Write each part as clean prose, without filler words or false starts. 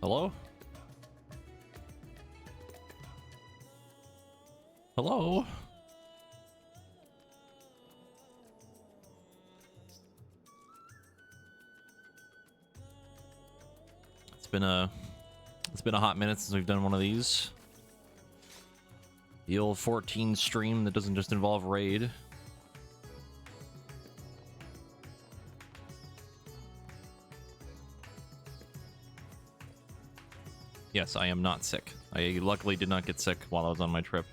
Hello? Hello? It's been a hot minute since we've done one of these. The old 14 stream that doesn't just involve raid. Yes, I am not sick. I luckily did not get sick while I was on my trip.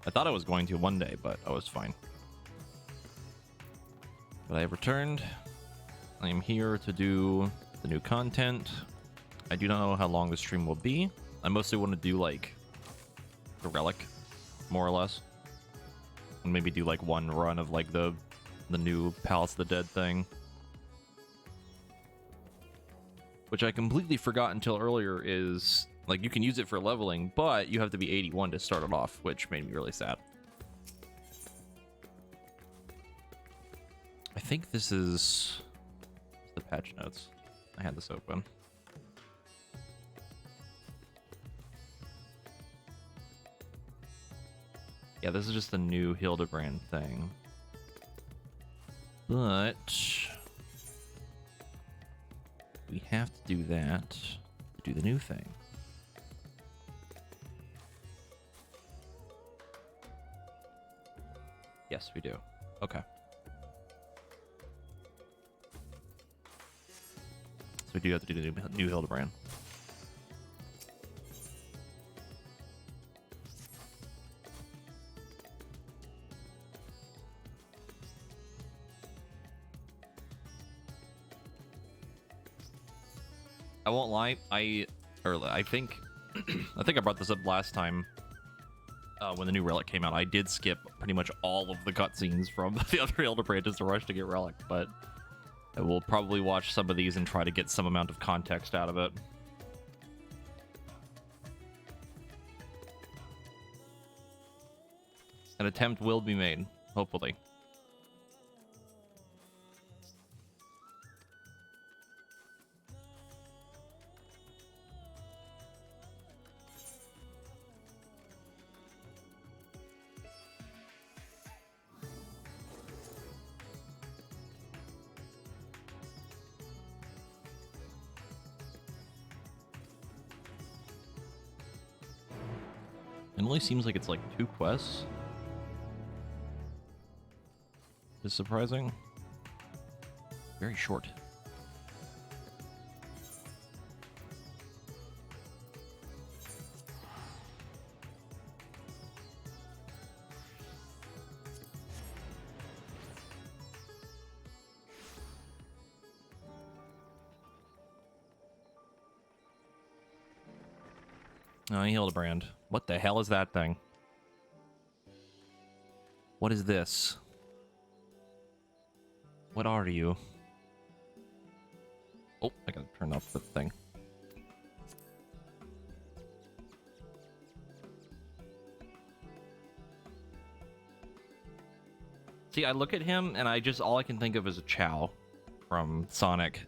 I thought I was going to one day, but I was fine. But I have returned. I am here to do the new content. I do not know how long the stream will be. I mostly want to do like the relic, more or less, and maybe do like one run of like the new Palace of the Dead thing, which I completely forgot until earlier. Is like you can use it for leveling, but you have to be 81 to start it off, which made me really sad. I think this is the patch notes. I had this open. Yeah, this is just the new Hildebrand thing. But we have to do that to do the new thing. Yes, we do. Okay. So we do have to do the new Hildebrand. I won't lie. I think I think I brought this up last time when the new relic came out. I did skip pretty much all of the cutscenes from the other Hildebrand just to rush to get relic, but I will probably watch some of these and try to get some amount of context out of it. An attempt will be made, hopefully. It only seems like it's like 2 quests. Is surprising. Very short. Oh, Hildebrand. What the hell is that thing? What is this? What are you? Oh, I gotta turn off the thing. See, I look at him and all I can think of is a Chow from Sonic.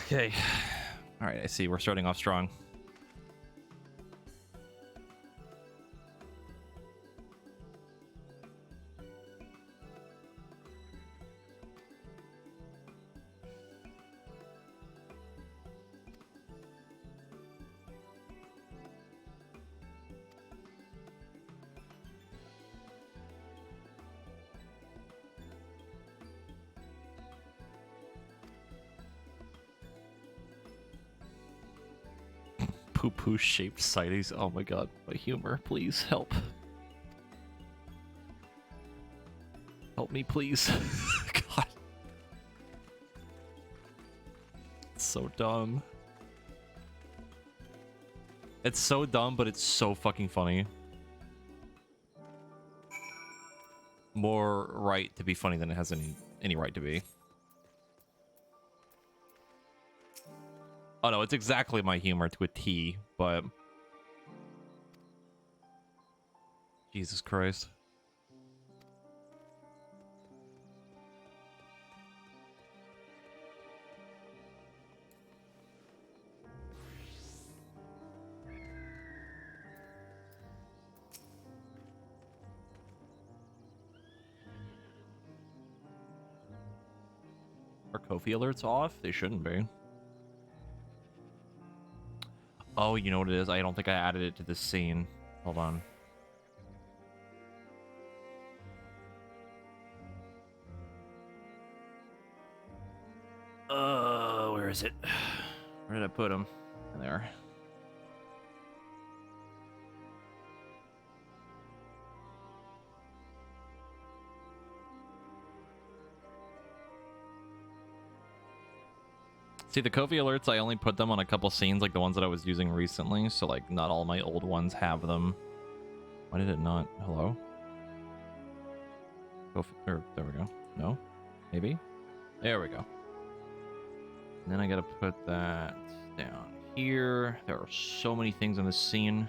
Okay. All right, I see. We're starting off strong. Poo-poo shaped sighties. Oh my god, my humor. Please help. Help me, please. God. It's so dumb. It's so dumb, but it's so fucking funny. More right to be funny than it has any right to be. Oh no, it's exactly my humor to a T, but... Jesus Christ. Are Kofi alerts off? They shouldn't be. Oh, you know what it is? I don't think I added it to this scene. Hold on. Where is it? Where did I put him? There. See, the Kofi alerts, I only put them on a couple scenes, like the ones that I was using recently, so like not all my old ones have them. Why did it not? Hello? Kofi, or, there we go. No? Maybe? There we go. And then I gotta put that down here. There are so many things in this scene.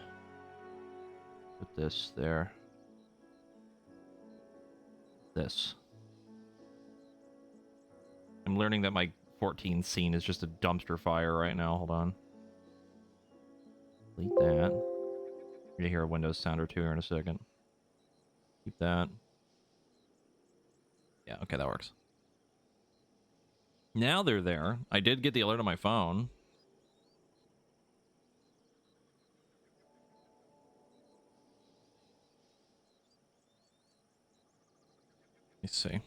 Put this there. This. I'm learning that my 14 scene is just a dumpster fire right now. Hold on. Delete that. You're gonna hear a Windows sound or two here in a second. Keep that. Yeah, okay, that works. Now they're there. I did get the alert on my phone. Let's see.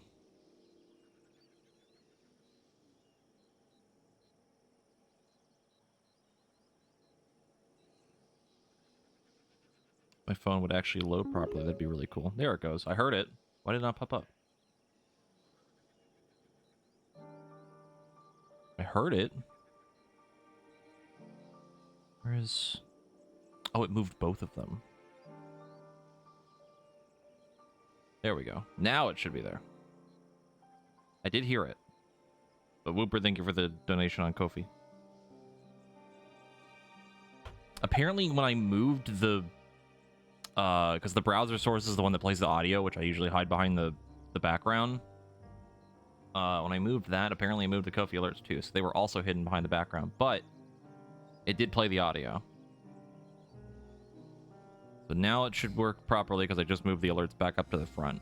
My phone would actually load properly. That'd be really cool. There it goes. I heard it. Why did it not pop up? I heard it. Where is... Oh, it moved both of them. There we go. Now it should be there. I did hear it. But Whooper, thank you for the donation on Ko-fi. Apparently, when I moved the... because the browser source is the one that plays the audio, which I usually hide behind the background. When I moved that, apparently I moved the Ko-fi alerts too, so they were also hidden behind the background. But it did play the audio. So now it should work properly because I just moved the alerts back up to the front.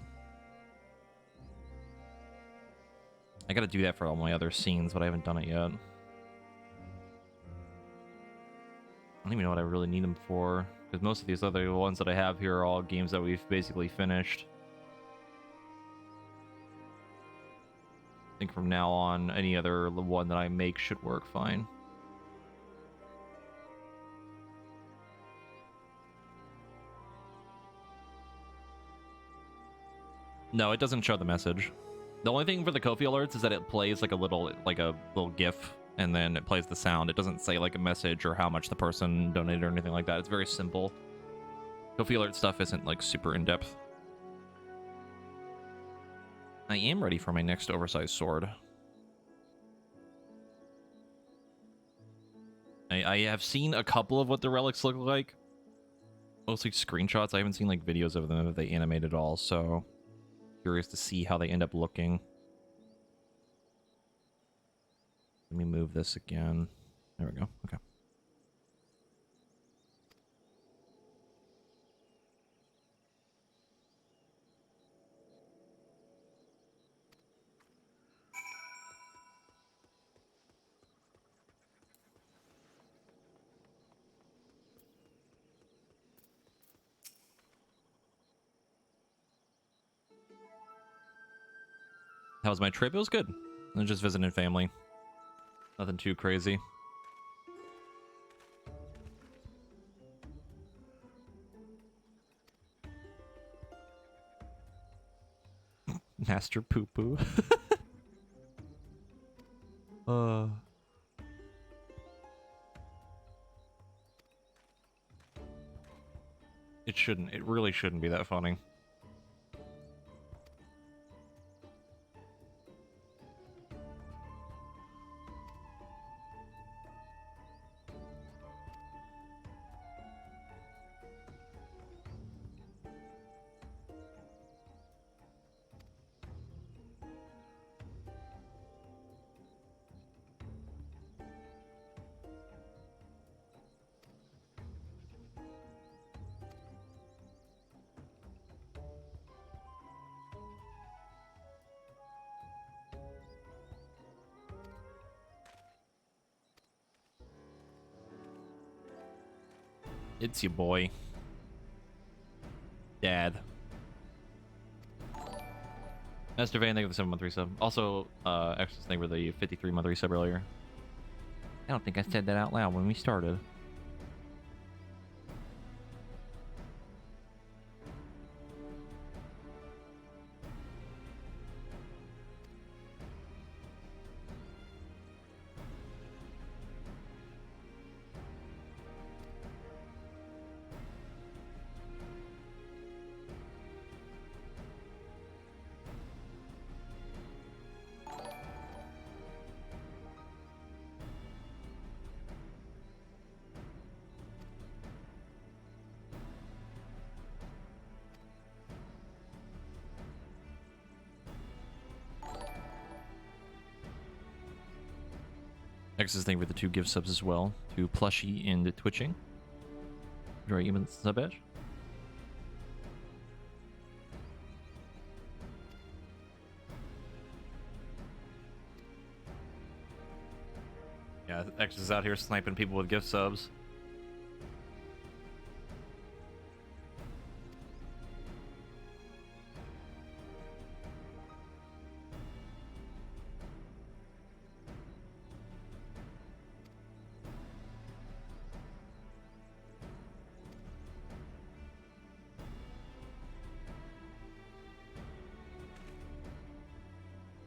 I gotta do that for all my other scenes, but I haven't done it yet. I don't even know what I really need them for, because most of these other ones that I have here are all games that we've basically finished. I think from now on, any other one that I make should work fine. No, it doesn't show the message. The only thing for the Ko-fi alerts is that it plays like a little GIF, and then it plays the sound. It doesn't say like a message or how much the person donated or anything like that. It's very simple. Ko-fi alert stuff isn't like super in-depth. I am ready for my next oversized sword. I have seen a couple of what the relics look like. Mostly screenshots. I haven't seen like videos of them if they animate at all, so curious to see how they end up looking. Let me move this again. There we go. Okay. How was my trip? It was good. I was just visiting family. Nothing too crazy. Master Poo Poo. It shouldn't. It really shouldn't be that funny. It's your boy. Dad. Esther Van, thank you for the 7-month resub. Also, Exodus, thank you for the 53-month resub earlier. I don't think I said that out loud when we started. Exodus, thank you for the 2 gift subs as well. To Plushy and Twitching. Enjoy even sub edge. Yeah, X is out here sniping people with gift subs.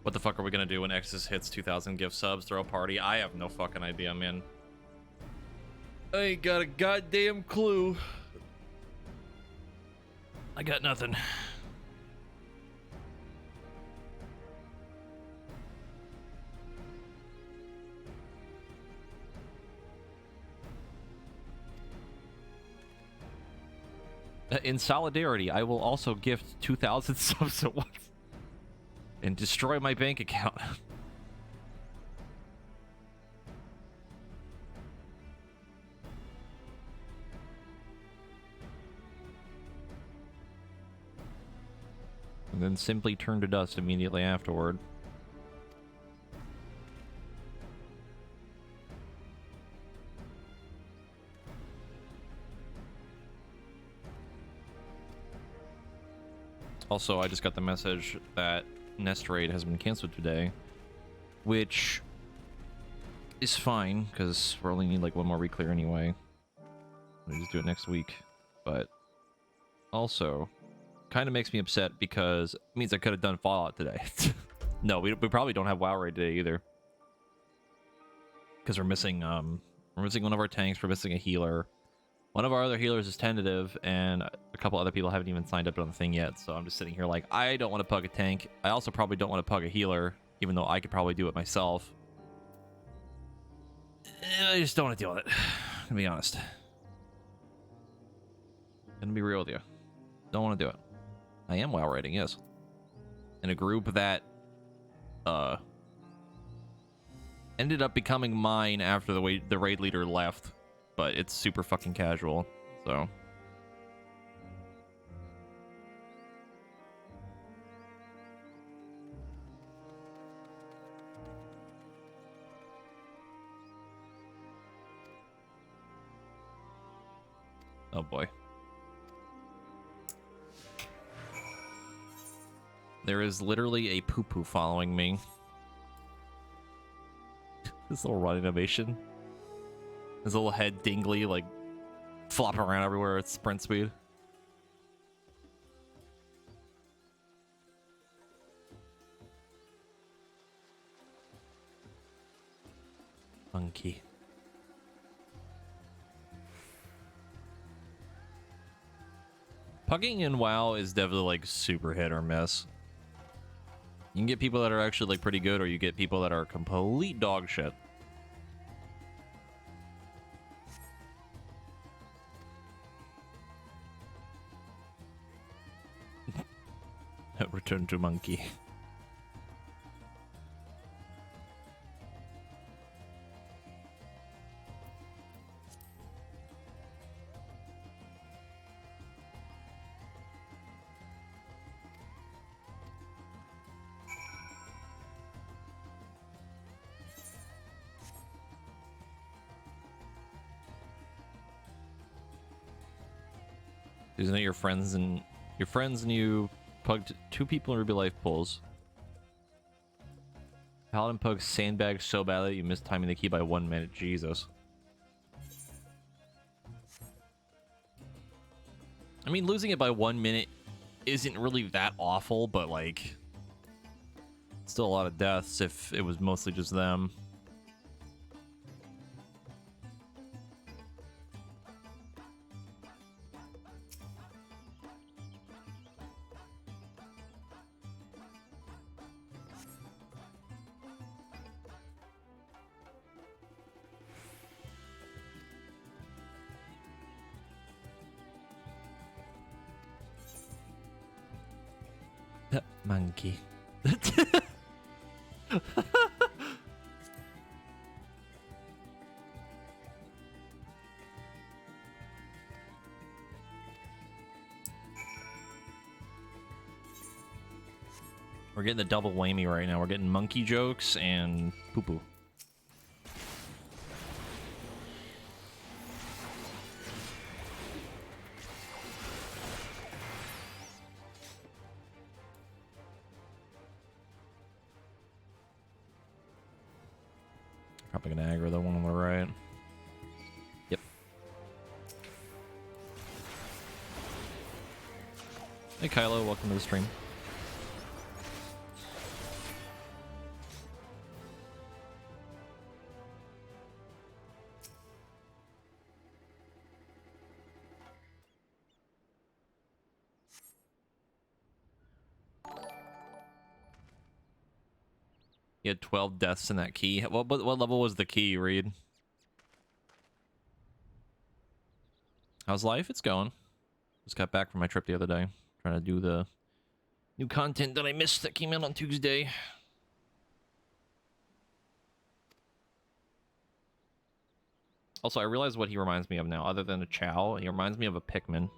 What the fuck are we gonna do when Exodus hits 2,000 gift subs? Throw a party? I have no fucking idea, man. I ain't got a goddamn clue. I got nothing. In solidarity, I will also gift 2,000 subs at once and destroy my bank account. And then simply turn to dust immediately afterward. Also, I just got the message that Nest Raid has been canceled today, which is fine because we only need like 1 more reclear anyway. We just do it next week, but also kind of makes me upset because it means I could have done Fallout today. No, we probably don't have WoW Raid today either because we're missing one of our tanks. We're missing a healer. One of our other healers is tentative, and a couple other people haven't even signed up on the thing yet, so I'm just sitting here like, I don't want to pug a tank. I also probably don't want to pug a healer, even though I could probably do it myself. I just don't want to deal with it, to be honest. Gonna be real with you. Don't want to do it. I am WoW raiding, yes. In a group that, ended up becoming mine after the raid leader left. But it's super fucking casual, so. Oh boy. There is literally a poo-poo following me. This little run animation. His little head dingly, like, flopping around everywhere at sprint speed. Monkey. Pugging in WoW is definitely, like, super hit or miss. You can get people that are actually, like, pretty good, or you get people that are complete dog shit. Return to monkey. Isn't it your friends and you pugged 2 people in Ruby Life pulls? Paladin pugs sandbag so badly that you missed timing the key by 1 minute. Jesus. I mean, losing it by 1 minute isn't really that awful, but like, still a lot of deaths if it was mostly just them. Monkey. We're getting the double whammy right now. We're getting monkey jokes and poo-poo. Probably gonna aggro the one on the right. Yep. Hey Kylo, welcome to the stream. You had 12 deaths in that key. What level was the key, Reed? How's life? It's going. Just got back from my trip the other day. Trying to do the new content that I missed that came out on Tuesday. Also, I realize what he reminds me of now. Other than a Chow, he reminds me of a Pikmin.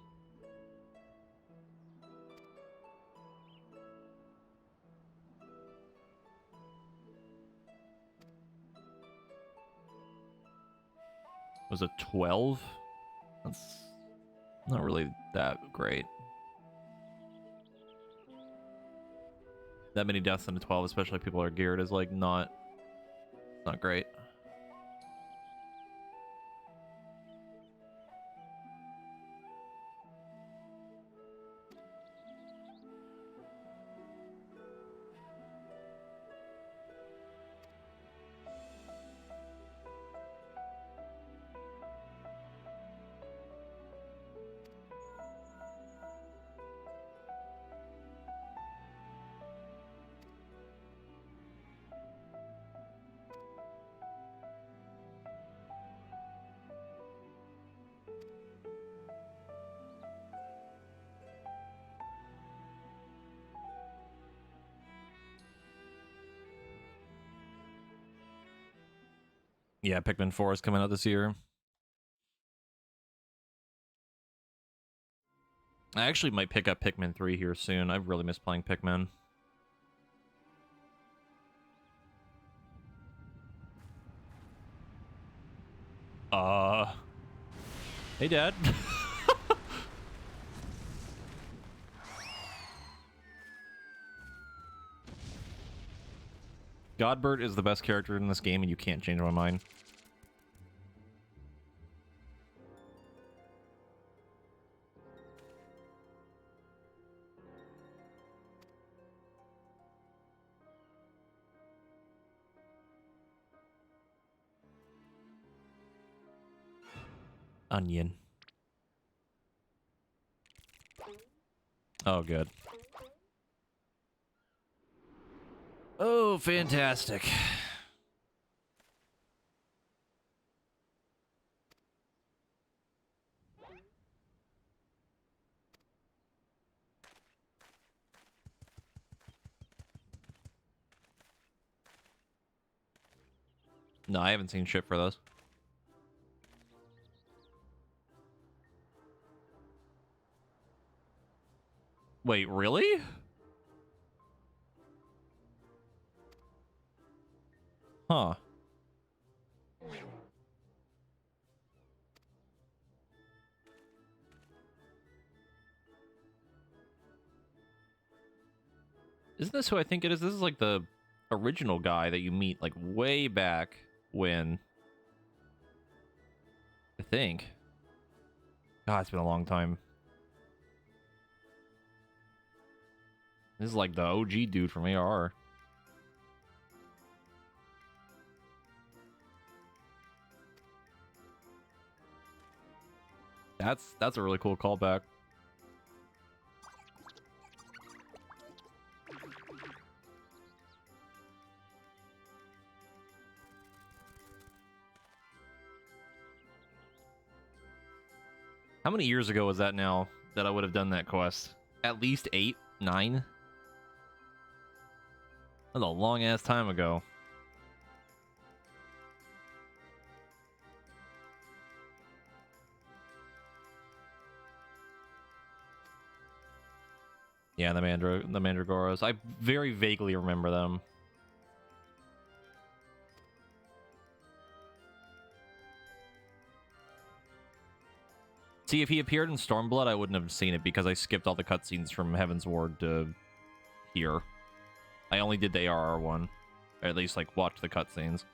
Was it 12? That's not really that great. That many deaths in a 12, especially if people are geared, is like not great. Yeah, Pikmin 4 is coming out this year. I actually might pick up Pikmin 3 here soon. I've really missed playing Pikmin. Hey, Dad. Godbert is the best character in this game, and you can't change my mind. Onion. Oh, good. Oh, fantastic. No, I haven't seen shit for those. Wait, really? Huh. Isn't this who I think it is? This is like the original guy that you meet like way back when. I think. God, it's been a long time. This is like the OG dude from ARR. That's a really cool callback. How many years ago was that now that I would have done that quest? At least 8, 9? That's a long ass time ago. Yeah, the Mandragoras. I very vaguely remember them. See, if he appeared in Stormblood, I wouldn't have seen it because I skipped all the cutscenes from Heaven's Ward to here. I only did the ARR one. Or at least, like, watched the cutscenes.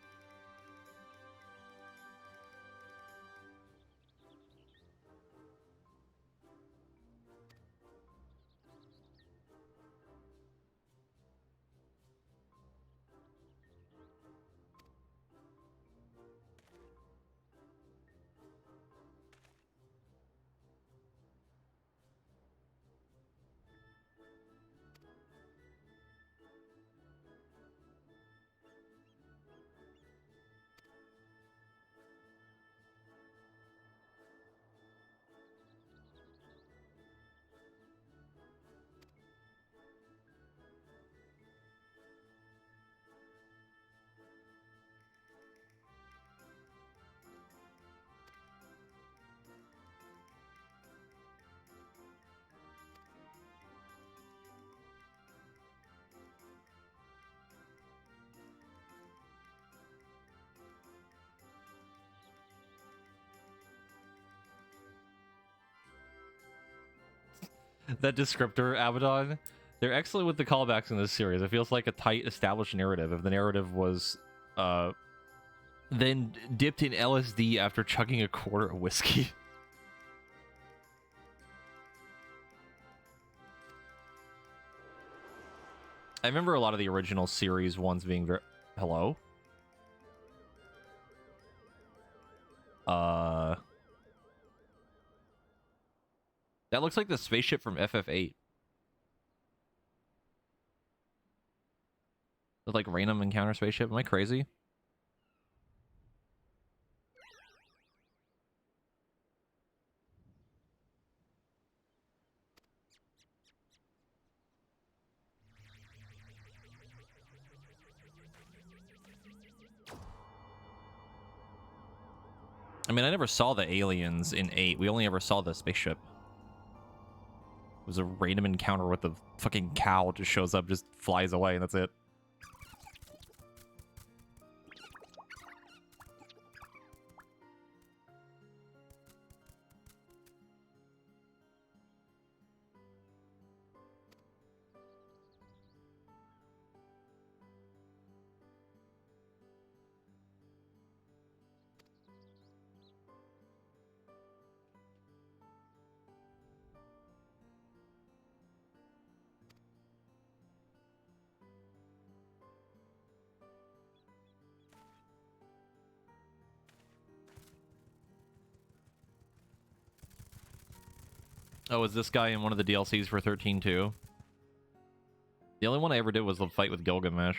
That descriptor, Abaddon, they're excellent with the callbacks in this series. It feels like a tight, established narrative. If the narrative was then dipped in LSD after chugging a quarter of whiskey. I remember a lot of the original series ones being very... Hello? That looks like the spaceship from FF8. The, like, random encounter spaceship. Am I crazy? I mean, I never saw the aliens in 8. We only ever saw the spaceship. It was a random encounter with the fucking cow. Just shows up, just flies away, and that's it. Oh, is this guy in one of the DLCs for 13 too? The only one I ever did was the fight with Gilgamesh.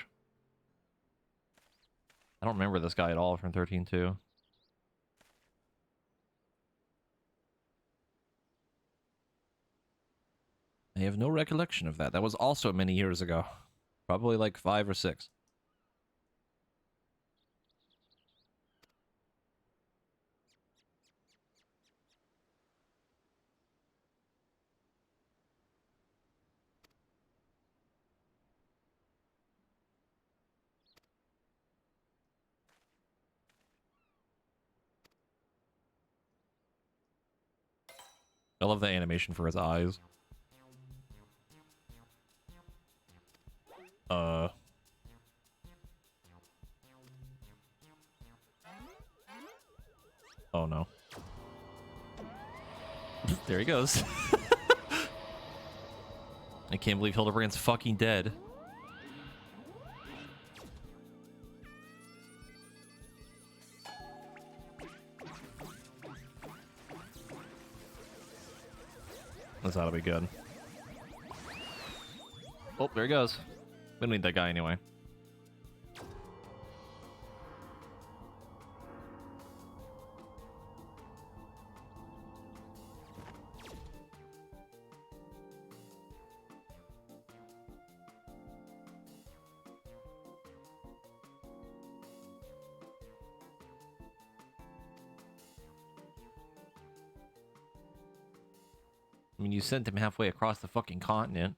I don't remember this guy at all from 13 too. I have no recollection of that. That was also many years ago. Probably like 5 or 6. I love the animation for his eyes. Oh no. There he goes. I can't believe Hildebrand's fucking dead. This ought to be good. Oh, there he goes. We don't need that guy anyway. I mean, you sent him halfway across the fucking continent.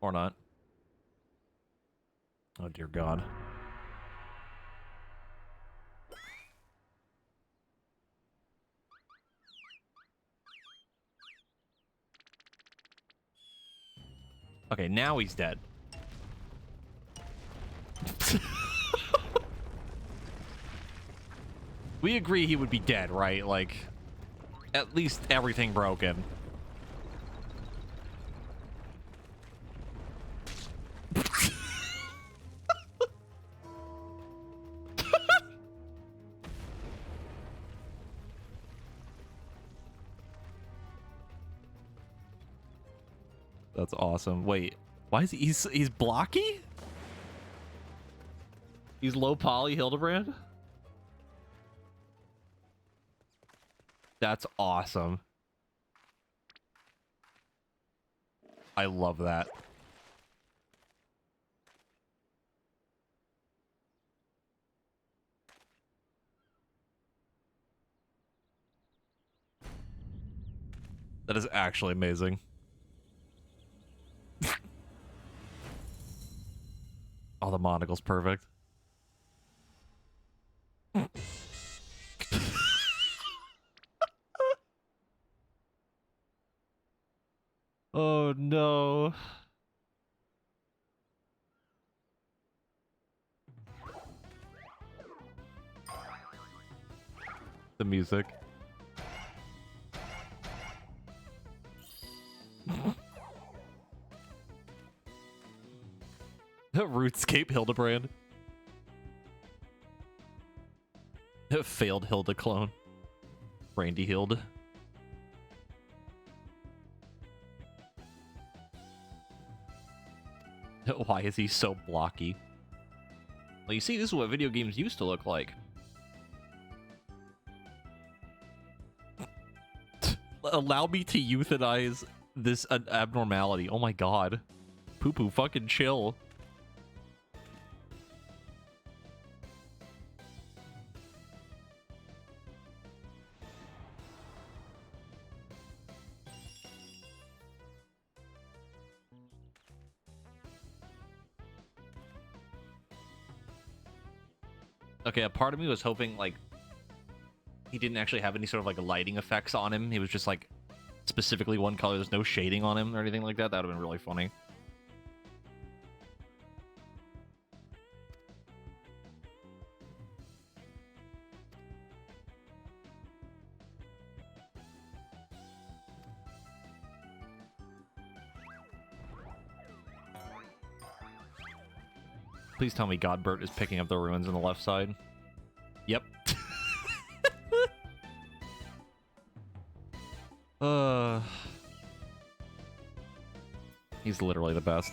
Or not. Oh, dear God. Okay, now he's dead. We agree he would be dead, right? Like, at least everything broken. That's awesome. Wait, why is he's blocky? He's low poly Hildebrand? That's awesome. I love that. That is actually amazing. Oh, the monocle's perfect. Oh no. The music. RuneScape Hildebrand. Failed Hilda clone. Randy Hild. Why is he so blocky? Well, you see, this is what video games used to look like. Allow me to euthanize this abnormality. Oh my god. Poo-poo, fucking chill. Okay, a part of me was hoping, like, he didn't actually have any sort of, like, lighting effects on him. He was just, like, specifically one color. There's no shading on him or anything like that. That would have been really funny. Please tell me Godbert is picking up the ruins on the left side. Yep. He's literally the best.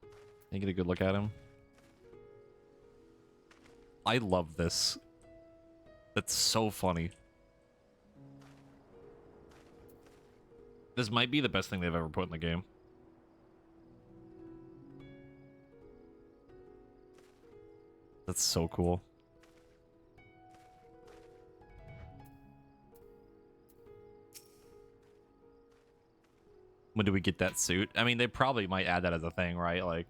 Can you get a good look at him? I love this. That's so funny. This might be the best thing they've ever put in the game. That's so cool. When do we get that suit? I mean, they probably might add that as a thing, right? Like...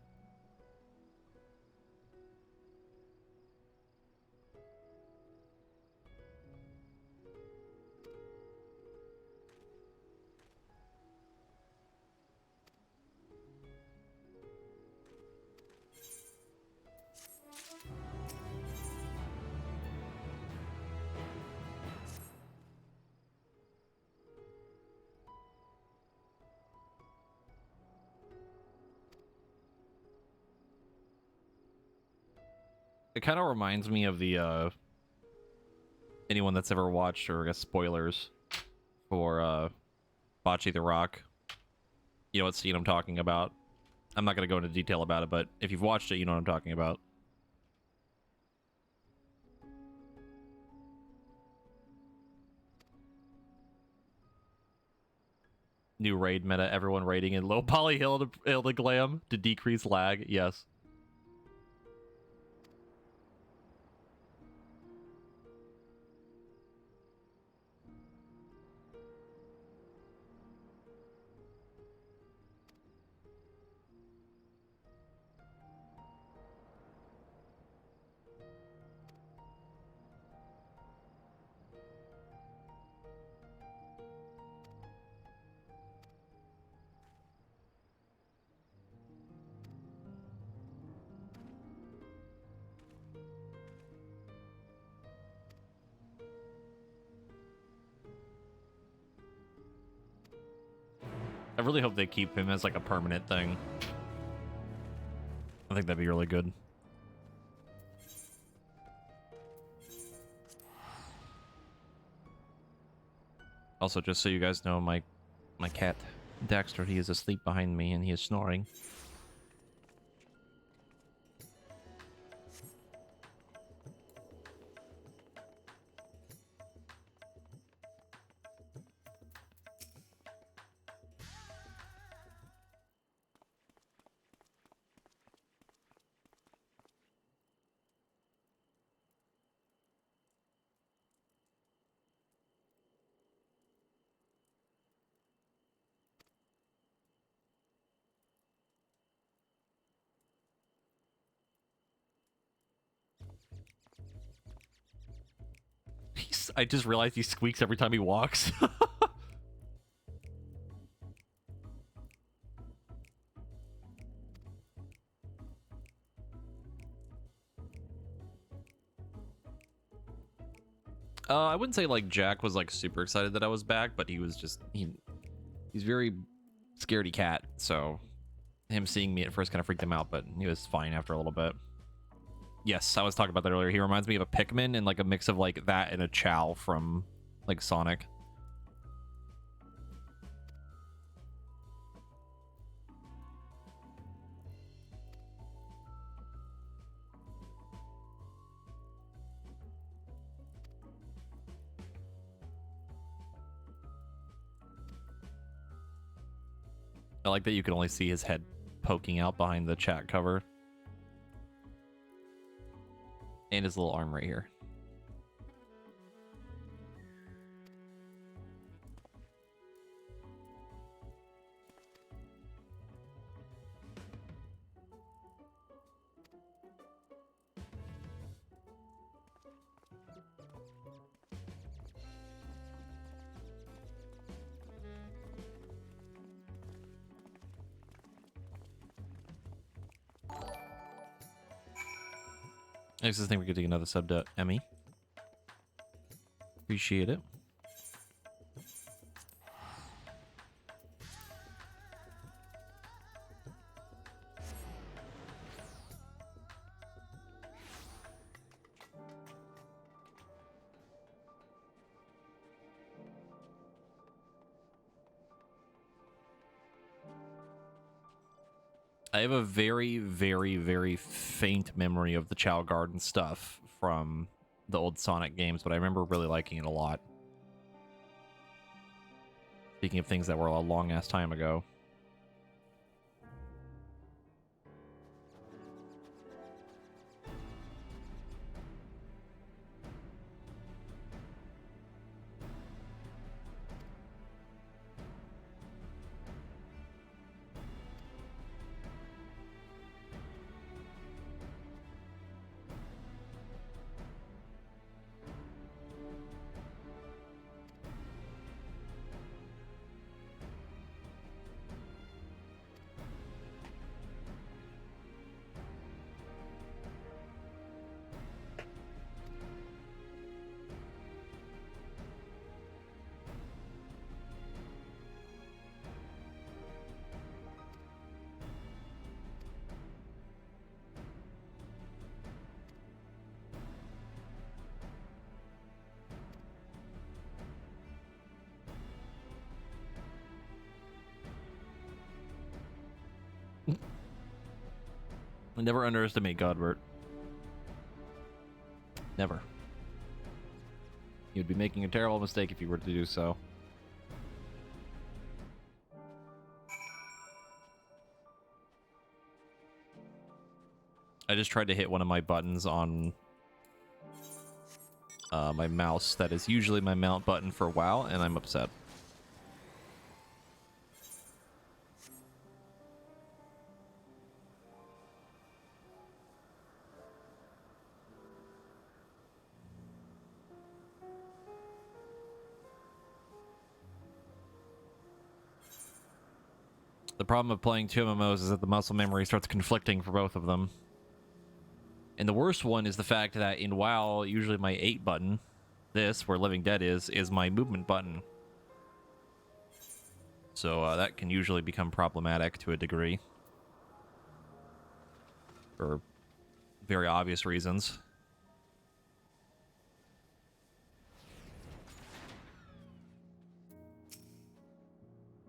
It kind of reminds me of the anyone that's ever watched, or I guess spoilers for Bocce the Rock. You know what scene I'm talking about. I'm not going to go into detail about it, but if you've watched it, you know what I'm talking about. New raid meta, everyone raiding in low poly Hilda Glam to decrease lag. Yes. I really hope they keep him as like a permanent thing. I think that'd be really good. Also, just so you guys know, my cat Dexter, he is asleep behind me and he is snoring. I just realized he squeaks every time he walks. I wouldn't say like Jack was like super excited that I was back, but he was just he's very scaredy cat, so him seeing me at first kind of freaked him out, but he was fine after a little bit. Yes, I was talking about that earlier. He reminds me of a Pikmin and like a mix of like that and a Chow from like Sonic. I like that you can only see his head poking out behind the chat cover. And his little arm right here. I just think we could take another sub to Emmy. Appreciate it. I have a very, very, very faint memory of the Chow Garden stuff from the old Sonic games, but I remember really liking it a lot. Speaking of things that were a long-ass time ago. Never underestimate Godbert. Never. You'd be making a terrible mistake if you were to do so. I just tried to hit one of my buttons on my mouse that is usually my mount button for WoW, and I'm upset. The problem of playing two MMOs is that the muscle memory starts conflicting for both of them. And the worst one is the fact that in WoW, usually my 8 button, this, where Living Dead is my movement button. So that can usually become problematic to a degree. For very obvious reasons.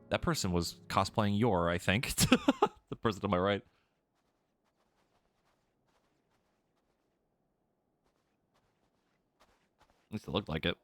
That person was cosplaying Yor, I think. The person to my right. At least it looked like it.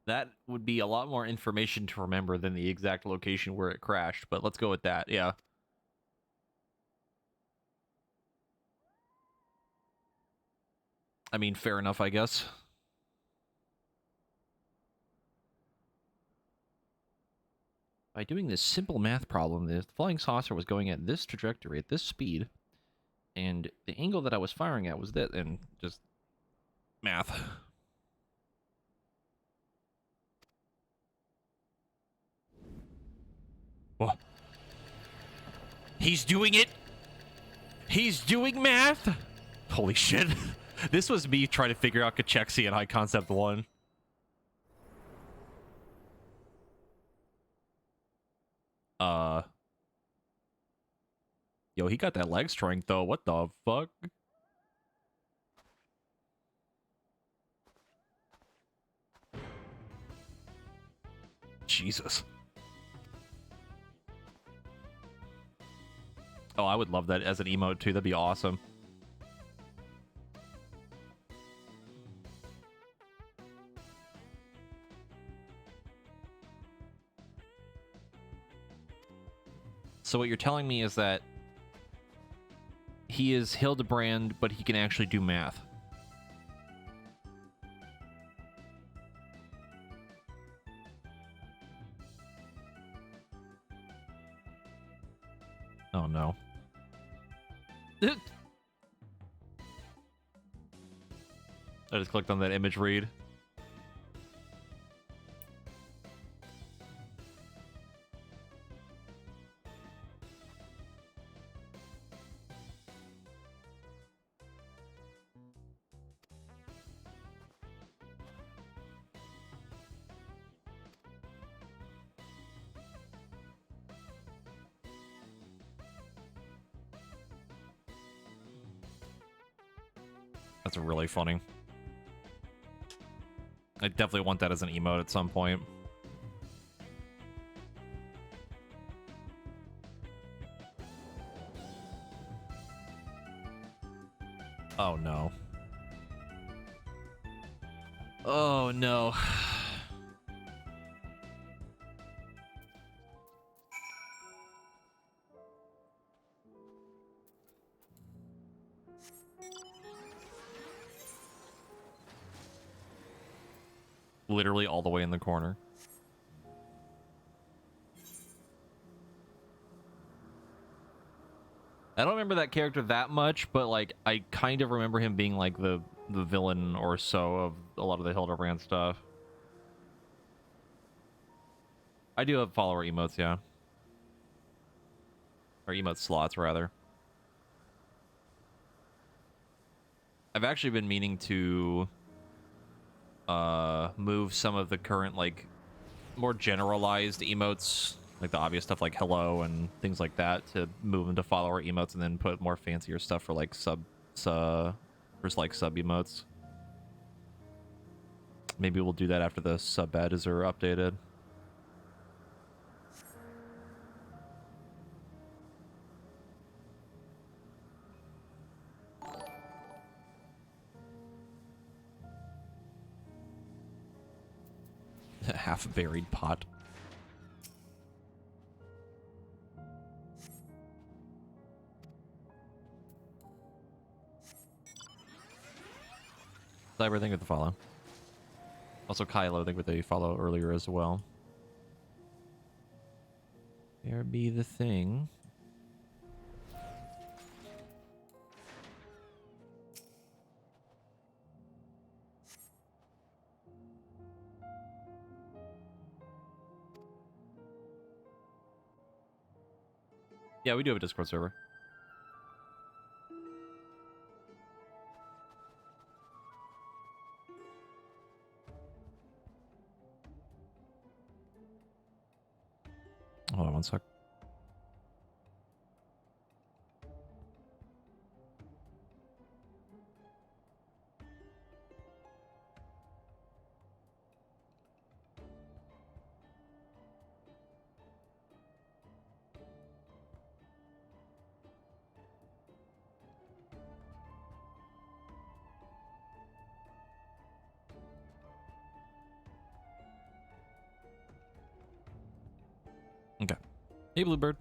That would be a lot more information to remember than the exact location where it crashed, but let's go with that, yeah. I mean, fair enough, I guess. By doing this simple math problem, the flying saucer was going at this trajectory, at this speed, and the angle that I was firing at was that, and just math. What? He's doing it! He's doing math! Holy shit. This was me trying to figure out Kachexi and High Concept 1. Yo, he got that leg strength, though. What the fuck? Jesus. Oh, I would love that as an emote, too. That'd be awesome. So what you're telling me is that he is Hildebrand, but he can actually do math. Oh, no. I just clicked on that image read. That's really funny. I definitely want that as an emote at some point. Oh no. Oh no. Literally all the way in the corner. I don't remember that character that much, but like I kind of remember him being like the villain or so of a lot of the Hildebrand stuff. I do have follower emotes, yeah. Or emote slots, rather. I've actually been meaning to move some of the current, like, more generalized emotes, like the obvious stuff like hello and things like that, to move them to follower emotes and then put more fancier stuff for, like, sub emotes. Maybe we'll do that after the sub badges are updated. Half buried pot. Cyber, thank you for the follow. Also, Kylo, thank you for the follow earlier as well. There be the thing. Yeah, we do have a Discord server. Hold on one sec. Okay. Hey, Bluebird.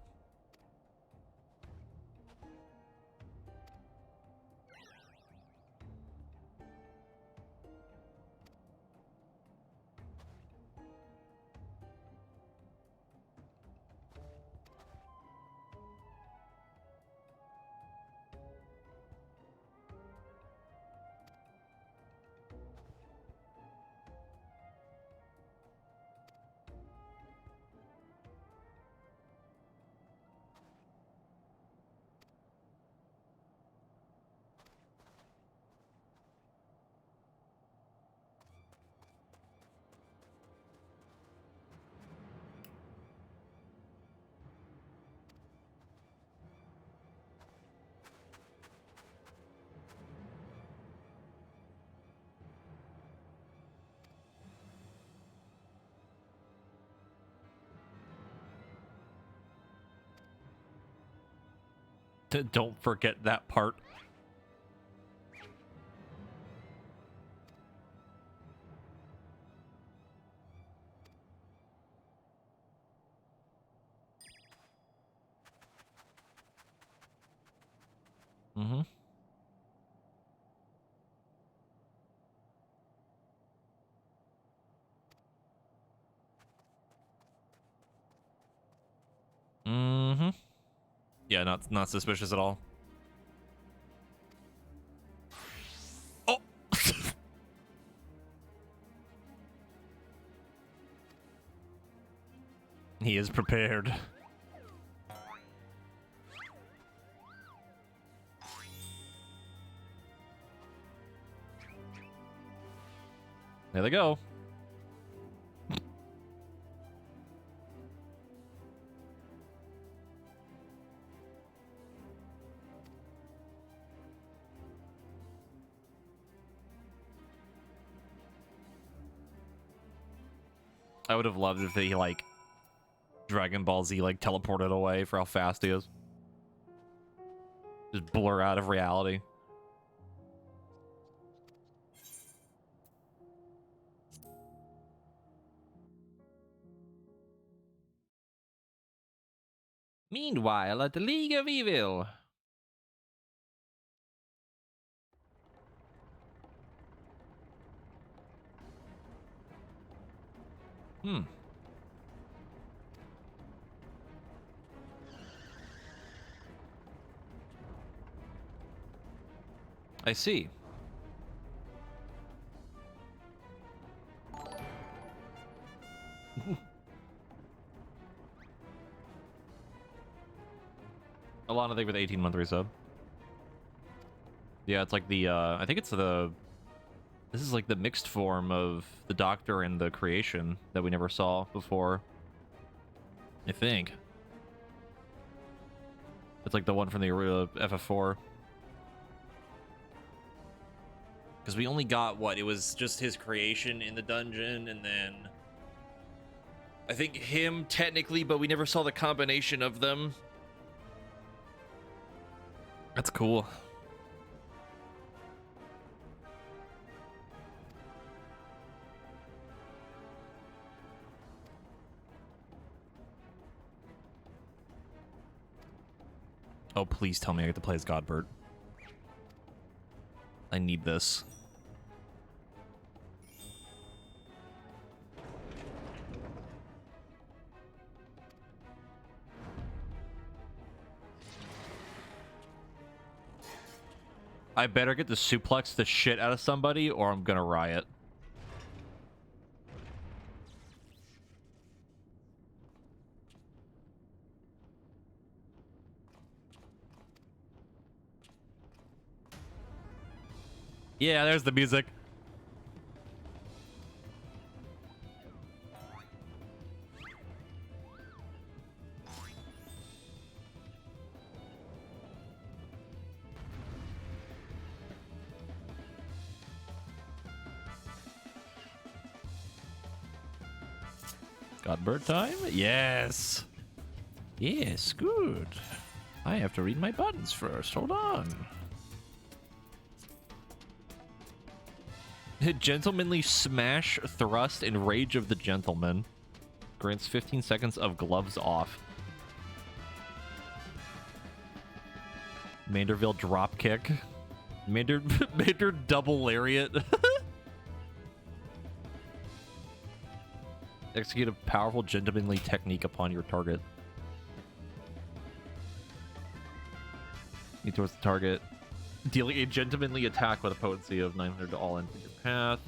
Don't forget that part. Mm-hmm. Mm-hmm. Yeah, not suspicious at all. Oh! He is prepared. There they go. I would have loved if they, like, Dragon Ball Z, like, teleported away for how fast he is. Just blur out of reality. Meanwhile, at the League of Evil. I see. Alana, thank you for the 18-month resub. Yeah, it's like the, I think it's the... This is like the mixed form of the Doctor and the Creation that we never saw before. I think. It's like the one from the FF4. Because we only got, what, it was just his creation in the dungeon, and then... I think him, technically, but we never saw the combination of them. That's cool. Oh, please tell me I get to play as Godbert. I need this. I better get to suplex the shit out of somebody or I'm gonna riot. Yeah, there's the music. Got bird time? Yes. Yes, good. I have to read my buttons first. Hold on. Gentlemanly smash, thrust, and rage of the gentleman. Grants 15 seconds of gloves off. Manderville drop kick. Mander double lariat. Execute a powerful gentlemanly technique upon your target. Need towards the target. Dealing a gentlemanly attack with a potency of 900 to all ends of your path.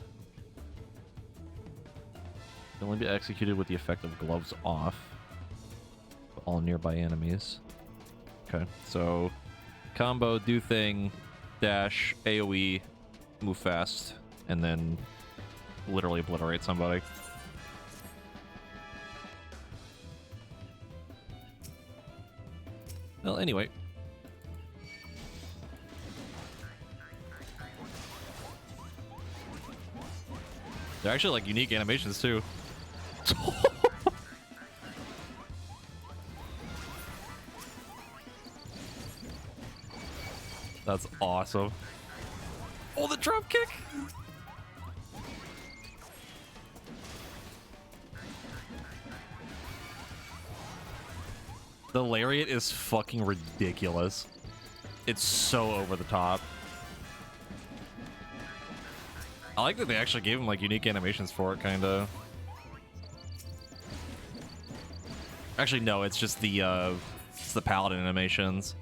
Can only be executed with the effect of gloves off. All nearby enemies. Okay, so combo, do thing, dash, AoE, move fast, and then literally obliterate somebody. Well, anyway. They're actually like unique animations too. That's awesome. Oh, the drop kick! The lariat is fucking ridiculous. It's so over the top. I like that they actually gave him like unique animations for it, kinda. Actually, no, it's just the paladin animations.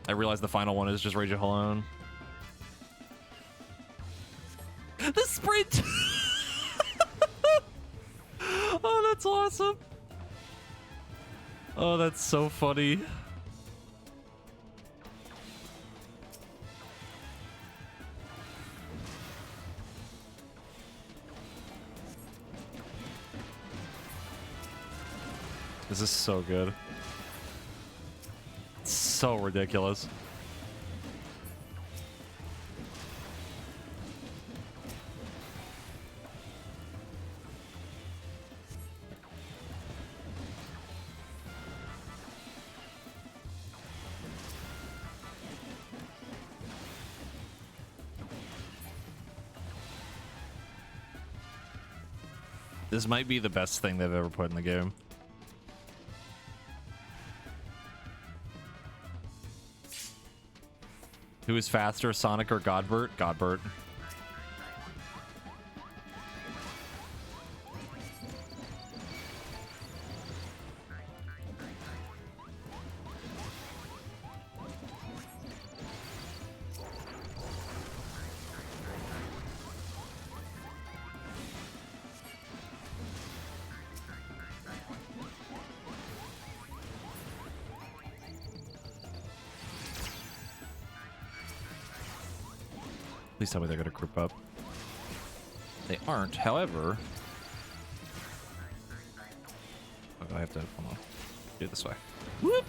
I realize the final one is just Rage of Alone. The sprint! Oh, that's awesome. Oh, that's so funny. This is so good. It's so ridiculous. This might be the best thing they've ever put in the game. Who is faster, Sonic or Godbert? Godbert. Please tell me they're going to group up. They aren't, however... Oh, I have to... Hold on. Do it this way. Whoop!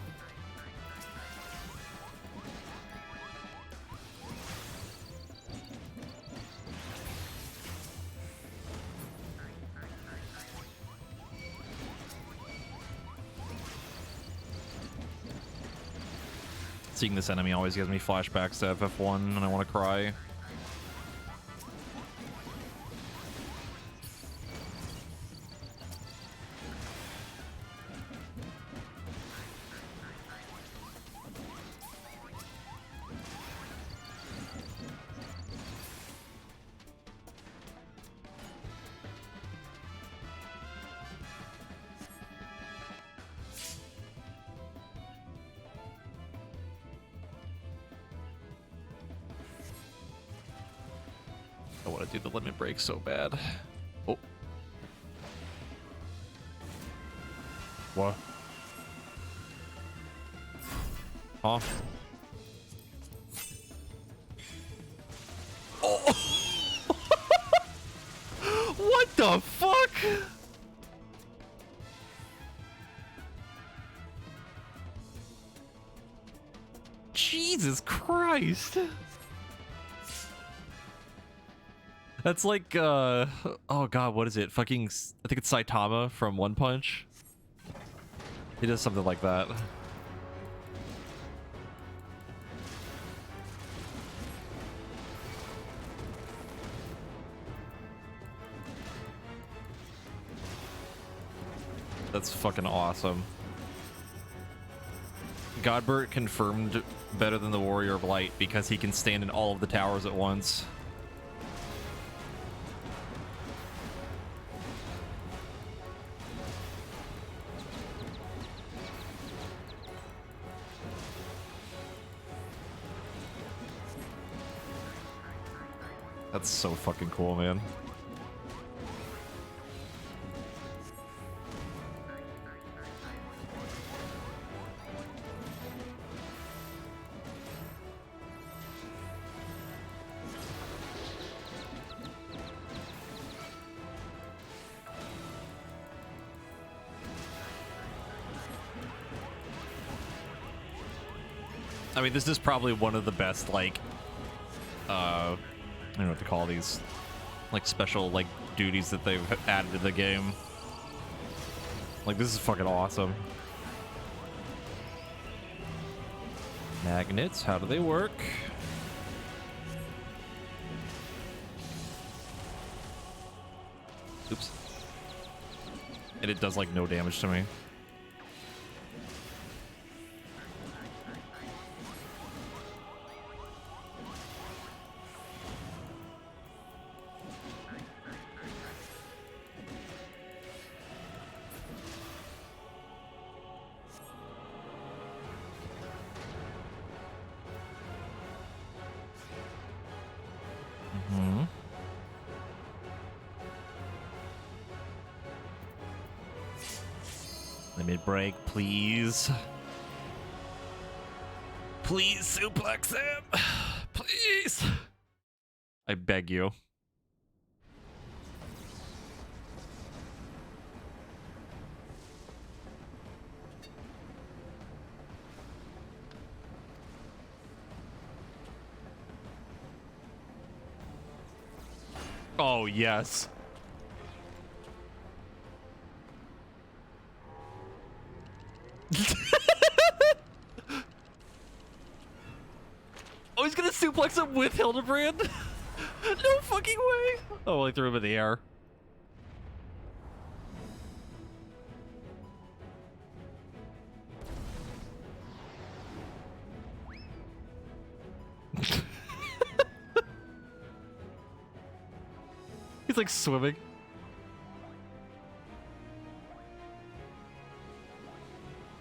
Seeing this enemy always gives me flashbacks to FF1 and I want to cry. I want to do the limit break so bad. Oh. What? Huh? Oh! What the fuck? Jesus Christ. That's like, oh god, what is it? Fucking, I think it's Saitama from One Punch. He does something like that. That's fucking awesome. Godbert confirmed better than the Warrior of Light because he can stand in all of the towers at once. That's so fucking cool, man. I mean, this is probably one of the best, like, I don't know what to call these, like, special, like, duties that they've added to the game. Like, this is fucking awesome. Magnets, how do they work? Oops. And it does, like, no damage to me. Limit break, please. Please suplex him. Please. I beg you. Oh, yes. Oh, he's gonna suplex him with Hildebrand? No fucking way. Oh, I threw him in the air. like swimming.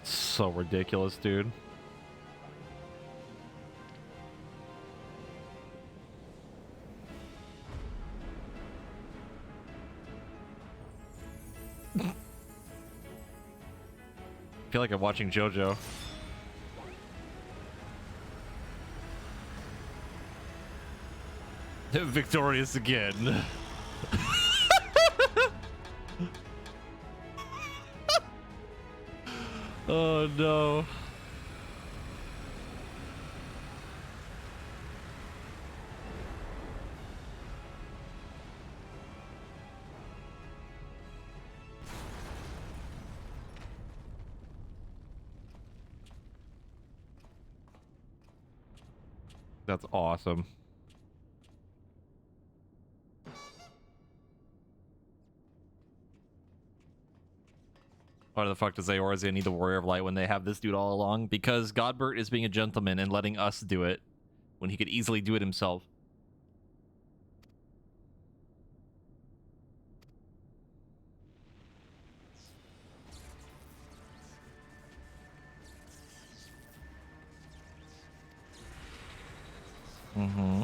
So ridiculous, dude. I feel like I'm watching JoJo. Victorious again. Oh no. That's awesome. Why the fuck does Eorzea need the Warrior of Light when they have this dude all along? Because Godbert is being a gentleman and letting us do it when he could easily do it himself. Mm-hmm.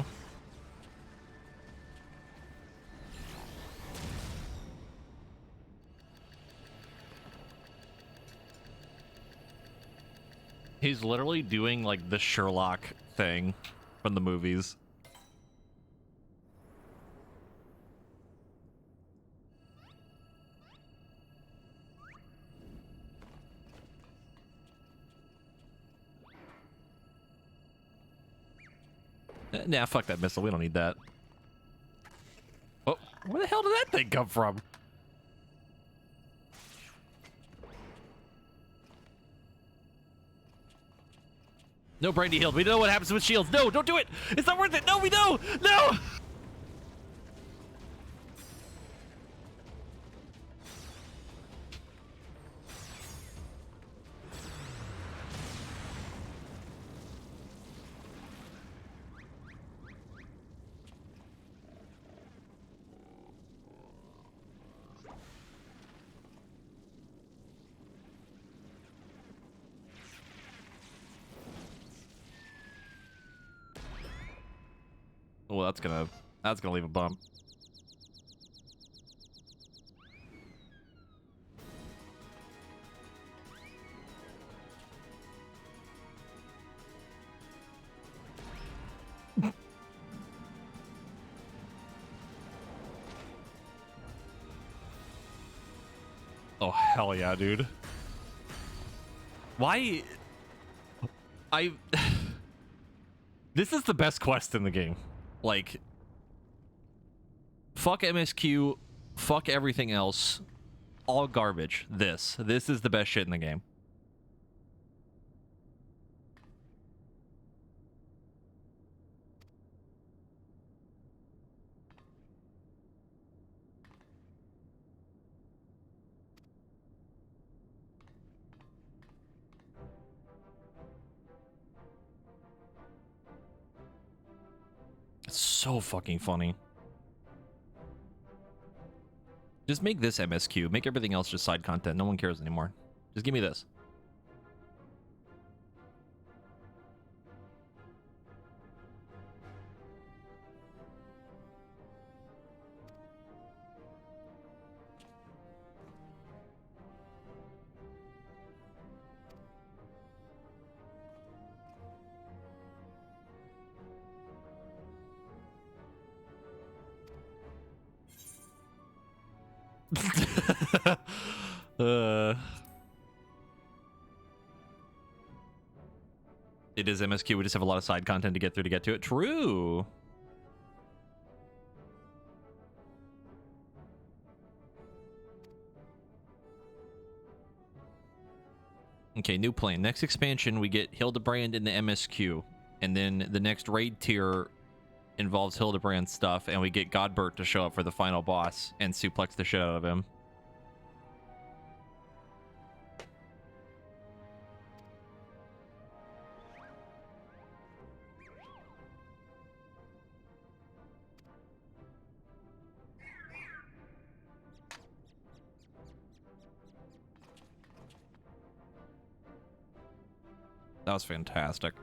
He's literally doing like the Sherlock thing from the movies. Nah, fuck that missile. We don't need that. Oh, where the hell did that thing come from? No, Brandy Hill. We know what happens with shields. No, don't do it. It's not worth it. No, we know. No. Oh, that's gonna leave a bump. Oh, hell yeah, dude. Why? This is the best quest in the game. Like, fuck MSQ, fuck everything else. All garbage. This is the best shit in the game. It's so fucking funny. Just make this MSQ. Make everything else just side content. No one cares anymore. Just give me this. It is MSQ. We just have a lot of side content to get through to get to it. True. Okay, new plan. Next expansion, we get Hildebrand in the MSQ. And then the next raid tier involves Hildebrand stuff, and we get Godbert to show up for the final boss and suplex the shit out of him. That was fantastic.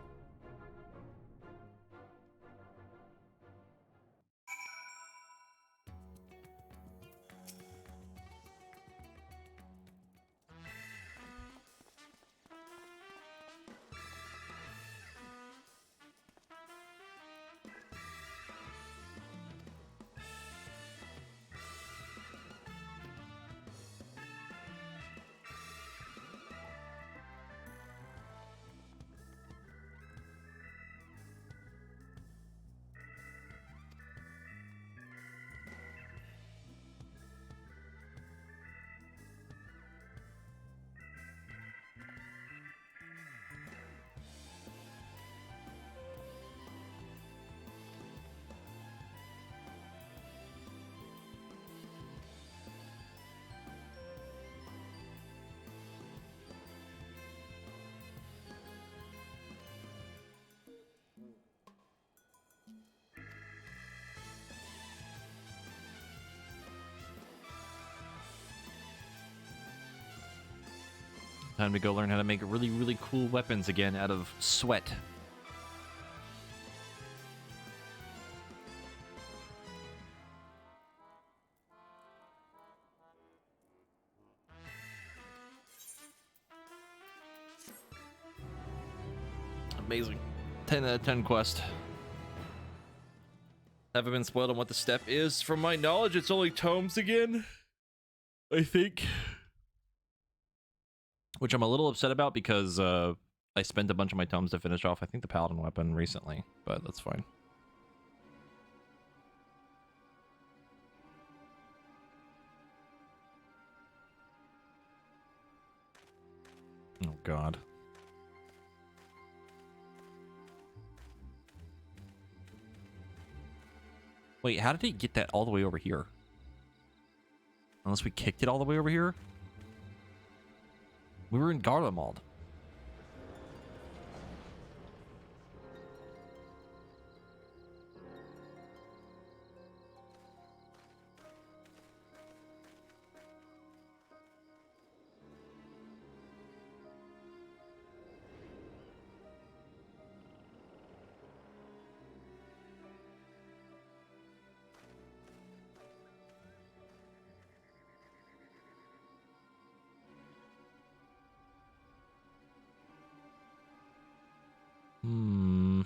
Time to go learn how to make really, really cool weapons again out of sweat. Amazing. 10 out of 10 quest. Haven't been spoiled on what the step is. From my knowledge, it's only tomes again, I think. Which I'm a little upset about because I spent a bunch of my tomes to finish off, I think, the paladin weapon recently, but that's fine. Oh, God. Wait, how did he get that all the way over here? Unless we kicked it all the way over here? We were in Garlemald. Hmm.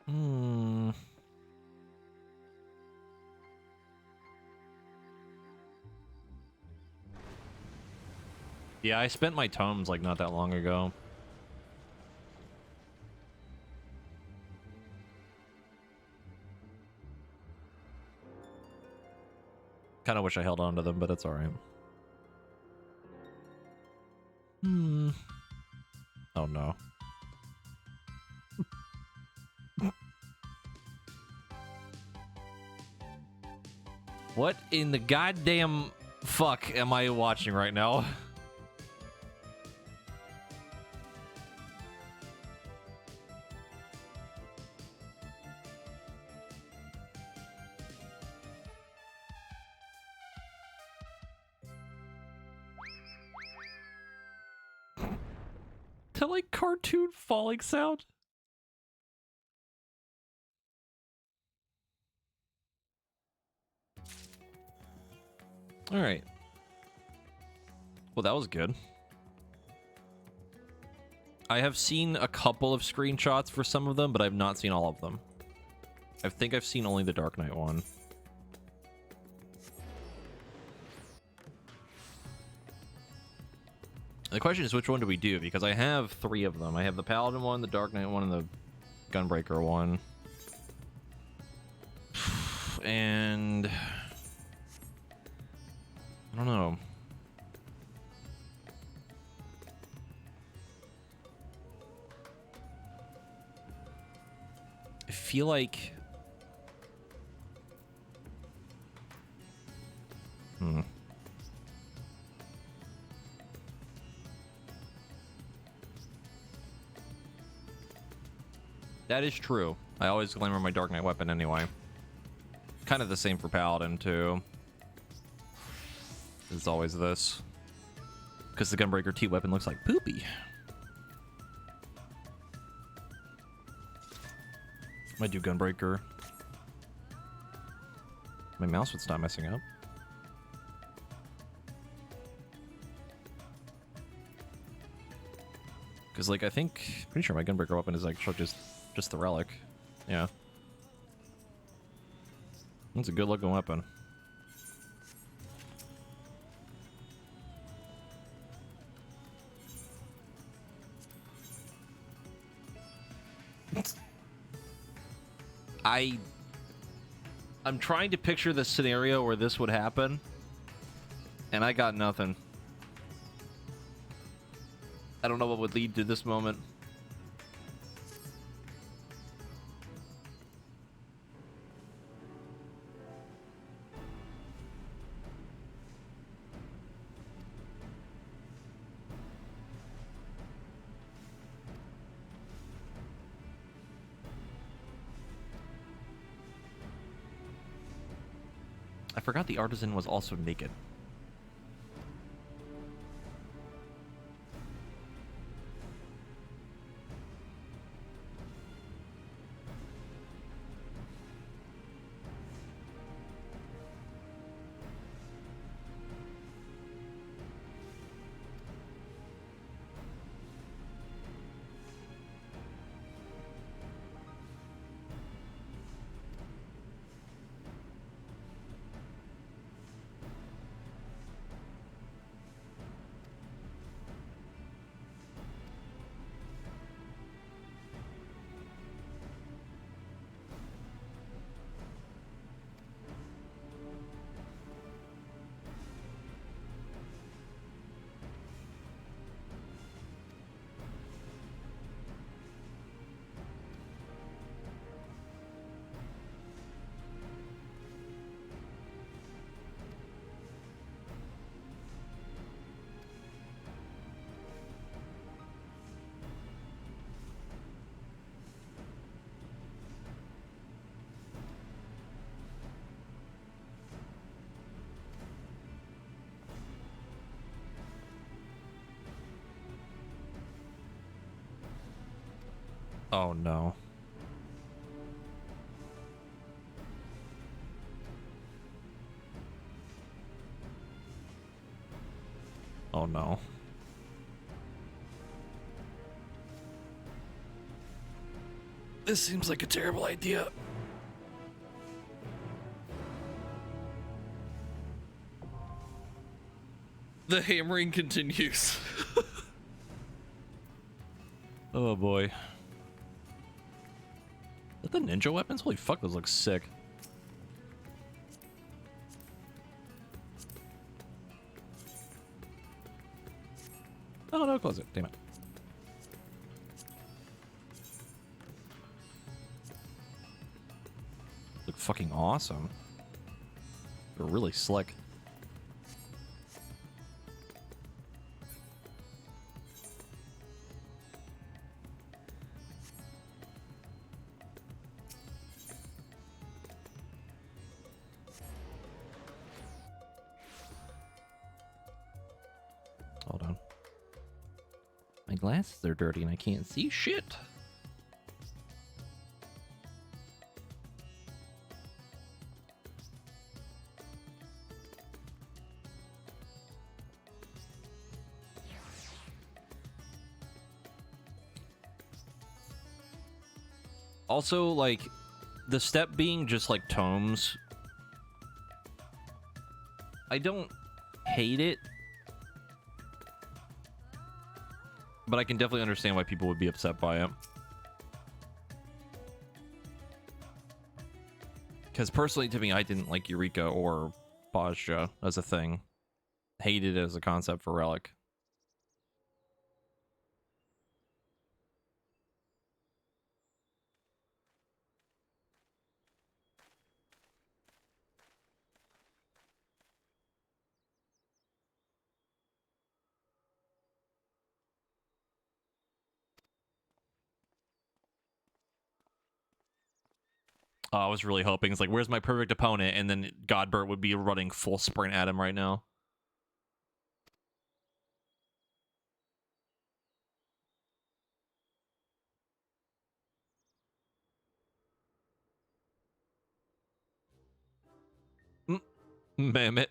Hmm. Yeah, I spent my tomes like not that long ago. Kind of wish I held on to them, but it's all right. Hmm. Oh no. What in the goddamn fuck am I watching right now? To like cartoon falling sound? All right. Well, that was good. I have seen a couple of screenshots for some of them, but I've not seen all of them. I think I've seen only the Dark Knight one. The question is, which one do we do? Because I have 3 of them. I have the Paladin one, the Dark Knight one, and the Gunbreaker one. And I don't know. I feel like that is true. I always glamour my Dark Knight weapon anyway. Kind of the same for Paladin too. It's always this. Because the Gunbreaker T weapon looks like poopy. Might do Gunbreaker. My mouse would stop messing up. Because, like, I think... Pretty sure my Gunbreaker weapon is, like, just the relic. Yeah. That's a good-looking weapon. I'm trying to picture the scenario where this would happen, and I got nothing. I don't know what would lead to this moment. I forgot the artisan was also naked. Oh no. Oh no. This seems like a terrible idea. The hammering continues. Oh boy. Is that the ninja weapons? Holy fuck, those look sick. Oh no, close it. Damn it. Look fucking awesome. They're really slick. Hold on. My glasses are dirty and I can't see shit. Also, like, the step being just like tomes, I don't hate it. But I can definitely understand why people would be upset by it. Because personally, to me, I didn't like Eureka or Bajja as a thing. Hated it as a concept for Relic. I was really hoping it's like, where's my perfect opponent? And then Godbert would be running full sprint at him right now. Mammoth.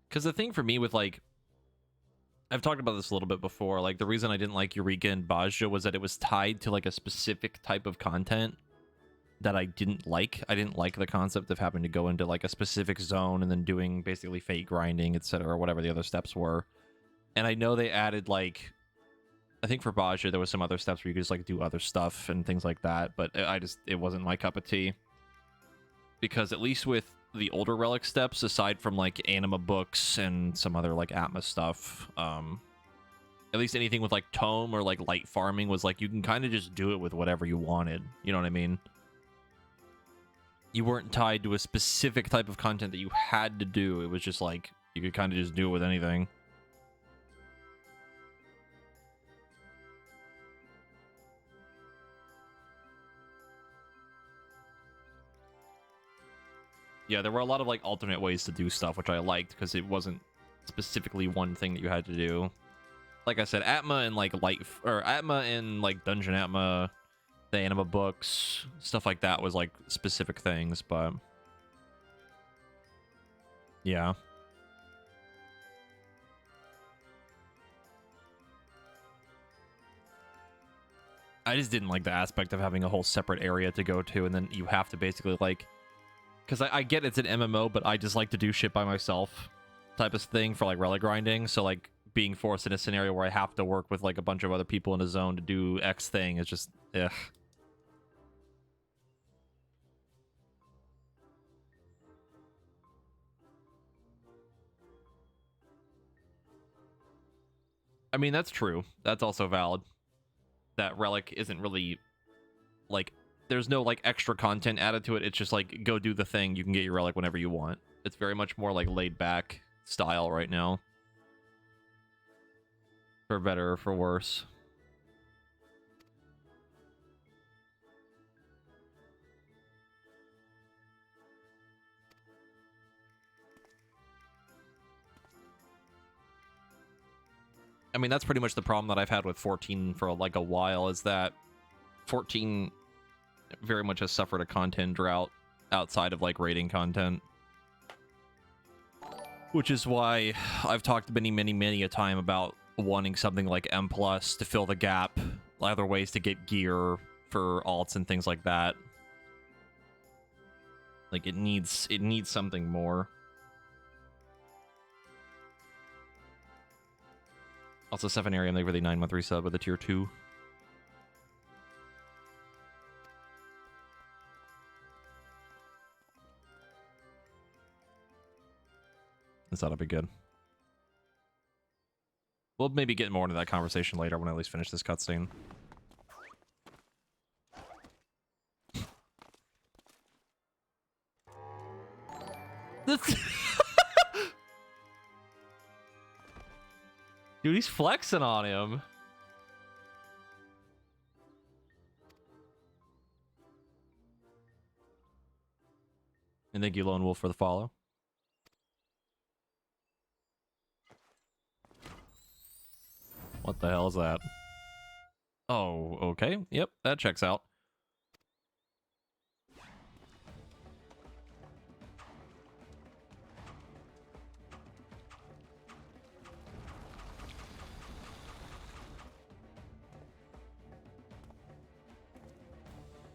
Because the thing for me with, like, I've talked about this a little bit before, like, the reason I didn't like Eureka and Bajja was that it was tied to, like, a specific type of content that I didn't like. I didn't like the concept of having to go into, like, a specific zone and then doing basically fate grinding, etc., or whatever the other steps were. And I know they added, like, I think for Bajja there was some other steps where you could just, like, do other stuff and things like that, but it wasn't my cup of tea. Because at least with the older Relic steps, aside from, like, Anima books and some other, like, Atma stuff, at least anything with, like, Tome or, like, light farming was, like, you can kind of just do it with whatever you wanted. You know what I mean? You weren't tied to a specific type of content that you had to do. It was just, like, you could kind of just do it with anything. Yeah, there were a lot of, like, alternate ways to do stuff, which I liked, because it wasn't specifically one thing that you had to do. Like I said, Atma and, like, Atma and, like, Dungeon Atma, the Anima books, stuff like that was, like, specific things, but... yeah. I just didn't like the aspect of having a whole separate area to go to, and then you have to basically, like... Because I get it's an MMO, but I just like to do shit by myself type of thing for, like, relic grinding. So, like, being forced in a scenario where I have to work with, like, a bunch of other people in a zone to do X thing is just, ugh. I mean, that's true. That's also valid. That relic isn't really, like, there's no, like, extra content added to it. It's just, like, go do the thing. You can get your relic whenever you want. It's very much more, like, laid-back style right now. For better or for worse. I mean, that's pretty much the problem that I've had with 14 for, like, a while, is that 14 very much has suffered a content drought outside of, like, raiding content. Which is why I've talked many a time about wanting something like M+ to fill the gap, other ways to get gear for alts and things like that. Like, it needs something more. Also, Sephonarium, they really 9-month resub with a tier 2. This ought to be good. We'll maybe get more into that conversation later when I at least finish this cutscene. Dude, he's flexing on him. And thank you, Lone Wolf, for the follow. What the hell is that? Oh, okay. Yep, that checks out.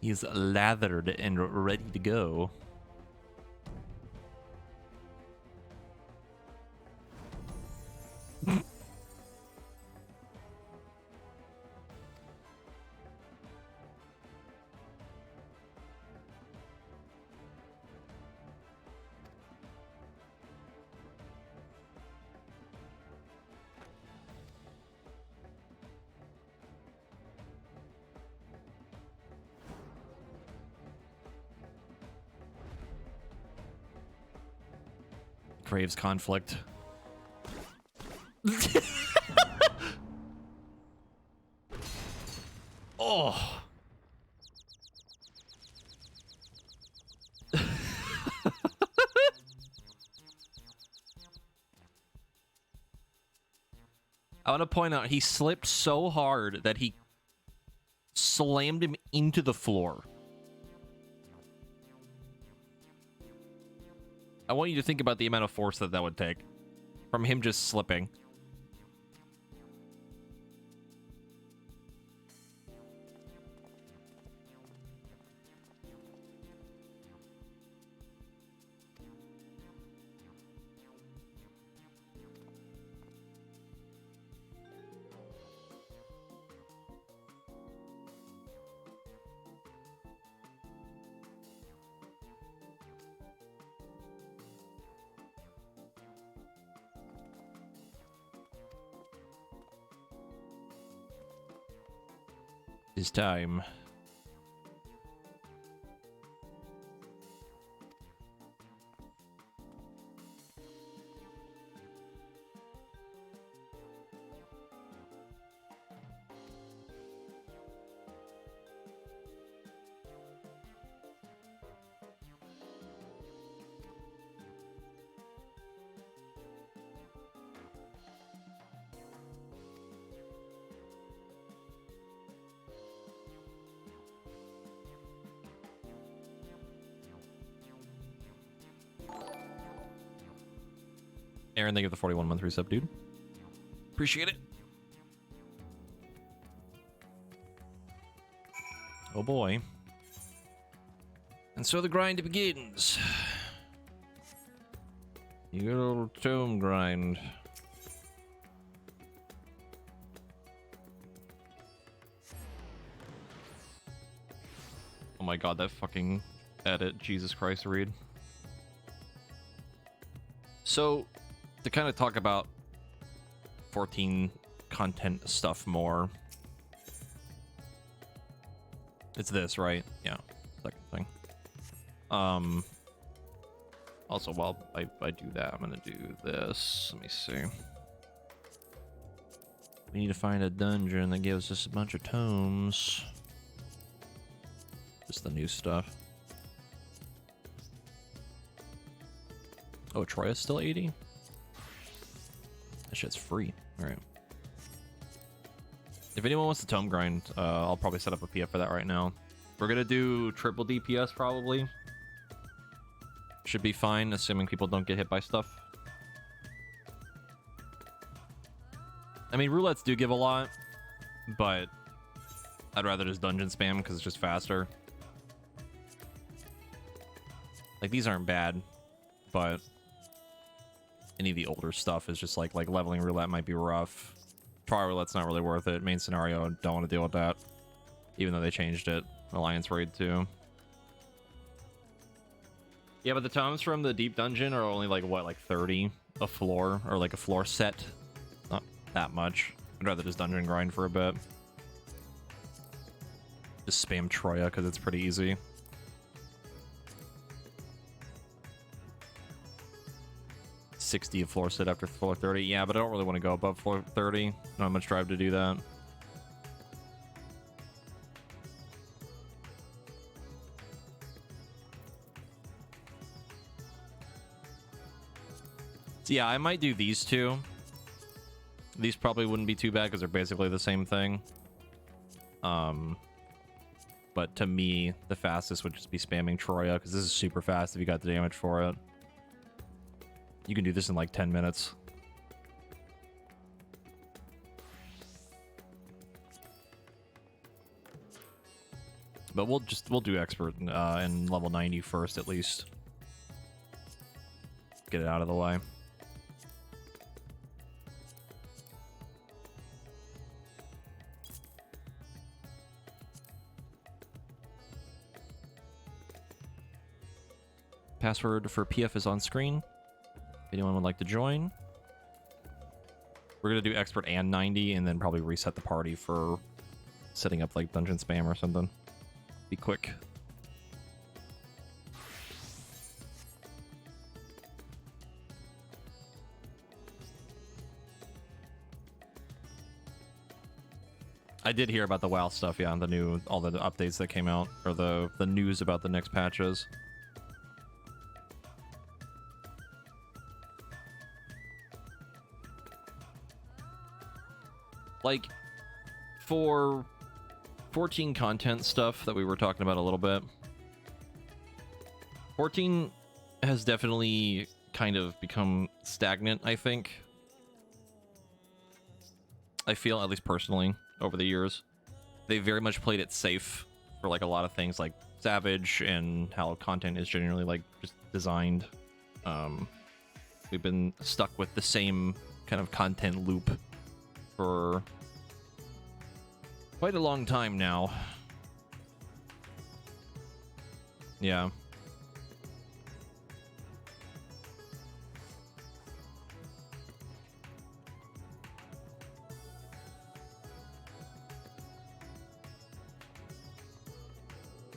He's lathered and ready to go. Craves conflict. Oh. I want to point out he slipped so hard that he slammed him into the floor. I want you to think about the amount of force that would take from him just slipping. It's time. Aaron, thank you for the 41-month resub, dude. Appreciate it. Oh boy. And so the grind begins. You good old tomb grind. Oh my god, that fucking edit. Jesus Christ, Reed. So, to kind of talk about 14 content stuff more. It's this, right? Yeah. Second thing. Also, while I do that, I'm gonna do this. Let me see. We need to find a dungeon that gives us a bunch of tomes. Just the new stuff. Oh, Troya's still 80? That shit's free. Alright. If anyone wants to tome grind, I'll probably set up a PF for that right now. We're gonna do triple DPS probably. Should be fine, assuming people don't get hit by stuff. I mean, roulettes do give a lot, but I'd rather just dungeon spam because it's just faster. Like, these aren't bad, but any of the older stuff is just like leveling roulette might be rough. Trial roulette's not really worth it. Main scenario, don't want to deal with that. Even though they changed it. Alliance raid too. Yeah, but the tomes from the deep dungeon are only like, what, like 30 a floor? Or like a floor set? Not that much. I'd rather just dungeon grind for a bit. Just spam Troya because it's pretty easy. $60 a floor set after floor 30. Yeah, but I don't really want to go above floor 30. Not much drive to do that. So yeah, I might do these two. These probably wouldn't be too bad because they're basically the same thing. But to me, the fastest would just be spamming Troya because this is super fast if you got the damage for it. You can do this in like 10 minutes. But we'll do expert in level 90 first at least. Get it out of the way. Password for PF is on screen. If anyone would like to join. We're gonna do expert and 90 and then probably reset the party for setting up like dungeon spam or something. Be quick. I did hear about the WoW stuff, yeah, and all the updates that came out, or the news about the next patches. Like, for 14 content stuff that we were talking about a little bit, 14 has definitely kind of become stagnant, I think. I feel, at least personally, over the years. They very much played it safe for like a lot of things like Savage and how content is generally like just designed. We've been stuck with the same kind of content loop for quite a long time now. Yeah.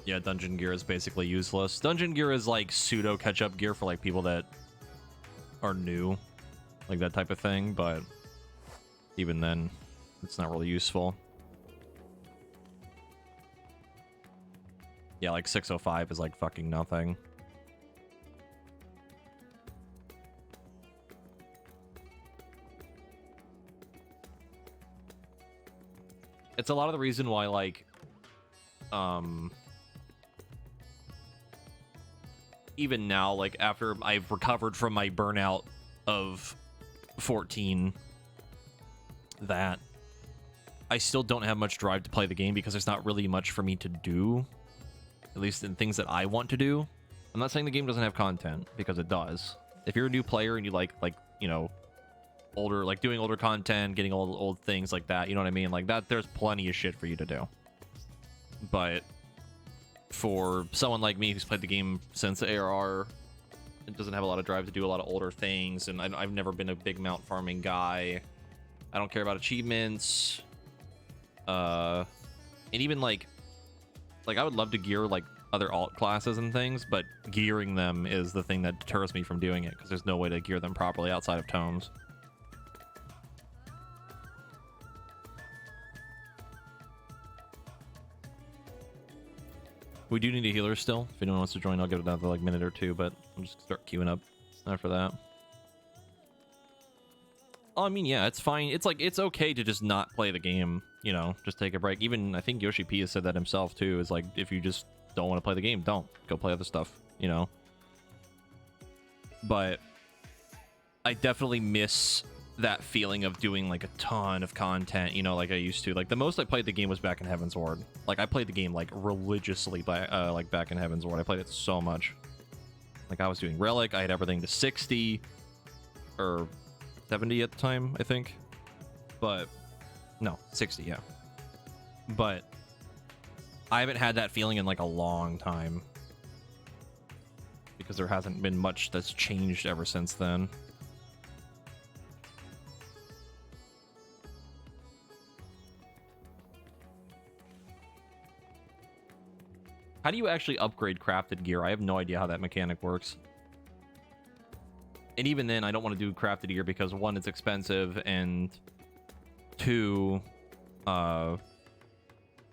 Yeah, dungeon gear is basically useless. Dungeon gear is like pseudo catch-up gear for like people that are new, like that type of thing, but even then, it's not really useful. Yeah, like 605 is like fucking nothing. It's a lot of the reason why, like, even now, like, after I've recovered from my burnout of 14, that I still don't have much drive to play the game because there's not really much for me to do, at least in things that I want to do. I'm not saying the game doesn't have content, because it does. If you're a new player and you like, you know, older, like doing older content, getting old things like that, you know what I mean? Like that, there's plenty of shit for you to do. But for someone like me who's played the game since ARR, it doesn't have a lot of drive to do a lot of older things, and I've never been a big mount farming guy. I don't care about achievements. And even like I would love to gear like other alt classes and things, but gearing them is the thing that deters me from doing it, because there's no way to gear them properly outside of tomes. We do need a healer still. If anyone wants to join, I'll give it another like minute or two, but I'll just start queuing up after that. Oh, I mean, yeah, it's fine. It's like, it's okay to just not play the game, you know, just take a break. Even, I think Yoshi P has said that himself, too, is like, if you just don't want to play the game, don't. Go play other stuff, you know? But I definitely miss that feeling of doing, like, a ton of content, you know, like I used to. Like, the most I played the game was back in Heaven's Ward. Like, I played the game, like, religiously, like, back in Heaven's Ward. I played it so much. Like, I was doing Relic, I had everything to 60, or 70 at the time, I think. But, no, 60, yeah. But I haven't had that feeling in, like, a long time. Because there hasn't been much that's changed ever since then. How do you actually upgrade crafted gear? I have no idea how that mechanic works. And even then, I don't want to do crafted gear because, one, it's expensive, and two, I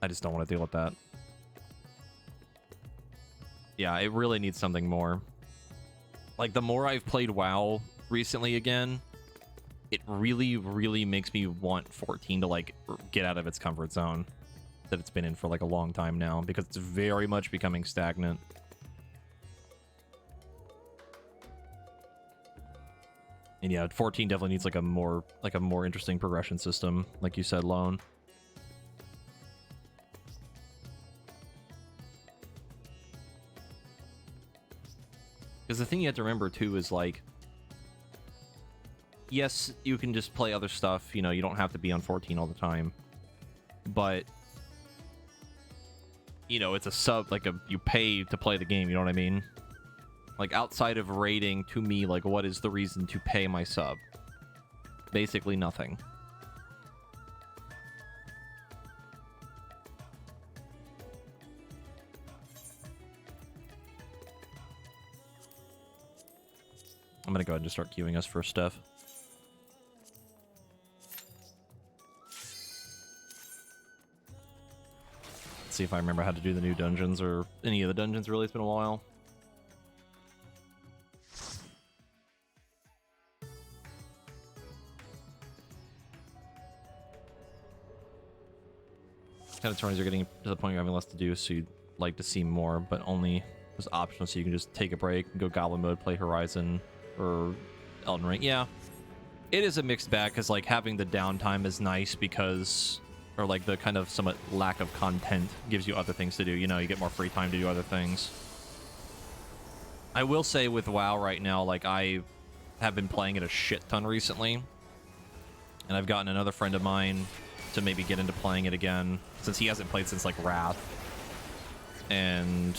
just don't want to deal with that. Yeah, it really needs something more. Like, the more I've played WoW recently again, it really, really makes me want 14 to, like, get out of its comfort zone that it's been in for, like, a long time now, because it's very much becoming stagnant. And yeah, 14 definitely needs like a more interesting progression system, like you said, Lone. Because the thing you have to remember too is like, yes, you can just play other stuff. You know, you don't have to be on 14 all the time. But you know, it's a sub, like you pay to play the game. You know what I mean? Like outside of rating, to me, like what is the reason to pay my sub? Basically nothing. I'm gonna go ahead and just start queuing us for stuff. Let's see if I remember how to do the new dungeons or any of the dungeons, really. It's been a while. Kind of tourneys are getting to the point you're having less to do, so you'd like to see more, but only as optional, so you can just take a break and go Goblin mode, play Horizon or Elden Ring. Yeah, it is a mixed bag, because like having the downtime is nice because, or like the kind of somewhat lack of content gives you other things to do. You know, you get more free time to do other things. I will say with WoW right now, like I have been playing it a shit ton recently, and I've gotten another friend of mine to maybe get into playing it again, since he hasn't played since like Wrath. And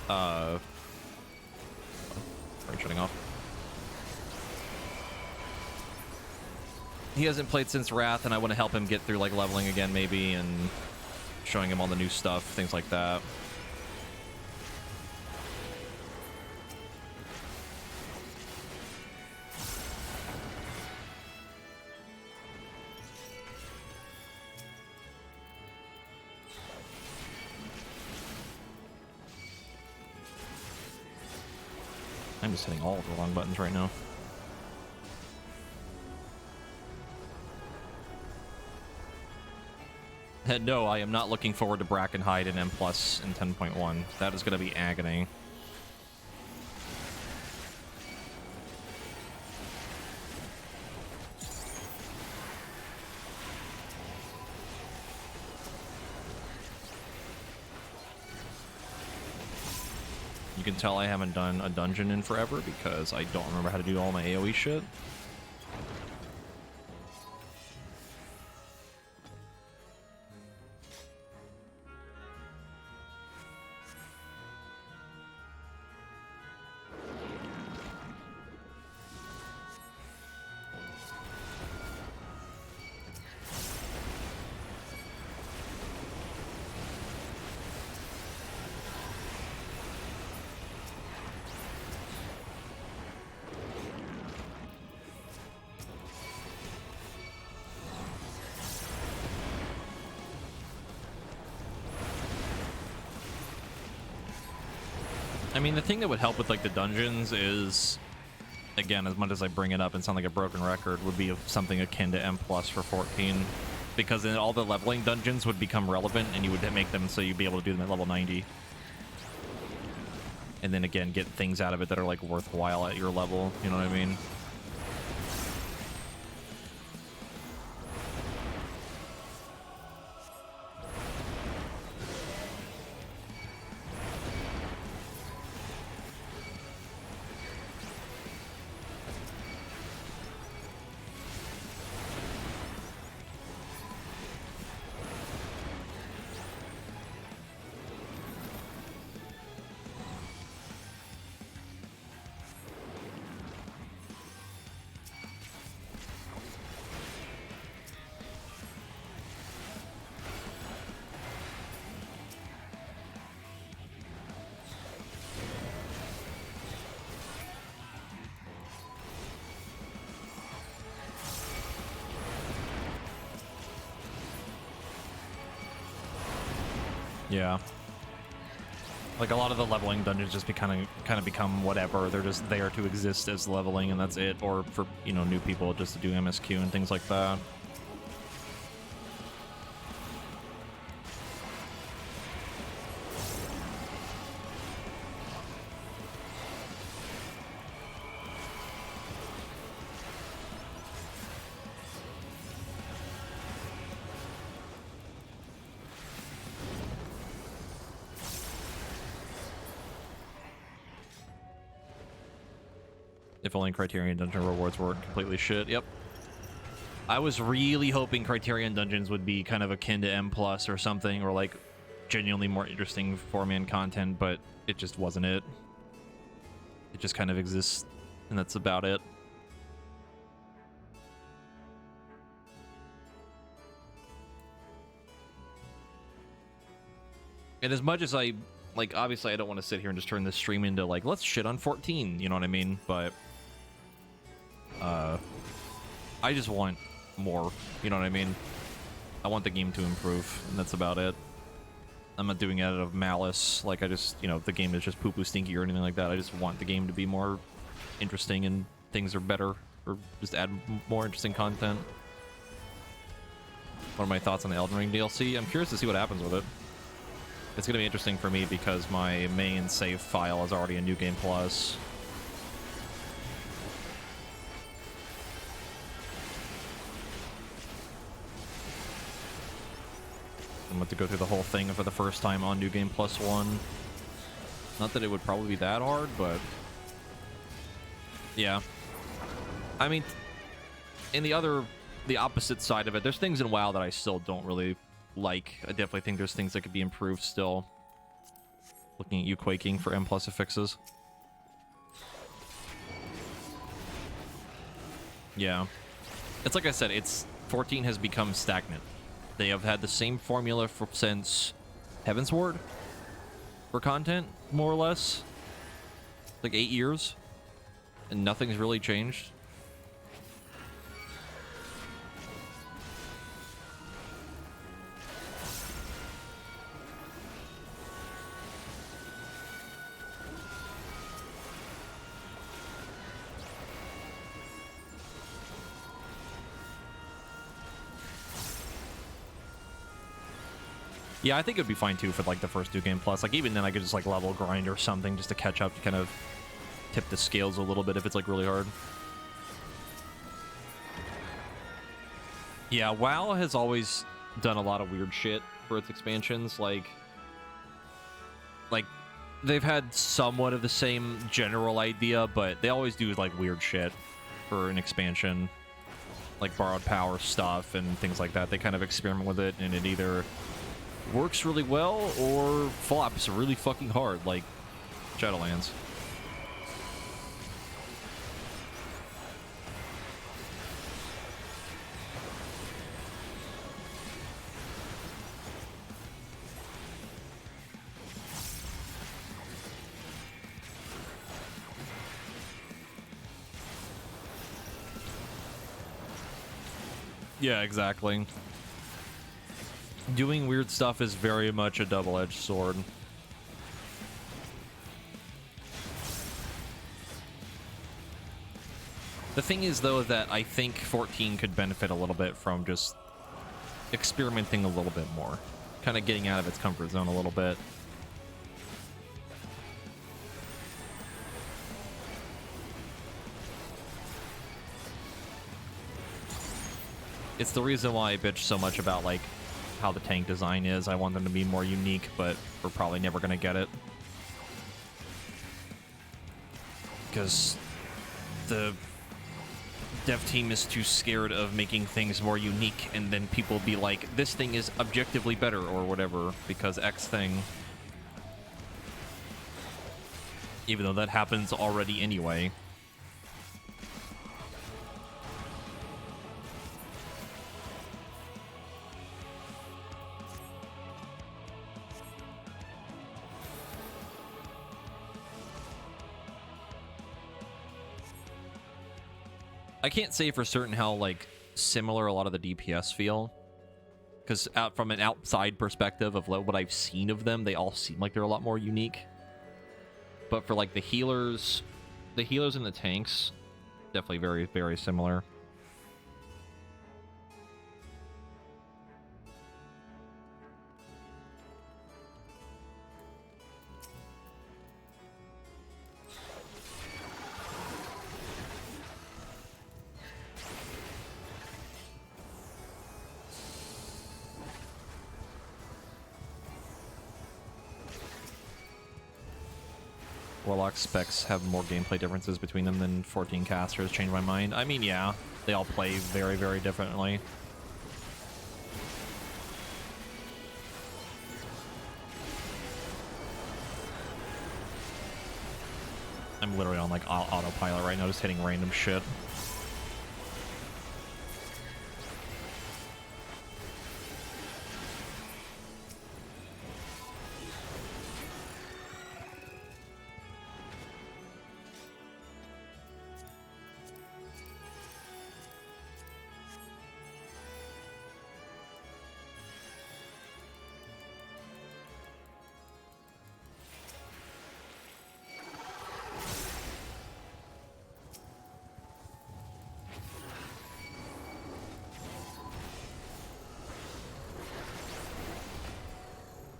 sorry, shutting off. He hasn't played since Wrath, and I want to help him get through like leveling again maybe, and showing him all the new stuff, things like that. I'm just hitting all of the wrong buttons right now. No, I am not looking forward to Brackenhide and M Plus in 10.1. That is going to be agony. You can tell I haven't done a dungeon in forever because I don't remember how to do all my AoE shit. I mean, the thing that would help with like the dungeons is, again, as much as I bring it up and sound like a broken record, would be something akin to M Plus for 14, because then all the leveling dungeons would become relevant, and you would make them so you'd be able to do them at level 90, and then again get things out of it that are like worthwhile at your level. You know what I mean? Yeah. Like a lot of the leveling dungeons just kind of become whatever. They're just there to exist as leveling, and that's it. Or for, you know, new people just to do MSQ and things like that. If only Criterion Dungeon rewards weren't completely shit. Yep. I was really hoping Criterion Dungeons would be kind of akin to M+ or something, or like genuinely more interesting 4-man content, but it just wasn't it. It just kind of exists, and that's about it. And as much as I, like, obviously I don't want to sit here and just turn this stream into, like, let's shit on 14, you know what I mean? But, I just want more, you know what I mean? I want the game to improve, and that's about it. I'm not doing it out of malice, like, I just, you know, if the game is just poo-poo stinky or anything like that, I just want the game to be more interesting and things are better, or just add more interesting content. What are my thoughts on the Elden Ring DLC? I'm curious to see what happens with it. It's going to be interesting for me because my main save file is already a New Game Plus. I'm about to go through the whole thing for the first time on New Game Plus 1. Not that it would probably be that hard, but... yeah. I mean, in the opposite side of it, there's things in WoW that I still don't really like. I definitely think there's things that could be improved still. Looking at you quaking for M+ affixes. Yeah. It's like I said, 14 has become stagnant. They have had the same formula since Heavensward for content, more or less. Like 8 years. And nothing's really changed. Yeah, I think it'd be fine too for like the first New Game Plus. Like even then I could just like level grind or something just to catch up to kind of tip the scales a little bit if it's like really hard. Yeah, WoW has always done a lot of weird shit for its expansions. Like they've had somewhat of the same general idea, but they always do like weird shit for an expansion. Like borrowed power stuff and things like that. They kind of experiment with it and it either works really well or flops really fucking hard, like Shadowlands. Yeah, exactly. Doing weird stuff is very much a double-edged sword. The thing is, though, that I think 14 could benefit a little bit from just experimenting a little bit more. Kind of getting out of its comfort zone a little bit. It's the reason why I bitch so much about, like, how the tank design is. I want them to be more unique, but we're probably never going to get it. Because the dev team is too scared of making things more unique, and then people be like, this thing is objectively better, or whatever, because X thing. Even though that happens already anyway. I can't say for certain how, like, similar a lot of the DPS feel. Because from an outside perspective of what I've seen of them, they all seem like they're a lot more unique. But for, like, the healers and the tanks, definitely very, very similar. Warlock specs have more gameplay differences between them than 14 casters. Changed my mind. I mean, yeah, they all play very, very differently. I'm literally on like autopilot right now, just hitting random shit.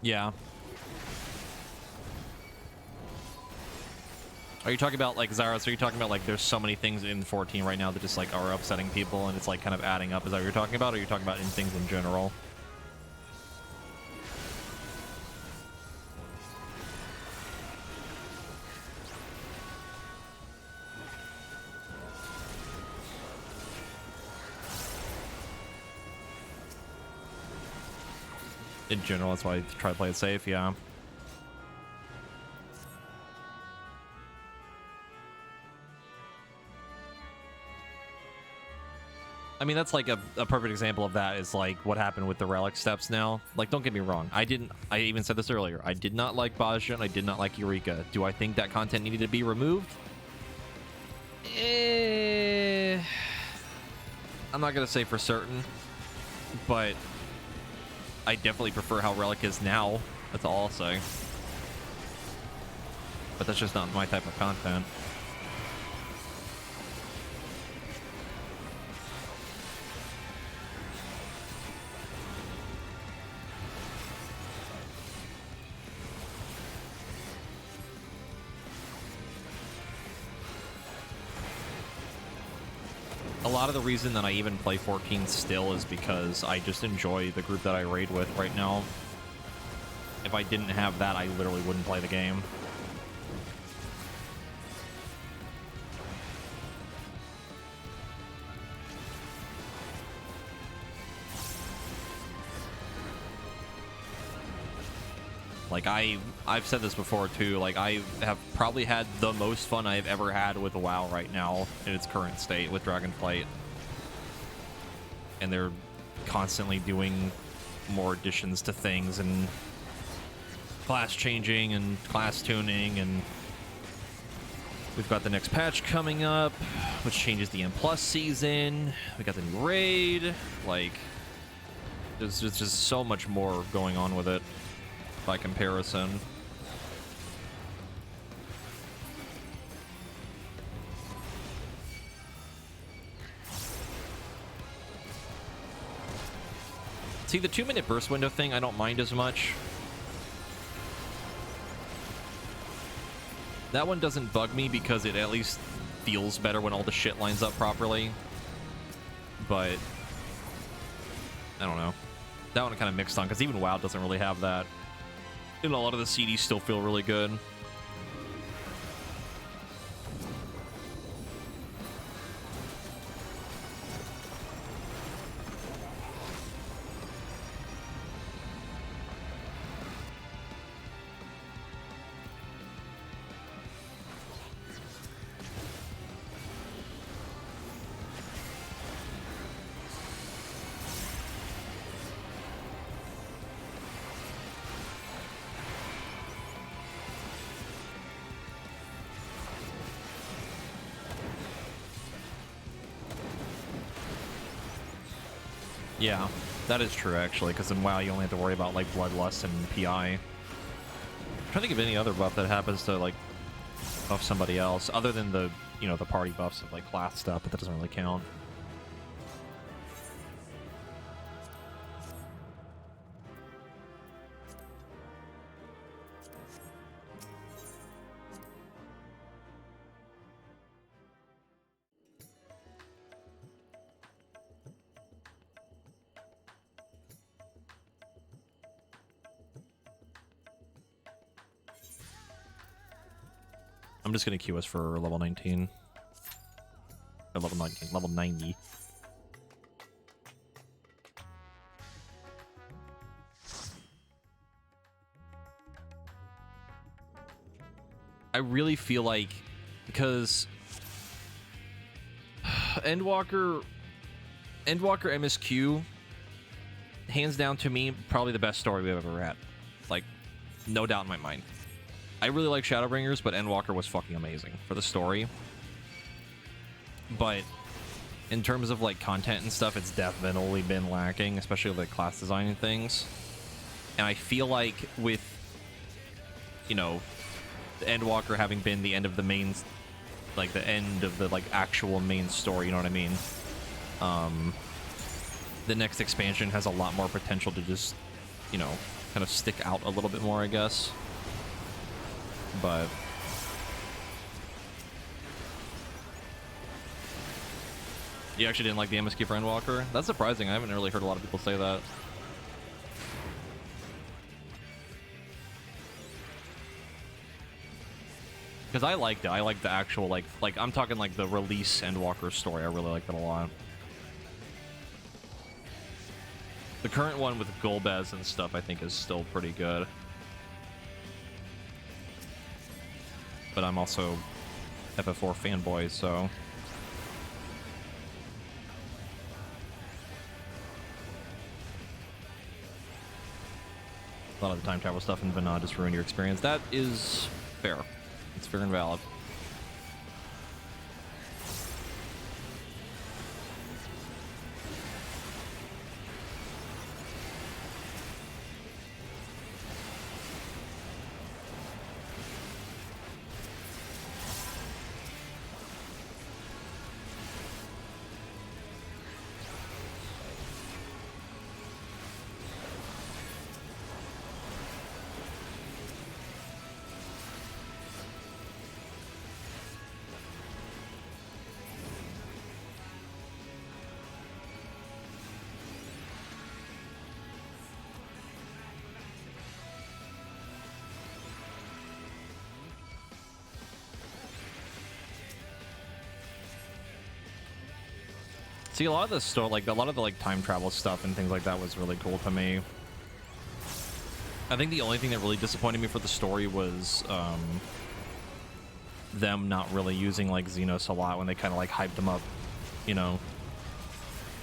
Yeah. Are you talking about like Zaros? Are you talking about like there's so many things in 14 right now that just like are upsetting people and it's like kind of adding up? Is that what you're talking about? Or are you talking about in things in general? In general, that's why I try to play it safe, yeah. I mean, that's like a perfect example of that is like what happened with the relic steps now. Like, don't get me wrong. I even said this earlier. I did not like Baja and I did not like Eureka. Do I think that content needed to be removed? I'm not going to say for certain, but I definitely prefer how Relic is now. That's all I'll say. But that's just not my type of content. A lot of the reason that I even play 14 still is because I just enjoy the group that I raid with right now. If I didn't have that, I literally wouldn't play the game. Like, I've said this before too, like, I have probably had the most fun I've ever had with WoW right now in its current state with Dragonflight. And they're constantly doing more additions to things and class changing and class tuning, and we've got the next patch coming up, which changes the M+ season. We got the new raid. Like, there's just so much more going on with it by comparison. See, the 2-minute burst window thing, I don't mind as much. That one doesn't bug me because it at least feels better when all the shit lines up properly. But I don't know. That one kind of mixed on, because even WoW doesn't really have that. And a lot of the CDs still feel really good. Yeah, that is true, actually, because in WoW you only have to worry about, like, Bloodlust and PI. I'm trying to think of any other buff that happens to, like, buff somebody else, other than the, you know, the party buffs of, like, class stuff, but that doesn't really count. I'm just gonna queue us for level 19. Or level 19, level 90. I really feel like, because Endwalker MSQ, hands down to me, probably the best story we've ever had. Like, no doubt in my mind. I really like Shadowbringers, but Endwalker was fucking amazing for the story. But in terms of like content and stuff, it's definitely been lacking, especially with like class design and things. And I feel like with, you know, the Endwalker having been the end of the main, like the end of the like actual main story, you know what I mean? The next expansion has a lot more potential to just, you know, kind of stick out a little bit more, I guess. But you actually didn't like the MSQ for Endwalker? That's surprising. I haven't really heard a lot of people say that. Because I liked it. I liked the actual, like I'm talking like the release Endwalker story. I really liked it a lot. The current one with Golbez and stuff, I think, is still pretty good. But I'm also FF4 fanboy, so... a lot of the time travel stuff in Vanad just ruin your experience. That is fair. It's fair and valid. See, a lot of the stuff, like a lot of the like time travel stuff and things like that was really cool to me. I think the only thing that really disappointed me for the story was them not really using like Xenos a lot when they kind of like hyped him up, you know.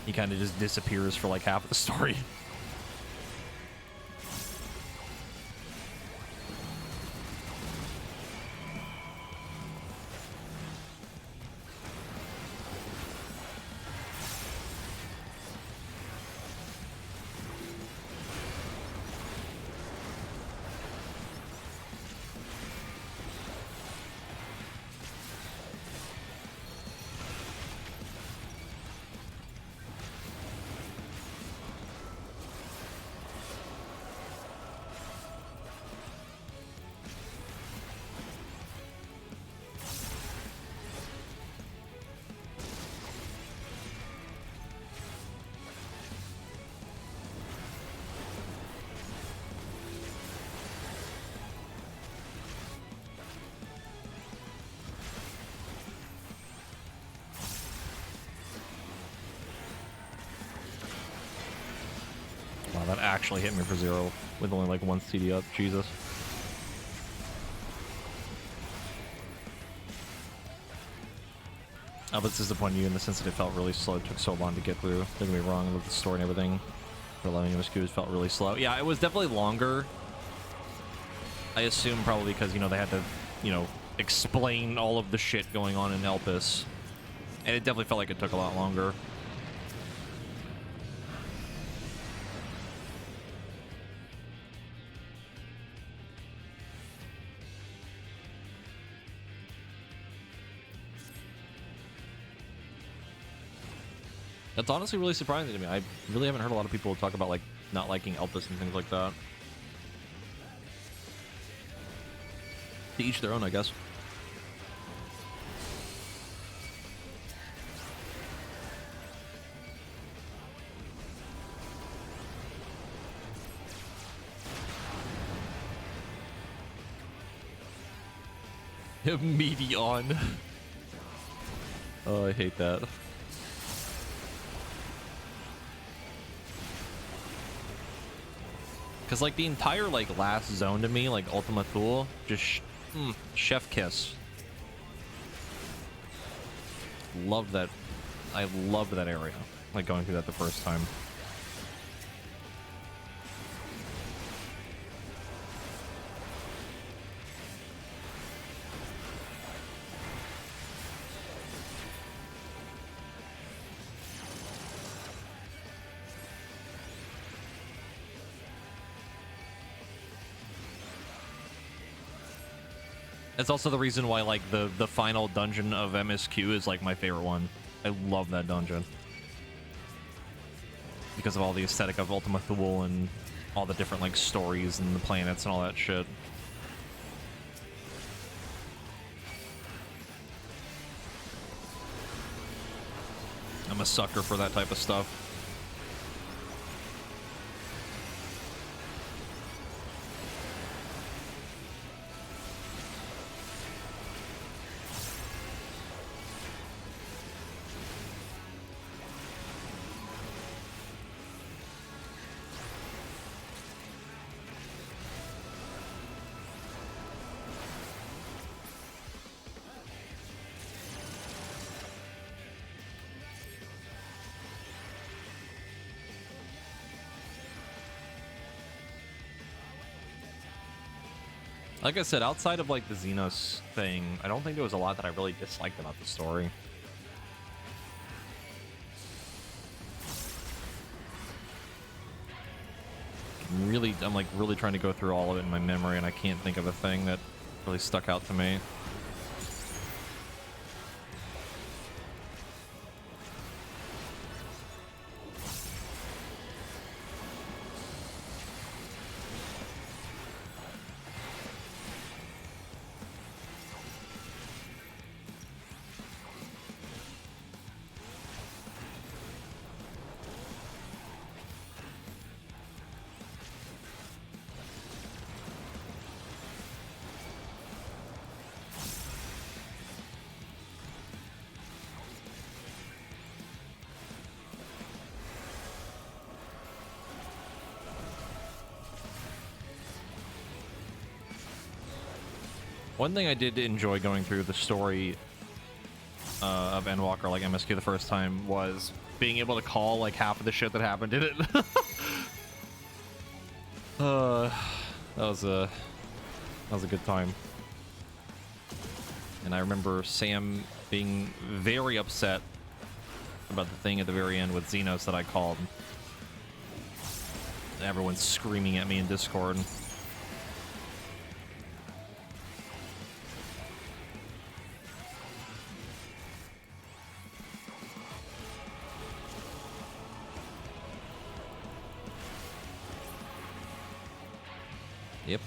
He kind of just disappears for like half of the story. Wow, that actually hit me for 0 with only like 1 CD up. Jesus. Oh, but it's disappointing you in the sense that it felt really slow. It took so long to get through. Don't get me wrong, with the story and everything. For allowing MSQs felt really slow. Yeah, it was definitely longer. I assume probably because, you know, they had to, you know, explain all of the shit going on in Elpis. And it definitely felt like it took a lot longer. That's honestly really surprising to me. I really haven't heard a lot of people talk about like not liking Elpis and things like that. To each their own, I guess. Medion. Oh, I hate that. Because, like, the entire, like, last zone to me, like, Ultima Thule, just chef kiss. Loved that. I loved that area, like, going through that the first time. It's also the reason why, like, the final dungeon of MSQ is, like, my favorite one. I love that dungeon. Because of all the aesthetic of Ultima Thule and all the different, like, stories and the planets and all that shit. I'm a sucker for that type of stuff. Like I said, outside of, like, the Xenos thing, I don't think there was a lot that I really disliked about the story. I'm like really trying to go through all of it in my memory, and I can't think of a thing that really stuck out to me. One thing I did enjoy going through the story of Endwalker, like MSQ the first time, was being able to call, like, half of the shit that happened in it. That was a good time. And I remember Sam being very upset about the thing at the very end with Xenos that I called. Everyone's screaming at me in Discord. Yep.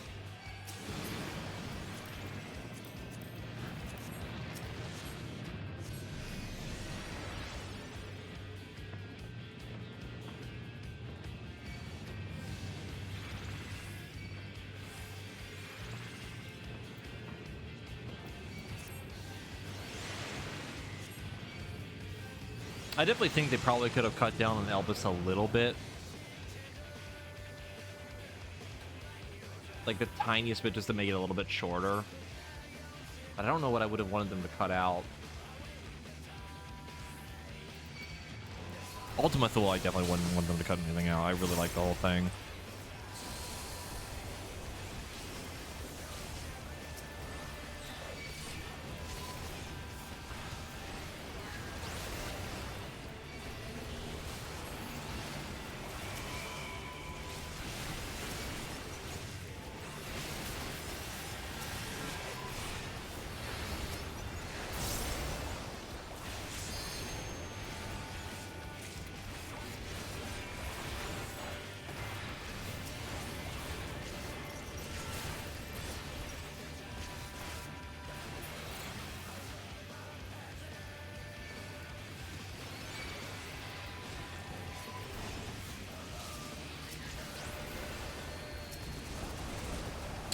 I definitely think they probably could have cut down on Elvis a little bit. Like the tiniest bit, just to make it a little bit shorter. But I don't know what I would have wanted them to cut out. Ultima Thule, I definitely wouldn't want them to cut anything out. I really like the whole thing.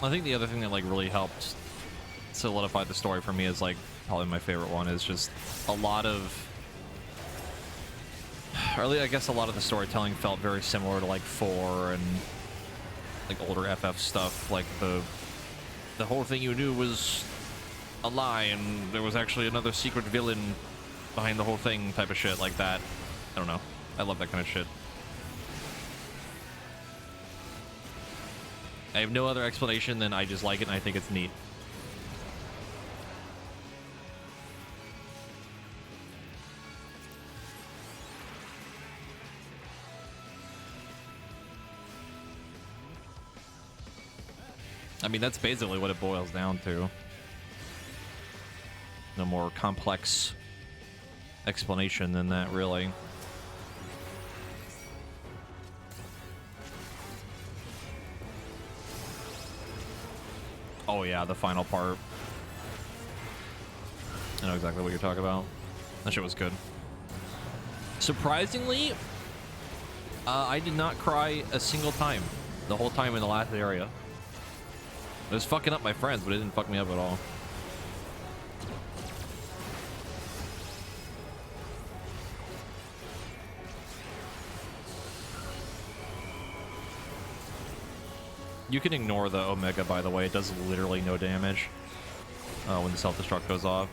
I think the other thing that, like, really helped solidified the story for me as like probably my favorite one. Is just a lot of, early, I guess a lot of the storytelling felt very similar to like 4 and like older FF stuff. Like the whole thing you knew was a lie, and there was actually another secret villain behind the whole thing, type of shit like that. I don't know. I love that kind of shit. I have no other explanation than I just like it and I think it's neat. I mean, that's basically what it boils down to. No more complex explanation than that, really. Oh yeah, the final part. I know exactly what you're talking about. That shit was good. Surprisingly, I did not cry a single time the whole time in the last area. It was fucking up my friends, but it didn't fuck me up at all. You can ignore the Omega, by the way. It does literally no damage when the self-destruct goes off.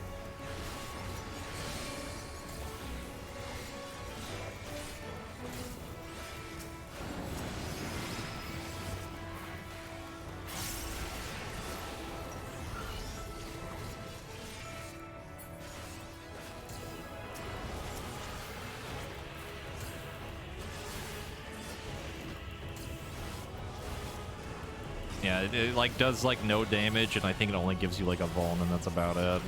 Yeah, it like does like no damage, and I think it only gives you like a vuln, and that's about it.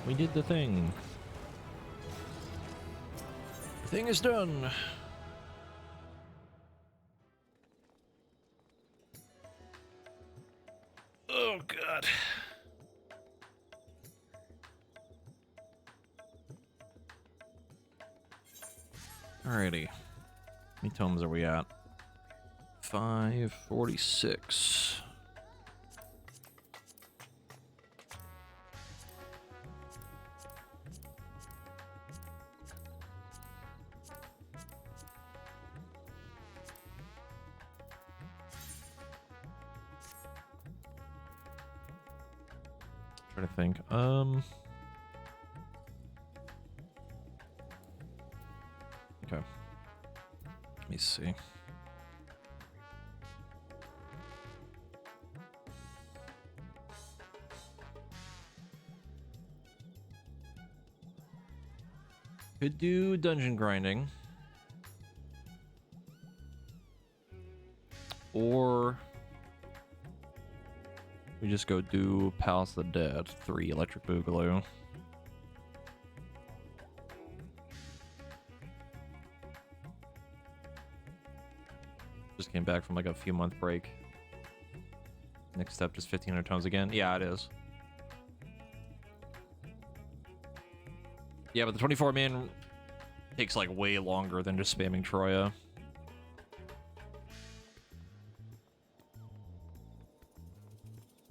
We did the thing. The thing is done. Oh, God. Alrighty. How many tomes are we at? 546. Trying to think. Okay. Let me see. Could do dungeon grinding. Or we just go do Palace of the Dead 3 Electric Boogaloo. Just came back from like a few month break. Next step, just 1500 tomes again. Yeah, it is. Yeah, but the 24 man takes like way longer than just spamming Troya.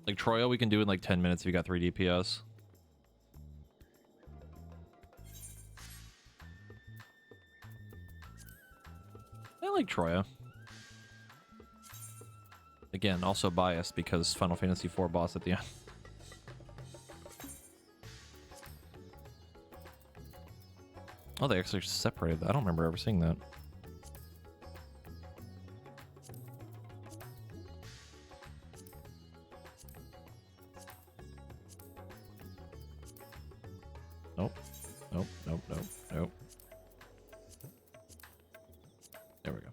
Like Troya, we can do in like 10 minutes if you got 3 DPS. I like Troya. Again, also biased because Final Fantasy IV boss at the end. Oh, they actually separated that. I don't remember ever seeing that. Nope. Nope. Nope. Nope. Nope. There we go.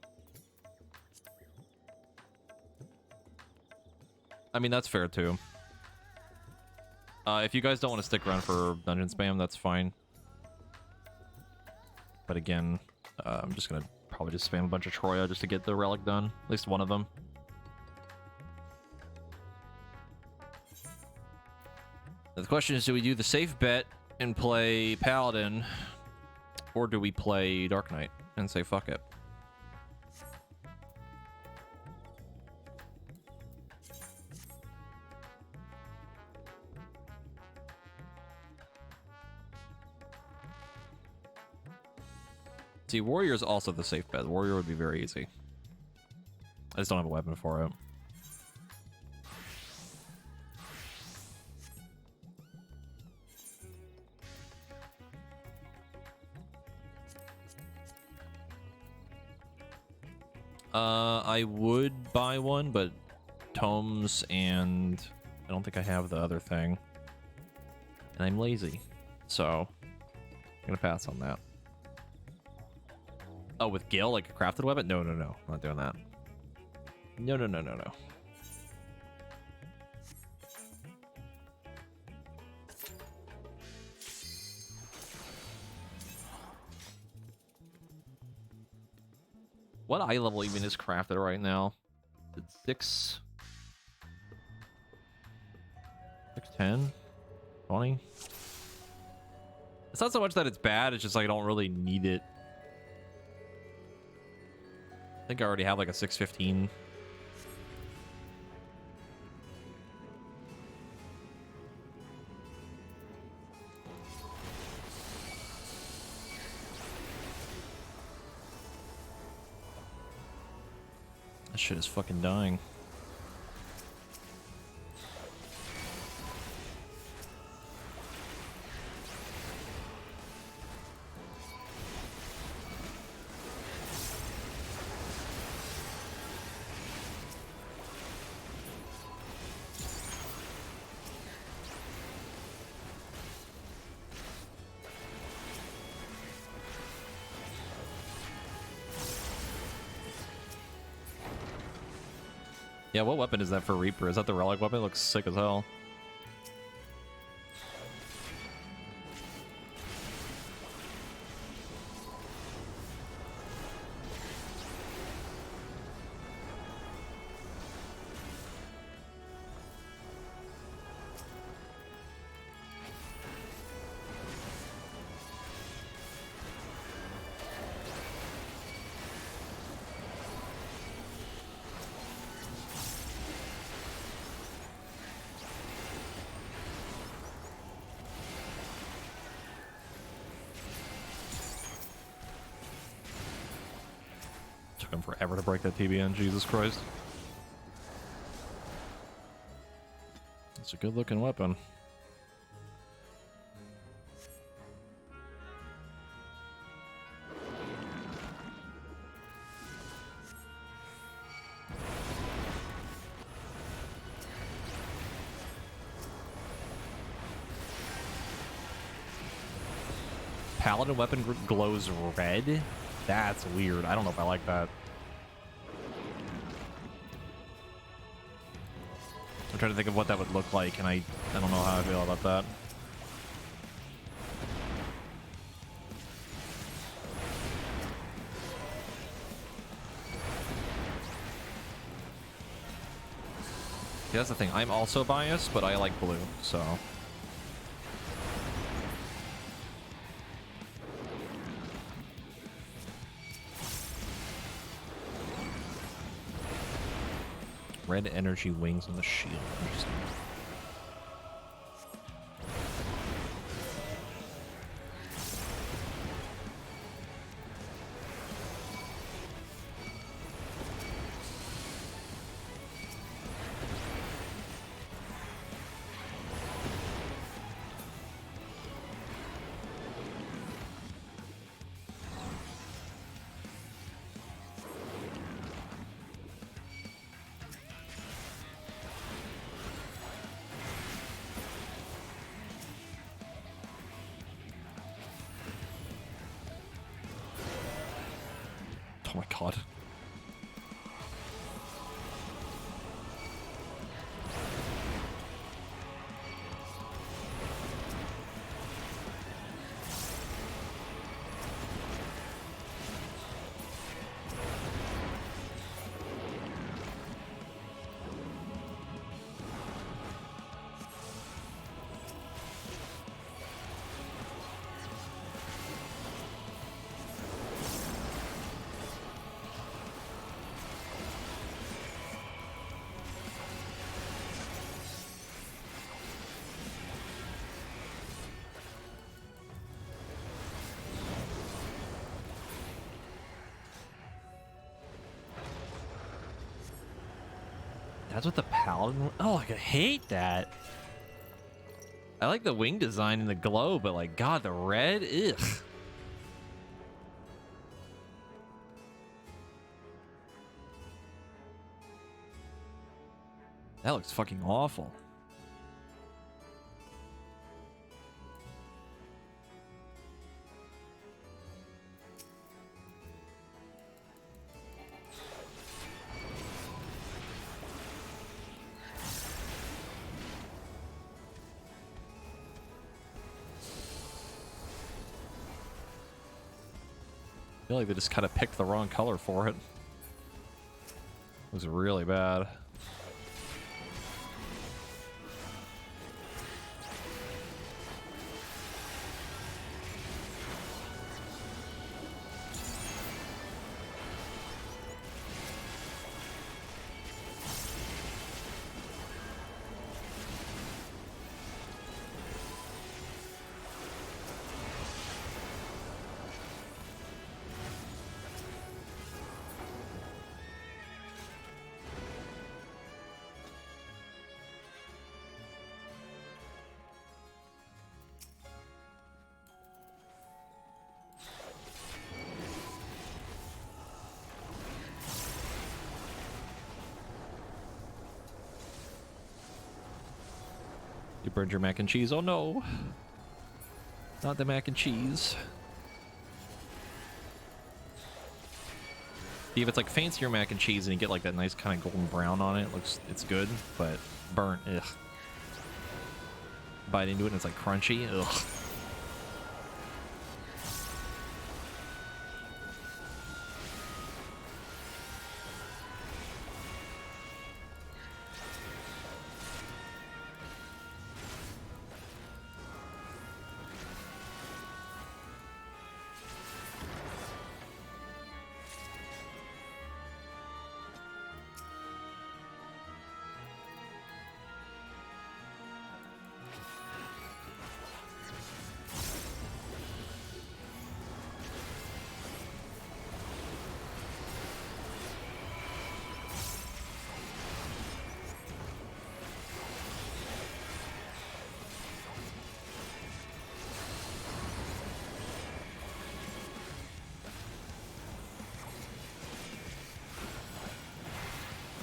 I mean, that's fair too. If you guys don't want to stick around for dungeon spam, that's fine. But again, I'm just gonna probably just spam a bunch of Troya just to get the relic done. At least one of them. The question is, do we do the safe bet and play Paladin, or do we play Dark Knight and say fuck it? See, Warrior is also the safe bet. Warrior would be very easy. I just don't have a weapon for it. I would buy one, but tomes and I don't think I have the other thing. And I'm lazy, so I'm gonna pass on that. Oh, with Gil, like a crafted weapon? No, no, no. I'm not doing that. No, no, no, no, no. What eye level even is crafted right now? It's 610? 20? It's not so much that it's bad, it's just like I don't really need it. I think I already have like a 615. That shit is fucking dying. Yeah, what weapon is that for Reaper? Is that the relic weapon? It looks sick as hell. Took him forever to break that TBN, Jesus Christ. It's a good looking weapon. Paladin weapon glows red? That's weird. I don't know if I like that. I'm trying to think of what that would look like, and I don't know how I feel about that. Yeah, that's the thing. I'm also biased, but I like blue, so... Red energy wings on the shield. Interesting. Oh my god. That's what the paladin. Oh, I hate that. I like the wing design and the glow, but like, God, the red. Ugh. That looks fucking awful. I feel like they just kind of picked the wrong color for it. It was really bad. You burned your mac and cheese. Oh no. Not the mac and cheese. See, if it's like fancier mac and cheese and you get like that nice kind of golden brown on it, it's good, but burnt, ugh. Bite into it and it's like crunchy, ugh.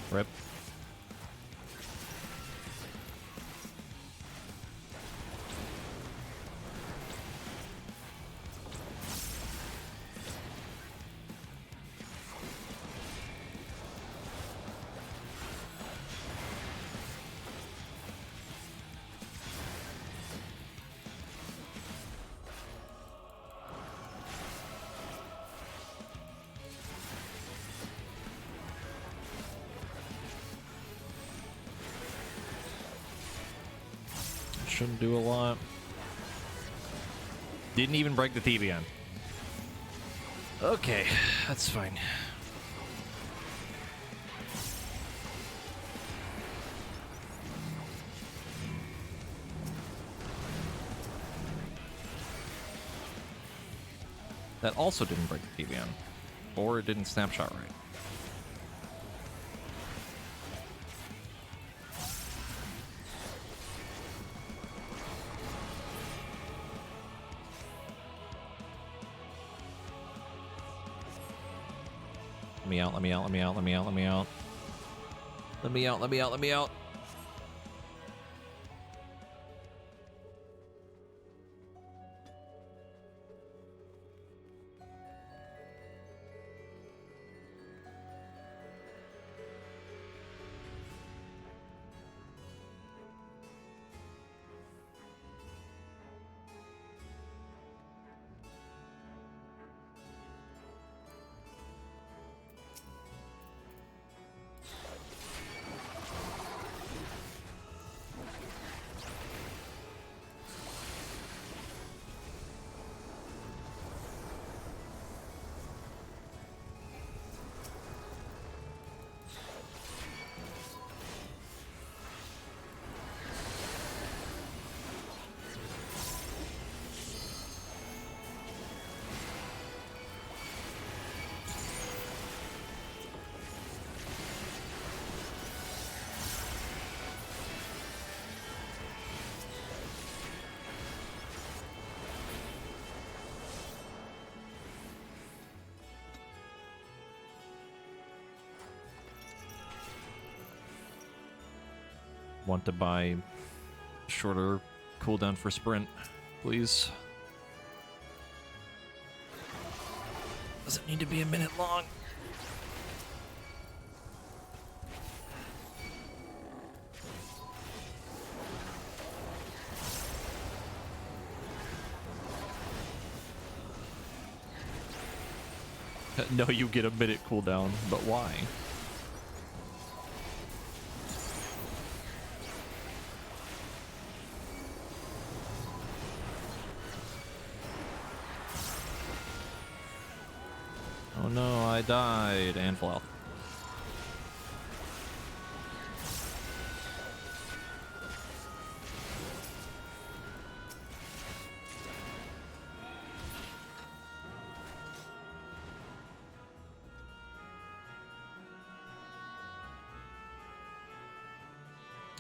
Rip. Shouldn't do a lot. Didn't even break the Thievian. Okay, that's fine. that also didn't break the PBN. Or it didn't snapshot right. Let me out, let me out, let me out, let me out, let me out. Let me out, let me out, let me out. Want to buy shorter cooldown for sprint, please. Does it need to be a minute long? No, you get a minute cooldown, but why? Oh no, I died. And full health.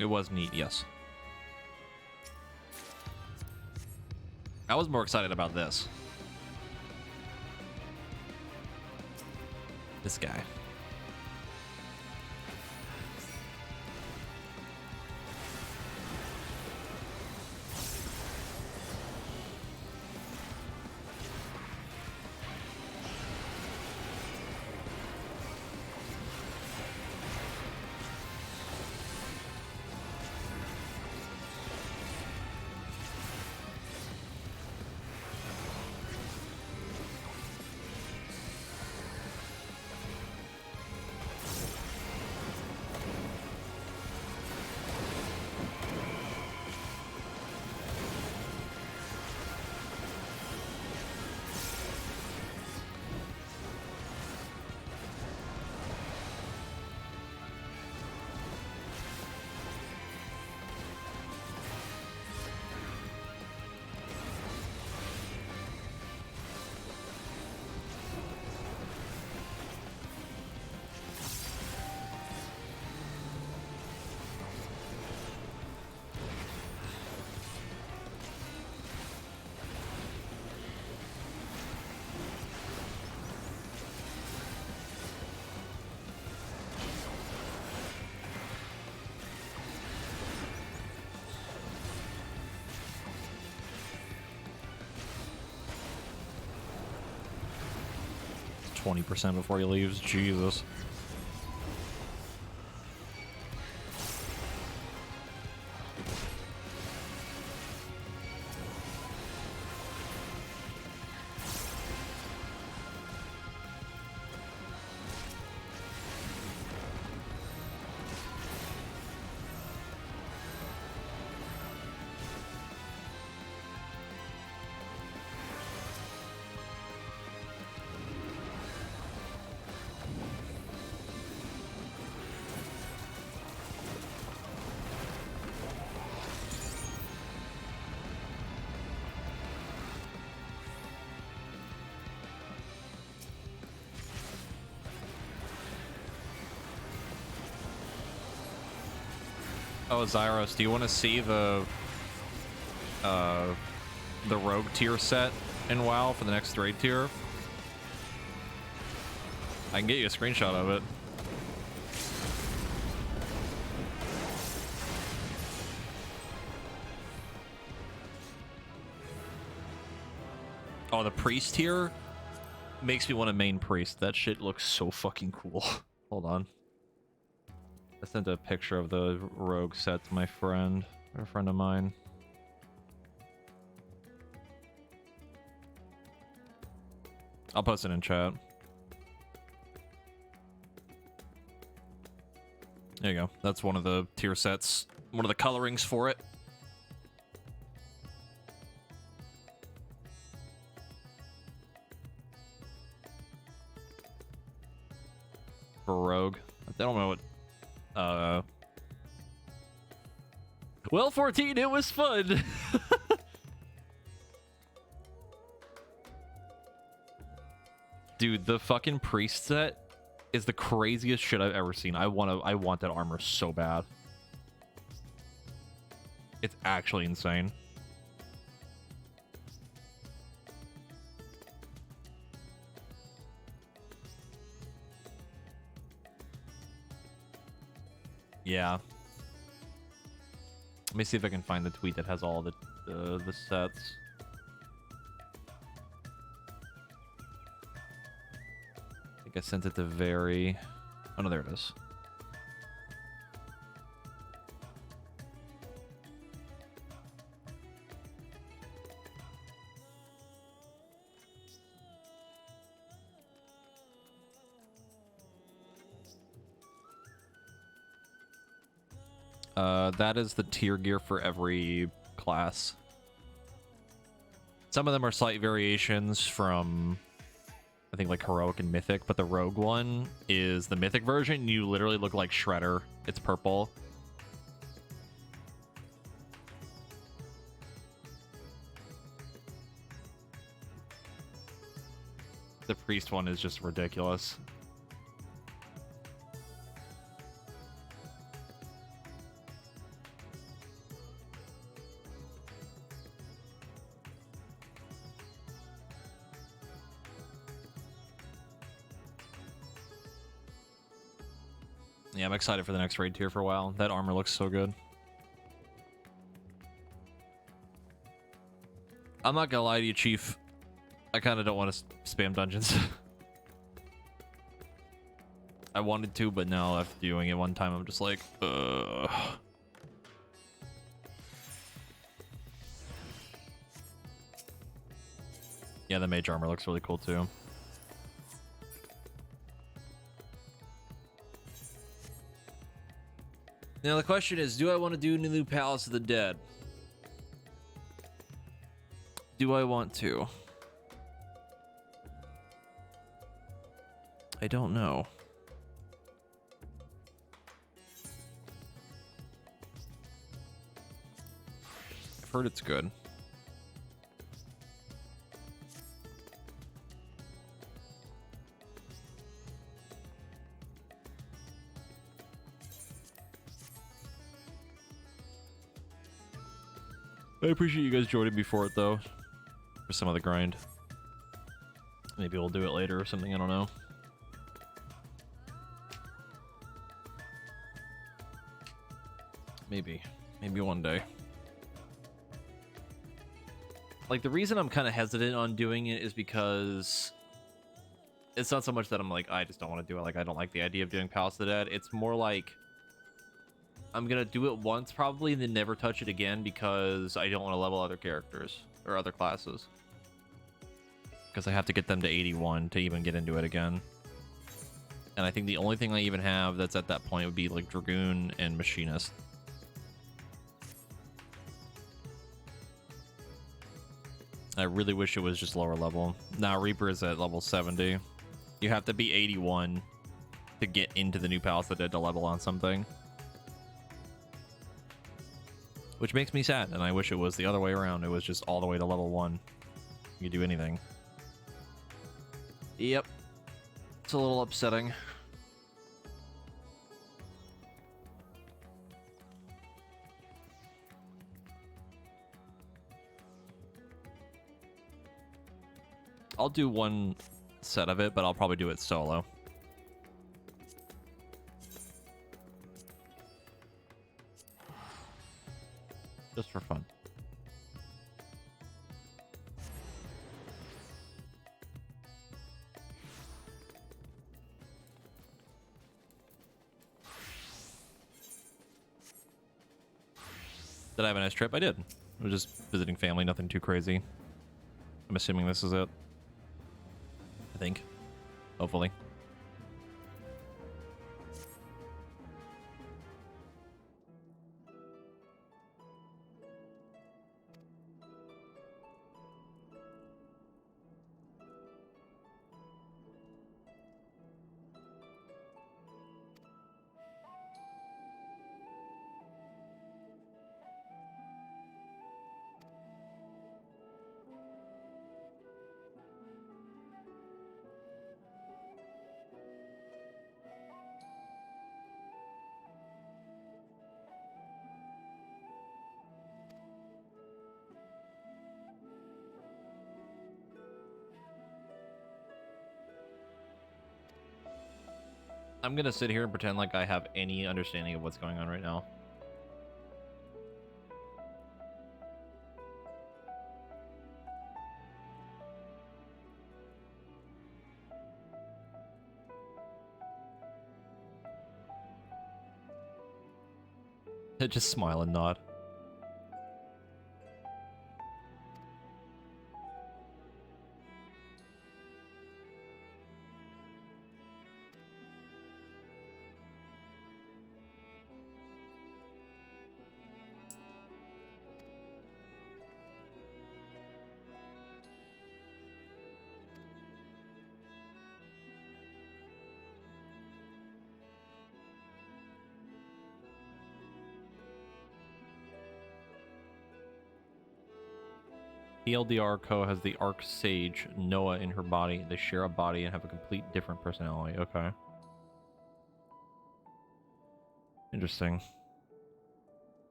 It was neat, yes. I was more excited about this. This guy. %20 before he leaves. Jesus. Oh, Zyros, do you want to see the rogue tier set in WoW for the next raid tier? I can get you a screenshot of it. Oh, the priest tier makes me want to main priest. That shit looks so fucking cool. Hold on. I sent a picture of the rogue set to my friend, or a friend of mine. I'll post it in chat. There you go. That's one of the tier sets. One of the colorings for it. For rogue. I don't know what... Well, 14, it was fun! Dude, the fucking priest set is the craziest shit I've ever seen. I want that armor so bad. It's actually insane. Yeah. Let me see if I can find the tweet that has all the sets. I think I sent it to very... Oh no, there it is. That is the tier gear for every class. Some of them are slight variations from, I think, like Heroic and Mythic, but the Rogue one is the Mythic version. You literally look like Shredder. It's purple. The Priest one is just ridiculous. Yeah, I'm excited for the next raid tier for a while. That armor looks so good. I'm not gonna lie to you, Chief. I kind of don't want to spam dungeons. I wanted to, but now after doing it one time, I'm just like, ugh. Yeah, the mage armor looks really cool too. Now the question is, do I want to do New Palace of the Dead? Do I want to? I don't know. I've heard it's good. I appreciate you guys joining me for it, though. For some of the grind. Maybe we'll do it later or something, I don't know. Maybe. Maybe one day. Like, the reason I'm kind of hesitant on doing it is because... It's not so much that I'm like, I just don't want to do it. Like, I don't like the idea of doing Palace of the Dead. It's more like... I'm gonna do it once probably and then never touch it again because I don't want to level other characters or other classes. Because I have to get them to 81 to even get into it again. And I think the only thing I even have that's at that point would be like Dragoon and Machinist. I really wish it was just lower level. Now Reaper is at level 70. You have to be 81 to get into the new Palace of the Dead to level on something. Which makes me sad, and I wish it was the other way around. It was just all the way to level 1. You could do anything. Yep. It's a little upsetting. I'll do one set of it, but I'll probably do it solo. Just for fun. Did I have a nice trip? I did. I was just visiting family, nothing too crazy. I'm assuming this is it. I think. Hopefully. I'm gonna sit here and pretend like I have any understanding of what's going on right now. Just smile and nod. TLDR Co has the Arc Sage Noah in her body. They share a body and have a complete different personality. Okay. Interesting.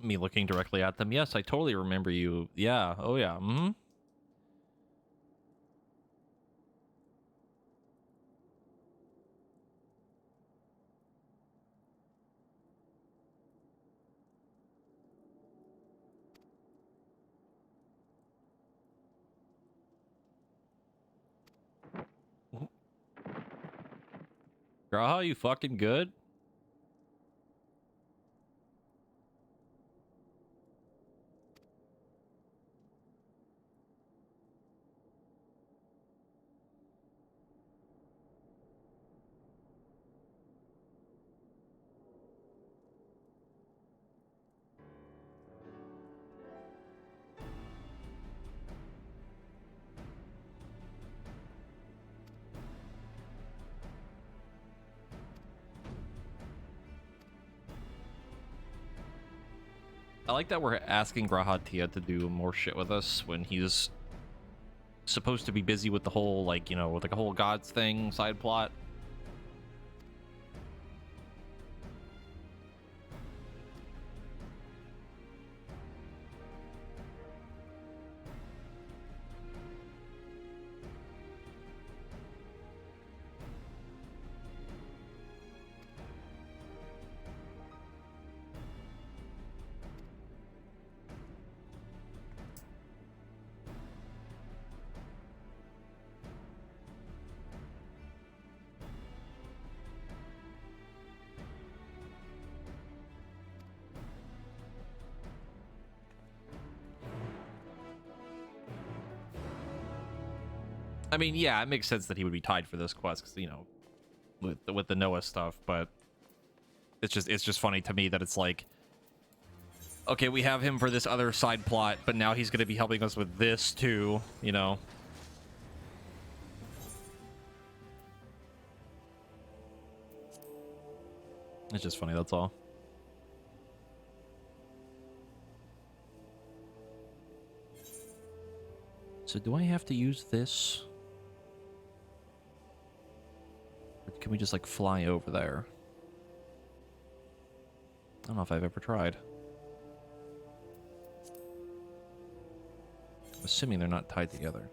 Me looking directly at them. Yes, I totally remember you. Yeah. Oh, yeah. Mm-hmm. Graha, you fucking good? I like that we're asking Grahatia to do more shit with us when he's supposed to be busy with the whole, like, you know, with like a whole gods thing, side plot. I mean, yeah, it makes sense that he would be tied for this quest because, you know, with the Noah stuff, but it's just funny to me that it's like, okay, we have him for this other side plot, but now he's going to be helping us with this too, you know. It's just funny, that's all. So do I have to use this? Or can we just like fly over there? I don't know if I've ever tried. I'm assuming they're not tied together.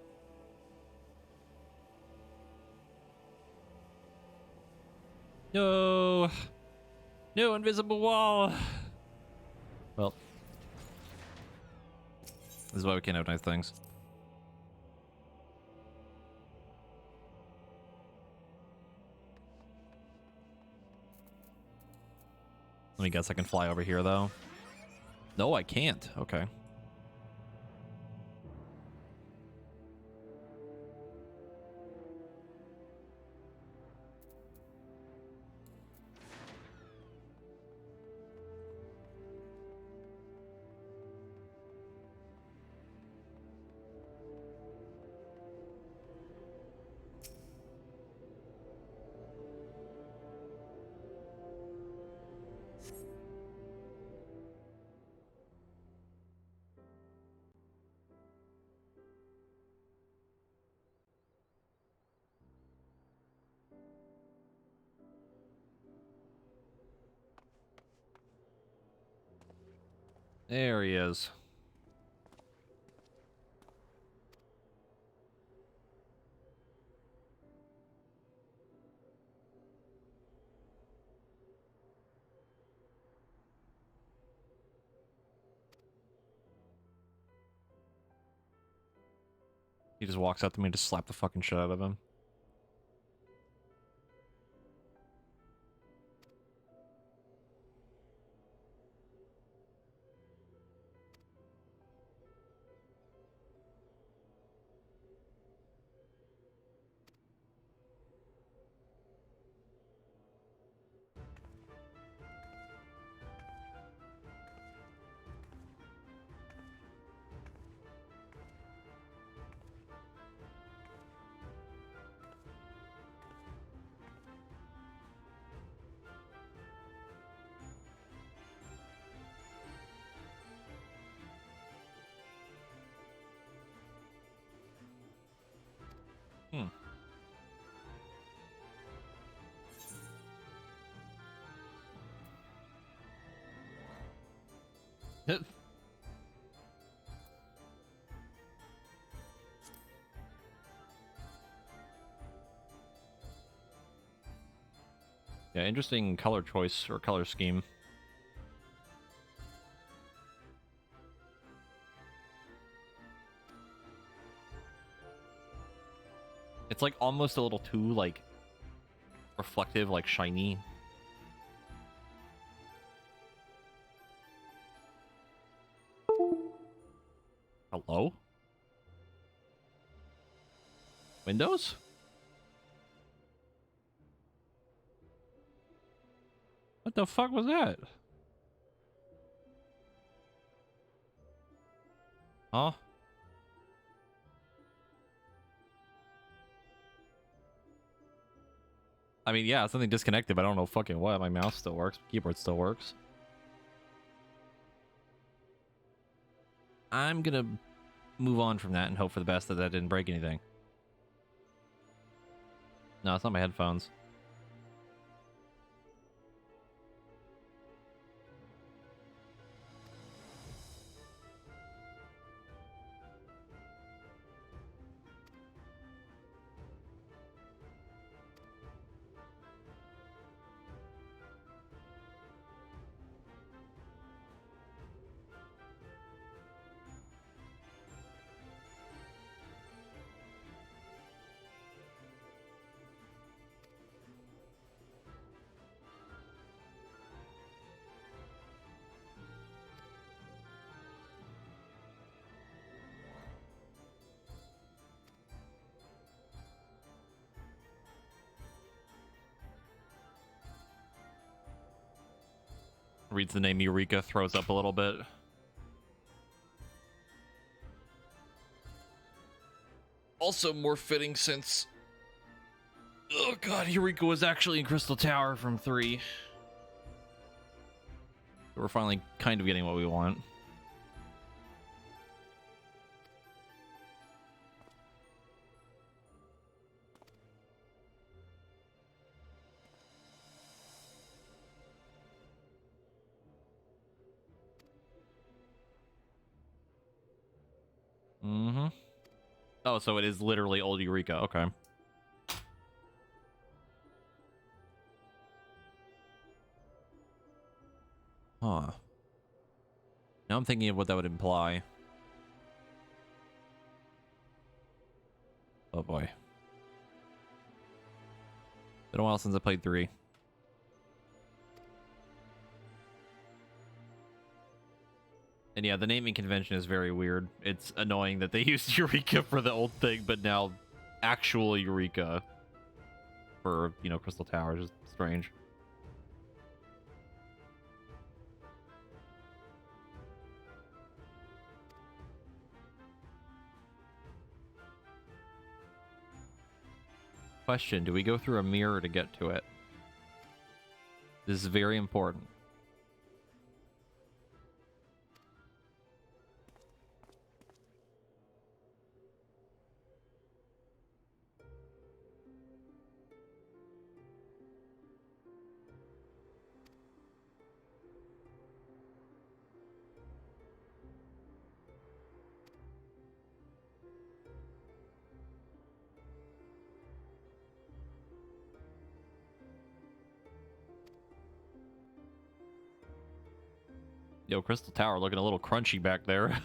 No! No invisible wall! Well, this is why we can't have nice things. Let me guess I can fly over here, though. No, I can't. Okay. There he is. He just walks up to me and just slap the fucking shit out of him. Hmm. Yeah, interesting color choice or color scheme. It's like almost a little too like reflective, like shiny. Hello? Windows? What the fuck was that? Huh? I mean, yeah, something disconnected, but I don't know fucking what. My mouse still works. Keyboard still works. I'm gonna move on from that and hope for the best that that didn't break anything. No, it's not my headphones. Reads the name Eureka, throws up a little bit. Also more fitting since... Oh god, Eureka was actually in Crystal Tower from 3. We're finally kind of getting what we want. Mm-hmm. Oh, so it is literally Old Eureka. Okay. Huh. Now I'm thinking of what that would imply. Oh boy. Been a while since I played 3. And yeah, the naming convention is very weird. It's annoying that they used Eureka for the old thing, but now actual Eureka for, you know, Crystal Tower is just strange. Question, do we go through a mirror to get to it? This is very important. Yo, Crystal Tower looking a little crunchy back there.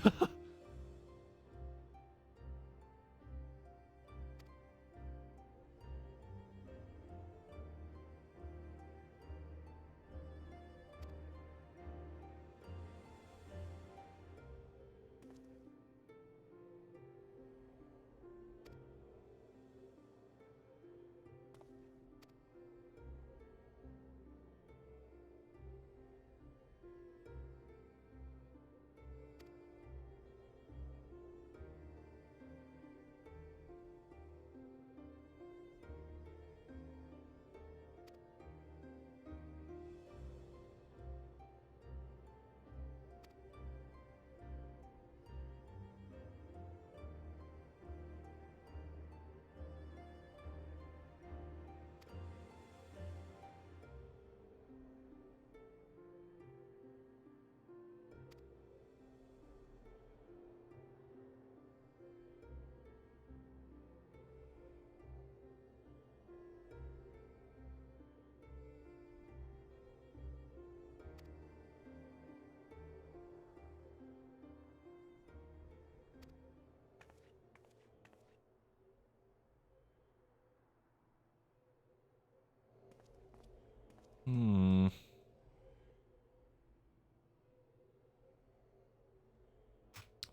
Hmm.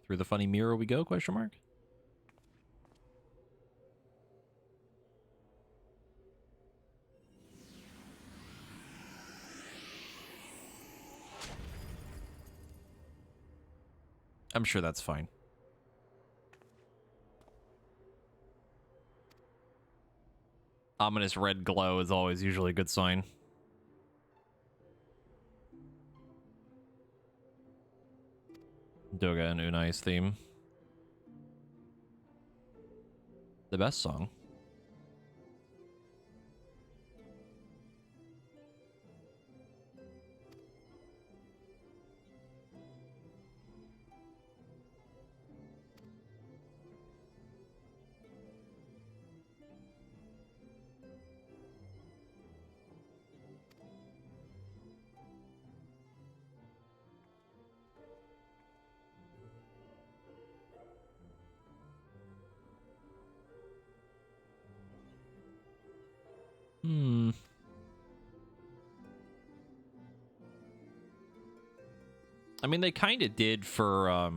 Through the funny mirror we go, question mark? I'm sure that's fine. Ominous red glow is always usually a good sign. Doga and Unai's theme. The best song. Hmm. I mean, they kind of did for,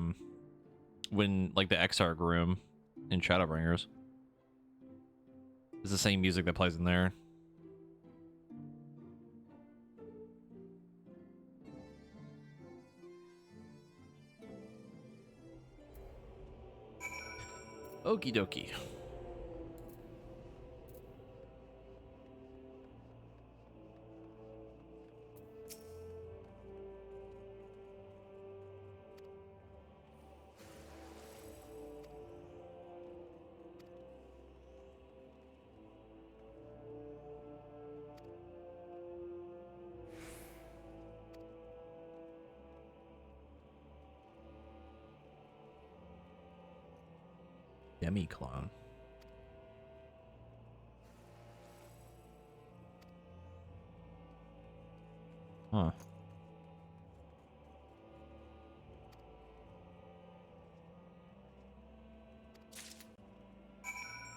when, like, the Exarch room in Shadowbringers. It's the same music that plays in there. Okie dokie. Demi-clone. Huh.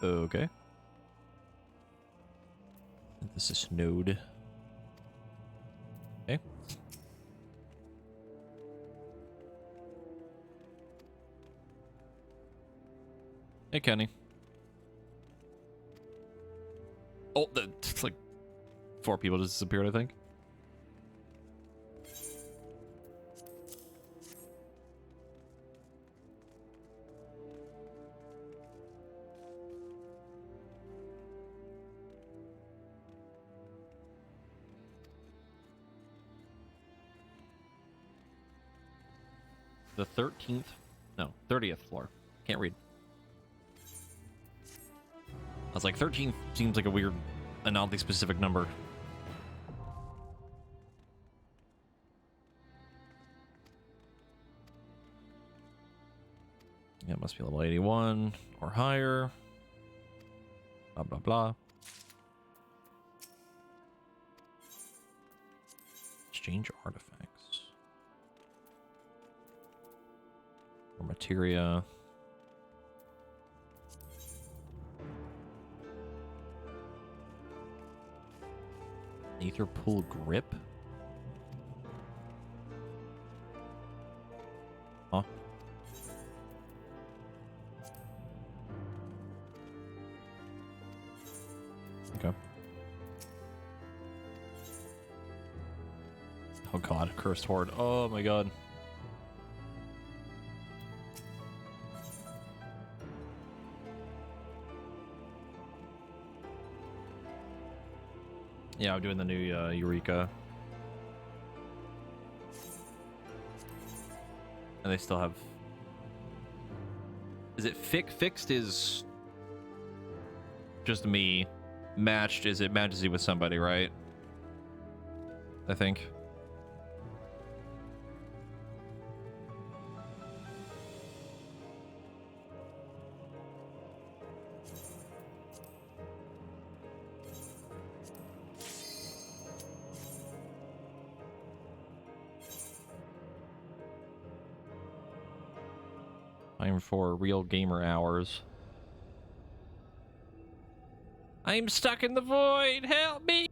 Okay. This is node. Okay. Hey, Kenny. Oh, it's like 4 people just disappeared, I think. The 13th? No, 30th floor. Can't read. I was like, 13th seems like a weird, an oddly specific number. Yeah, it must be level 81 or higher. Blah, blah, blah. Exchange artifacts. Or materia. Aether pool grip? Huh? Okay. Oh god, cursed horde. Oh my god. Yeah, I'm doing the new Eureka. And they still have... Is it fixed is just me. Matched is it matches you with somebody, right? I think. Time for real gamer hours. I'm stuck in the void. Help me.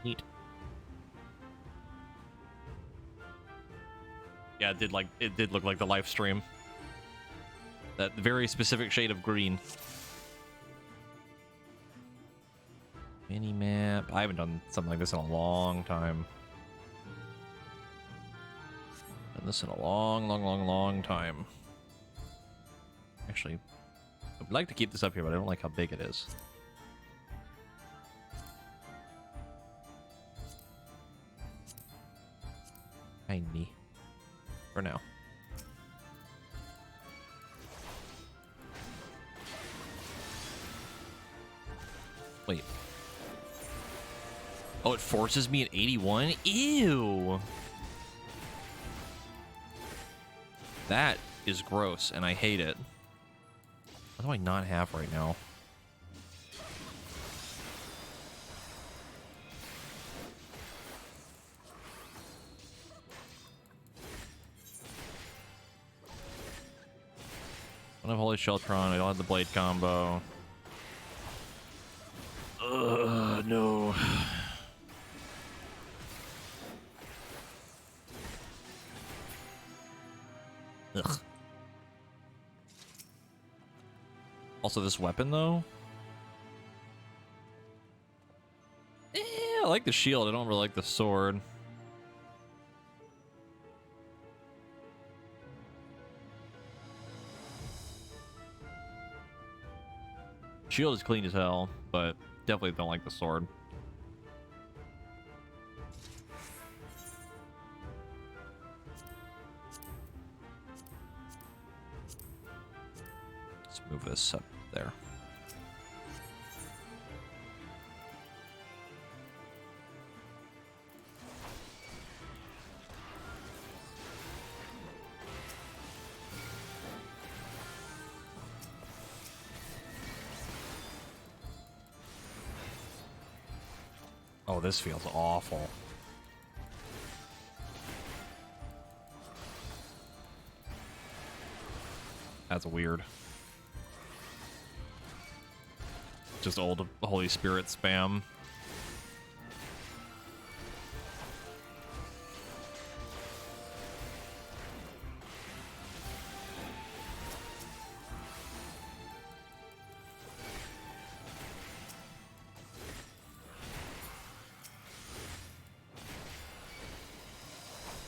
Neat. Yeah, it did look like the live stream. That very specific shade of green. Mini map. I haven't done something like this in a long time. Done this in a long time. Actually, I would like to keep this up here, but I don't like how big it is. Tiny. For now. Wait. Oh, it forces me at 81? Ew! That is gross, and I hate it. What do I not have right now? I don't have Holy Sheltron, I don't have the Blade combo. No. Ugh. Also, this weapon, though? I like the shield, I don't really like the sword. Shield is clean as hell, but definitely don't like the sword. Move this up there. Oh, this feels awful. That's weird. Just old Holy Spirit spam.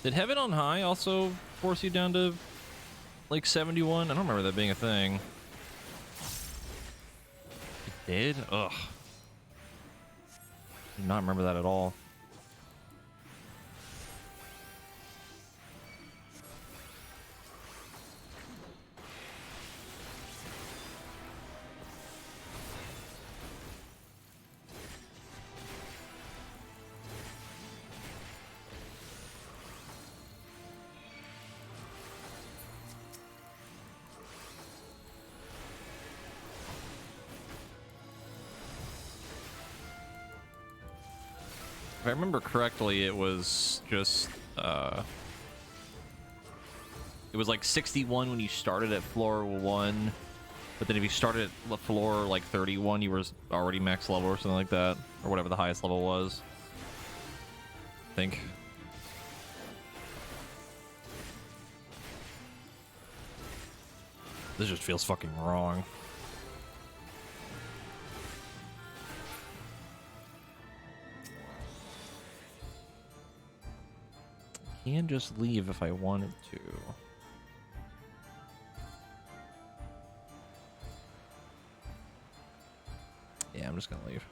Did Heaven on High also force you down to like 71? I don't remember that being a thing. It did? Ugh. I do not remember that at all. If I remember correctly, it was just, it was like 61 when you started at floor 1, but then if you started at floor like 31, you were already max level or something like that, or whatever the highest level was. I think. This just feels fucking wrong. Can just leave if I wanted to. Yeah, I'm just gonna leave.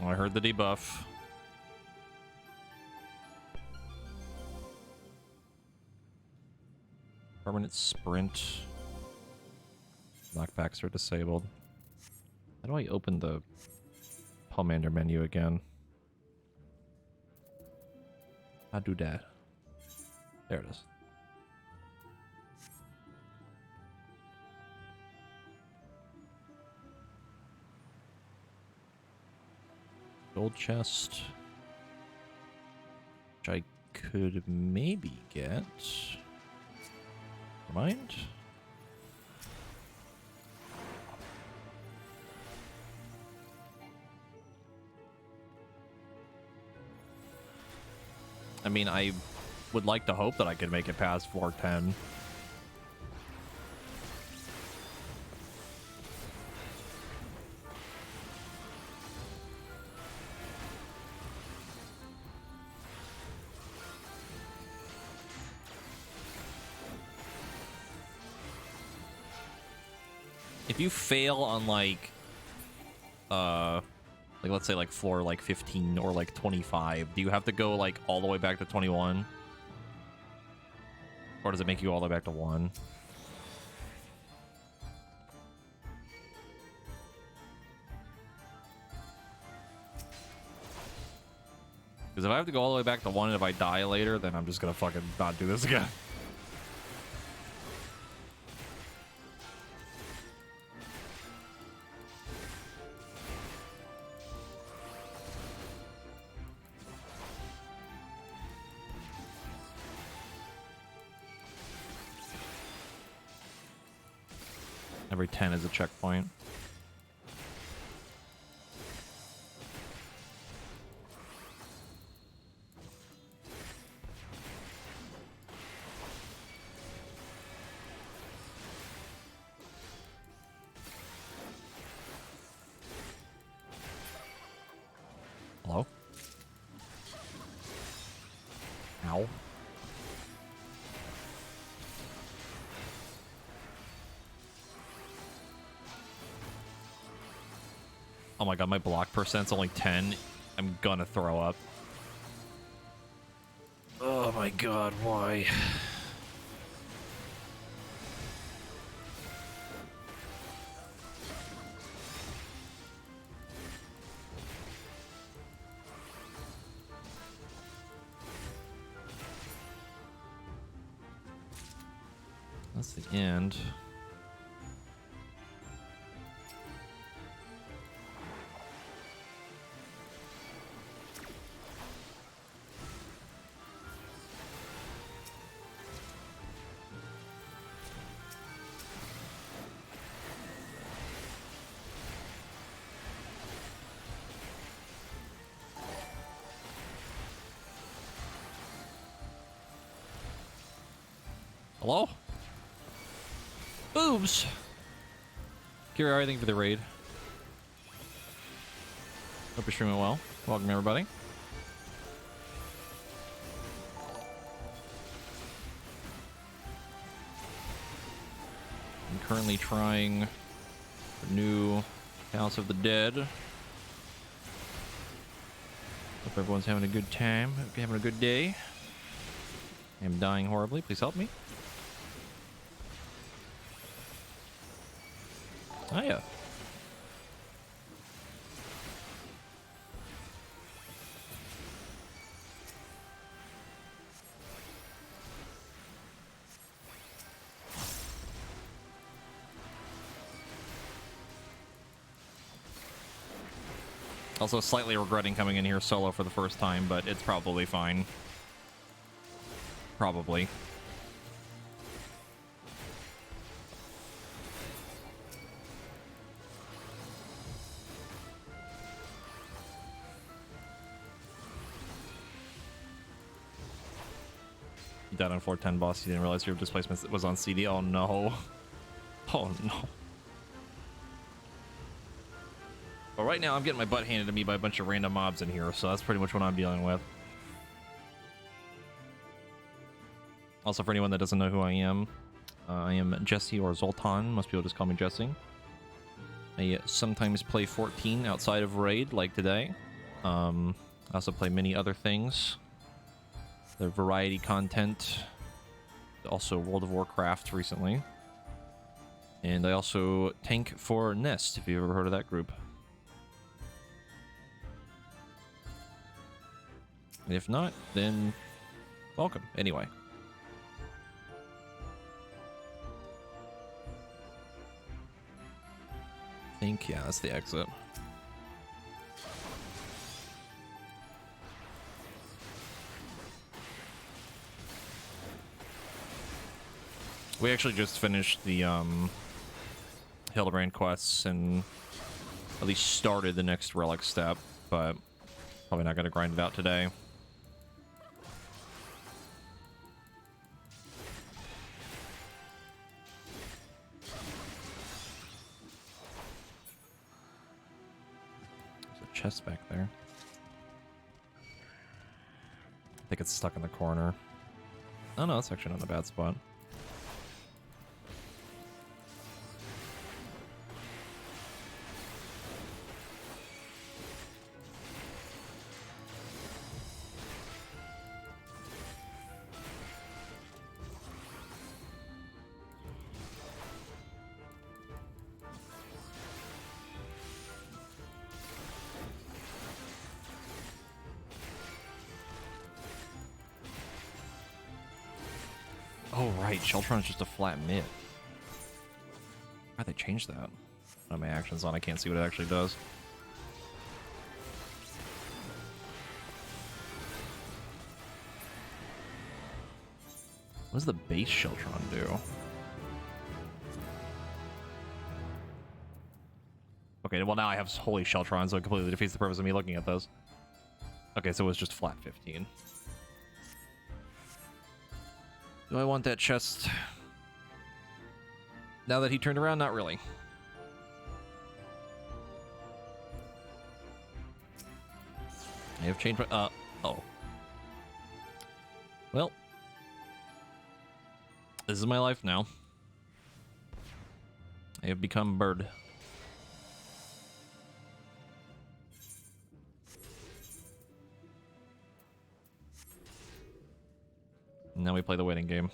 Oh, I heard the debuff. Permanent sprint. Knockbacks are disabled. How do I open the Pomander menu again? How do that? There it is. Gold chest. Which I could maybe get. Never mind. I mean, I would like to hope that I could make it past floor 10. If you fail on like let's say like floor like 15 or like 25, do you have to go like all the way back to 21? Or does it make you all the way back to 1? Because if I have to go all the way back to 1 and if I die later, then I'm just gonna fucking not do this again. Every 10 is a checkpoint. Hello? Ow. Oh my god, my block percent's only 10. I'm gonna throw up. Oh my god, why? That's the end. Hello? Boobs! Kira, how are you thinking for the raid? Hope you're streaming well. Welcome, everybody. I'm currently trying the new House of the Dead. Hope everyone's having a good time. Hope you're having a good day. I am dying horribly. Please help me. Oh, yeah. Also slightly regretting coming in here solo for the first time, but it's probably fine. Probably. You died on floor 10, boss. You didn't realize your displacement was on CD. Oh no. Oh no. But right now I'm getting my butt handed to me by a bunch of random mobs in here, so that's pretty much what I'm dealing with. Also, for anyone that doesn't know who I am Jesse or Zoltan. Most people just call me Jesse. I sometimes play 14 outside of raid, like today. I also play many other things. The variety content. Also World of Warcraft recently. And I also tank for Nest, if you've ever heard of that group. If not, then welcome. Anyway. I think, yeah, that's the exit. We actually just finished the Hildebrand quests and at least started the next relic step, but probably not going to grind it out today. There's a chest back there. I think it's stuck in the corner. Oh no, it's actually not a bad spot. Oh, right. Sheltron's just a flat mid. Why'd they change that? Oh, my action's on. I can't see what it actually does. What does the base Sheltron do? Okay, well now I have Holy Sheltron, so it completely defeats the purpose of me looking at those. Okay, so it was just flat 15. Do I want that chest? Now that he turned around, not really. I have changed my... oh. Well. This is my life now. I have become bird. Now we play the waiting game.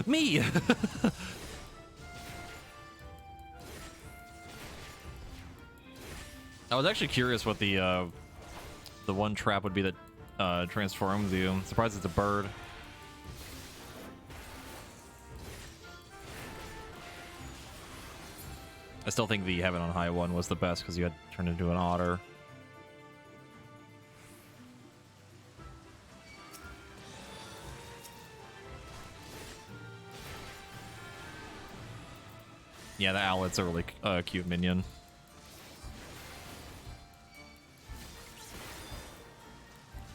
Me! I was actually curious what the one trap would be that transforms you. I'm surprised it's a bird. I still think the Heaven on High one was the best because you had turned into an otter. Yeah, the owlet's a really cute minion.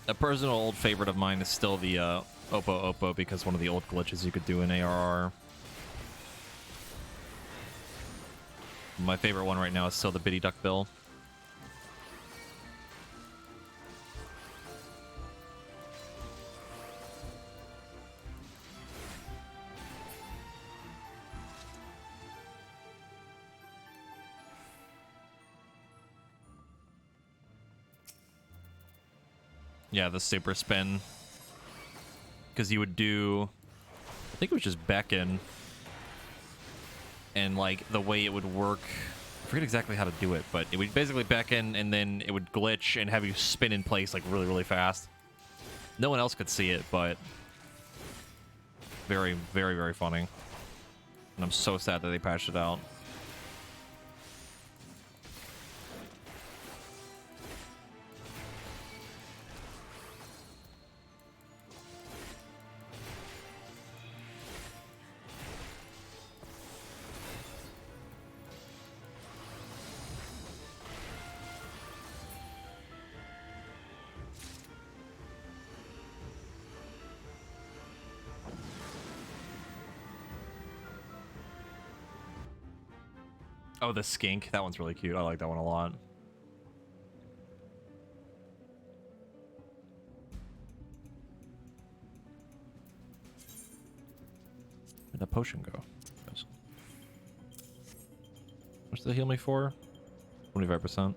A personal old favorite of mine is still the Oppo Oppo because one of the old glitches you could do in ARR. My favorite one right now is still the Bitty Duck Bill. Yeah, the super spin. Because you would do... I think it was just beckon. And, like, the way it would work... I forget exactly how to do it, but it would basically beckon, and then it would glitch and have you spin in place, like, really, really fast. No one else could see it, but... Very, very, very funny. And I'm so sad that they patched it out. Oh, the skink. That one's really cute. I like that one a lot. Where'd that potion go? Yes. What's the heal me for? 25%.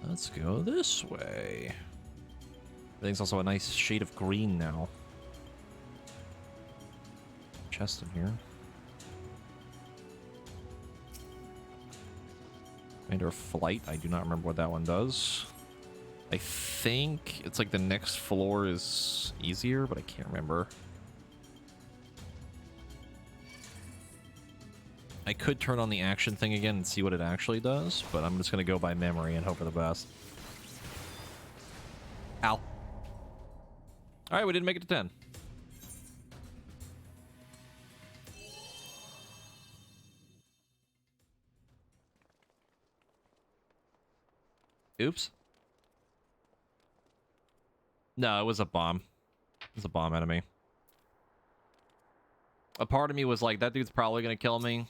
Let's go this way. I think it's also a nice shade of green now. Chest in here. Commander of Flight. I do not remember what that one does. I think it's like the next floor is easier, but I can't remember. I could turn on the action thing again and see what it actually does, but I'm just going to go by memory and hope for the best. Ow. Alright, we didn't make it to 10. Oops. No, it was a bomb. It was a bomb enemy. A part of me was like, that dude's probably going to kill me,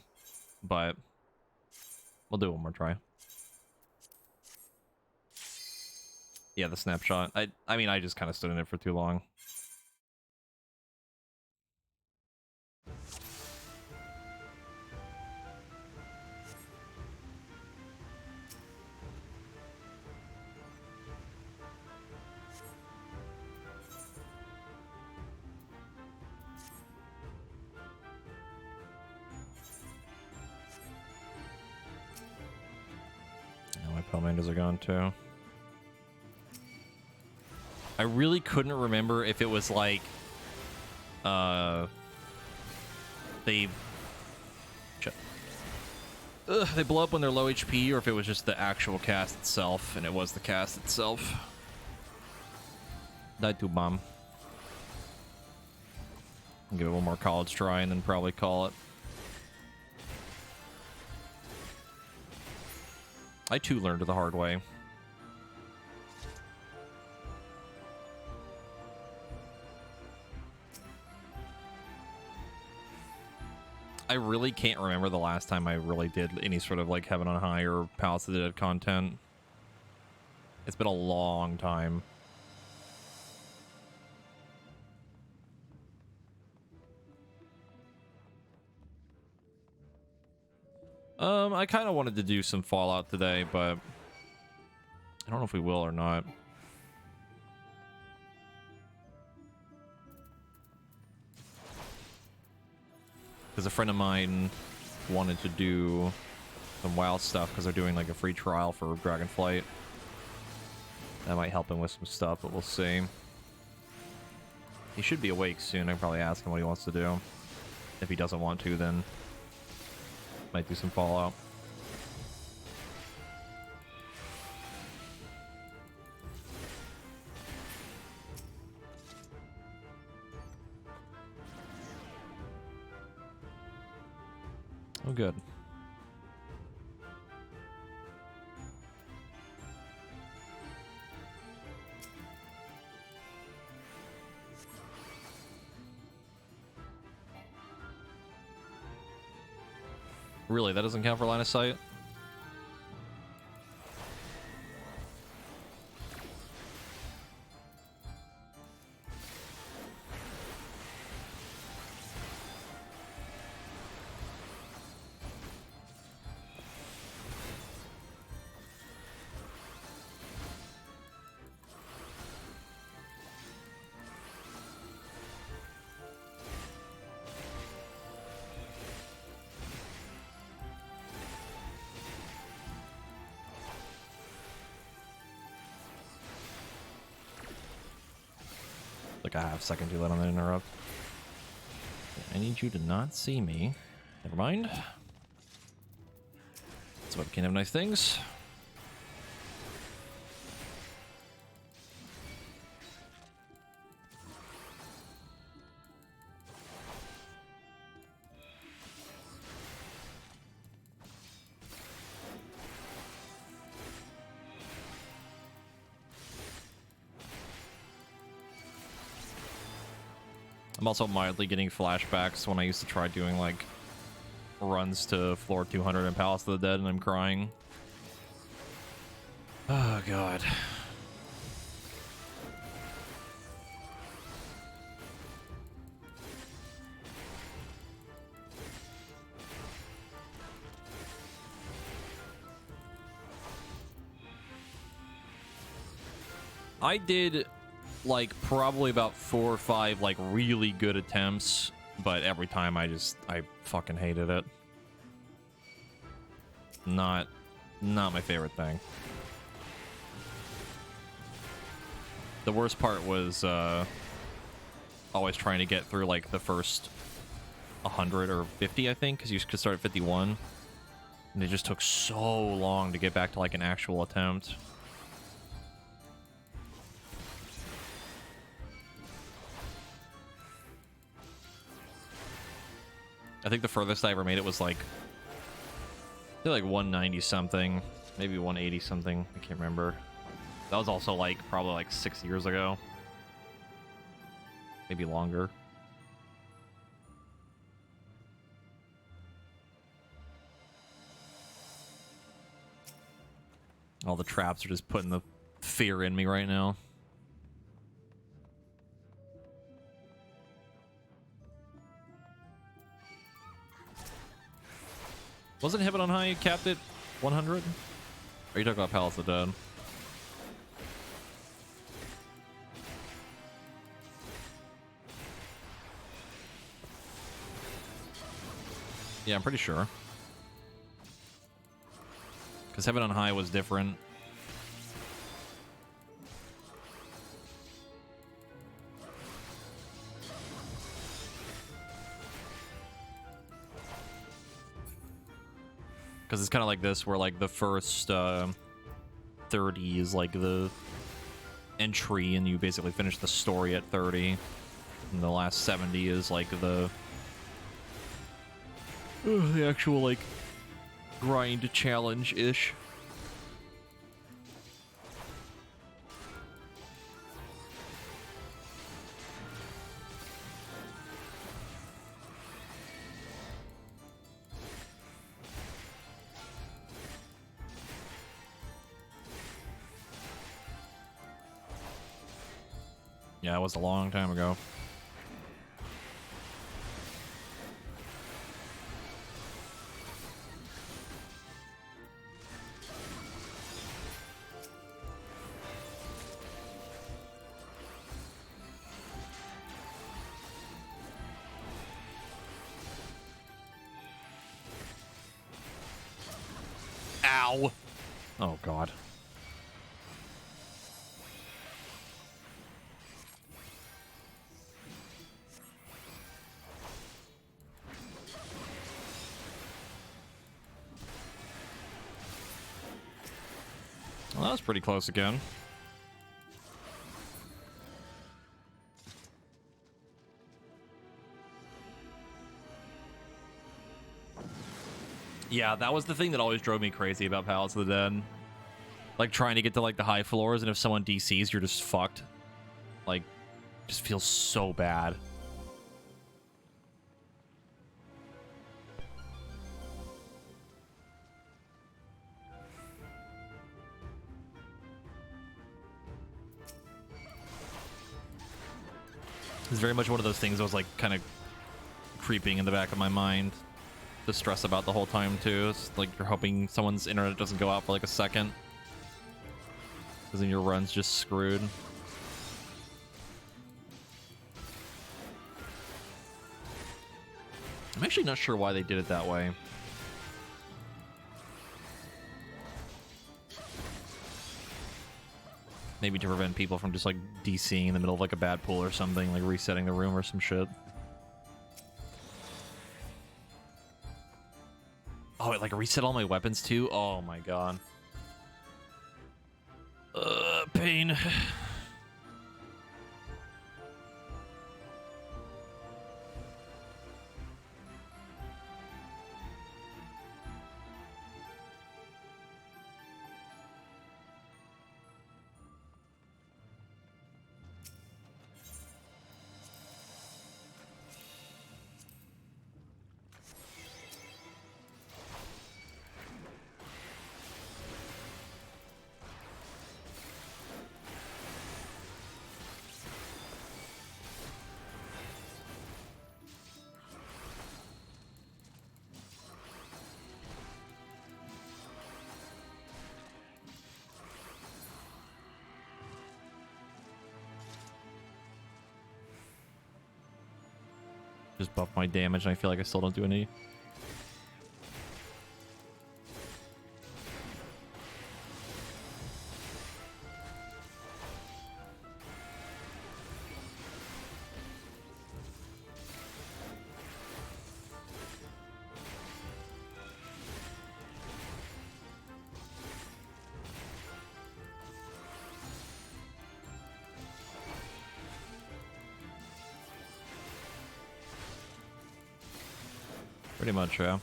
but we'll do one more try. Yeah, the snapshot. I mean, I just kind of stood in it for too long. Now my Pelmanders are gone too. I really couldn't remember if it was like they blow up when they're low HP, or if it was just the actual cast itself, and it was the cast itself. Died to bomb. I'll give it one more college try and then probably call it. I too learned the hard way. I really can't remember the last time I really did any sort of like Heaven on High or Palace of the Dead content. It's been a long time. I kind of wanted to do some Fallout today, but I don't know if we will or not. Because a friend of mine wanted to do some WoW stuff because they're doing like a free trial for Dragonflight. That might help him with some stuff, but we'll see. He should be awake soon. I can probably ask him what he wants to do. If he doesn't want to, then might do some Fallout. Oh, good. Really, that doesn't count for line of sight? Like a half second too late on the interrupt. I need you to not see me. Never mind. That's why we can't have nice things. I'm also mildly getting flashbacks when I used to try doing like runs to floor 200 in Palace of the Dead, and I'm crying. Oh god. I did like probably about 4 or 5 like really good attempts, but every time I fucking hated it. Not my favorite thing. The worst part was always trying to get through like the first 100 or 50, I think, because you could start at 51, and it just took so long to get back to like an actual attempt. I think the furthest I ever made it was like, I feel like 190 something, maybe 180 something. I can't remember. That was also like probably like 6 years ago, maybe longer. All the traps are just putting the fear in me right now. Wasn't Heaven on High capped at 100? Or are you talking about Palace of the Dead? Yeah, I'm pretty sure. Because Heaven on High was different. Because it's kind of like this, where like the first 30 is like the entry, and you basically finish the story at 30. And the last 70 is like the actual like grind challenge-ish. Yeah, it was a long time ago. Ow! Oh, God. Well, that was pretty close again. Yeah, that was the thing that always drove me crazy about Palace of the Dead. Like, trying to get to, like, the high floors, and if someone DCs, you're just fucked. Like, just feels so bad. It's very much one of those things that was, like, kind of creeping in the back of my mind to stress about the whole time, too. It's like you're hoping someone's internet doesn't go out for, like, a second. Because then your run's just screwed. I'm actually not sure why they did it that way. Maybe to prevent people from just, like, DCing in the middle of, like, a bad pool or something, like resetting the room or some shit. Oh, it, like, reset all my weapons, too? Oh, my God. Pain. Just buff my damage, and I feel like I still don't do any. Pretty much, yeah.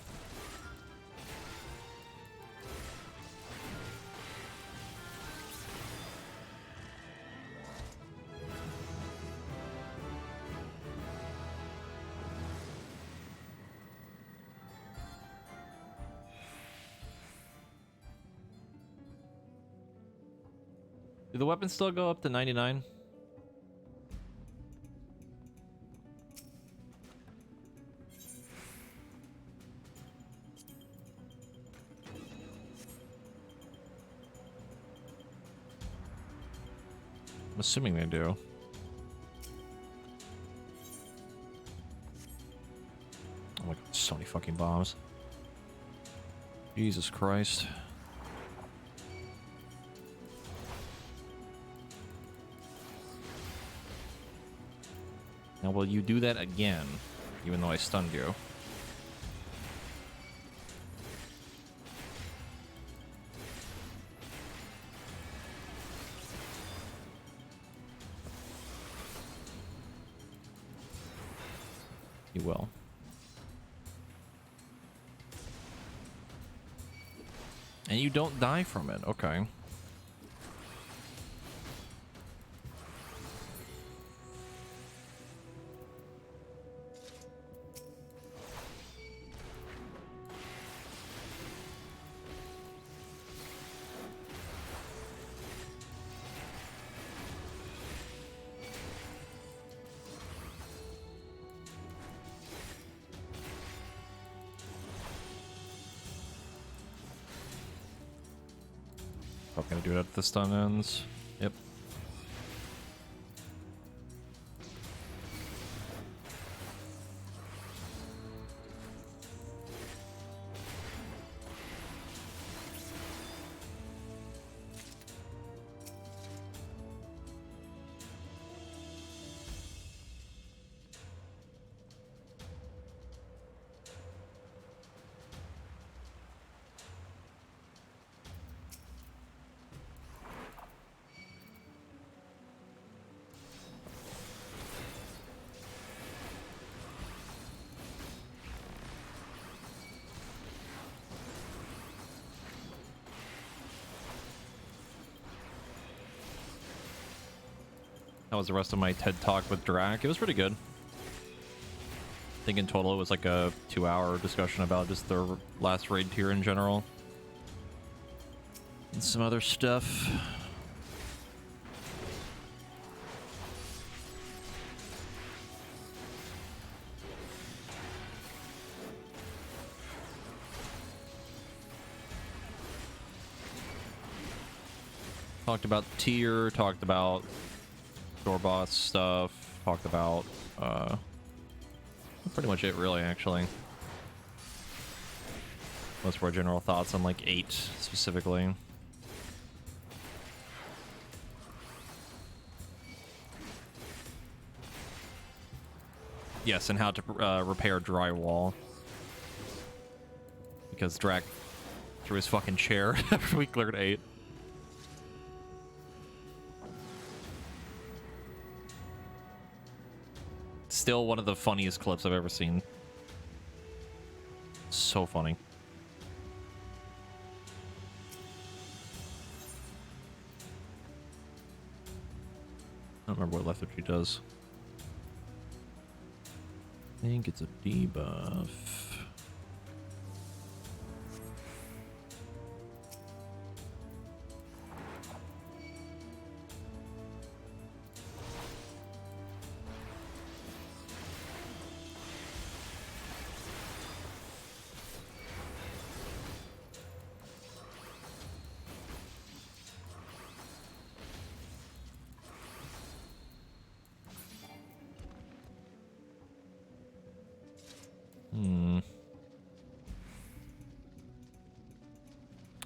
Do the weapons still go up to 99? I'm assuming they do. Oh my God, so many fucking bombs. Jesus Christ. Now, will you do that again, even though I stunned you? You will. And you don't die from it. Okay. Gotta do it after the stun ends. Yep. That was the rest of my TED Talk with Drac. It was pretty good. I think in total it was like a 2-hour discussion about just the last raid tier in general. And some other stuff. Talked about tier, talked about door boss stuff, talked about pretty much it really, actually. Most of our general thoughts on like 8 specifically. Yes, and how to repair drywall. Because Drac threw his fucking chair after we cleared 8. Still one of the funniest clips I've ever seen. So funny. I don't remember what lethargy does. I think it's a debuff.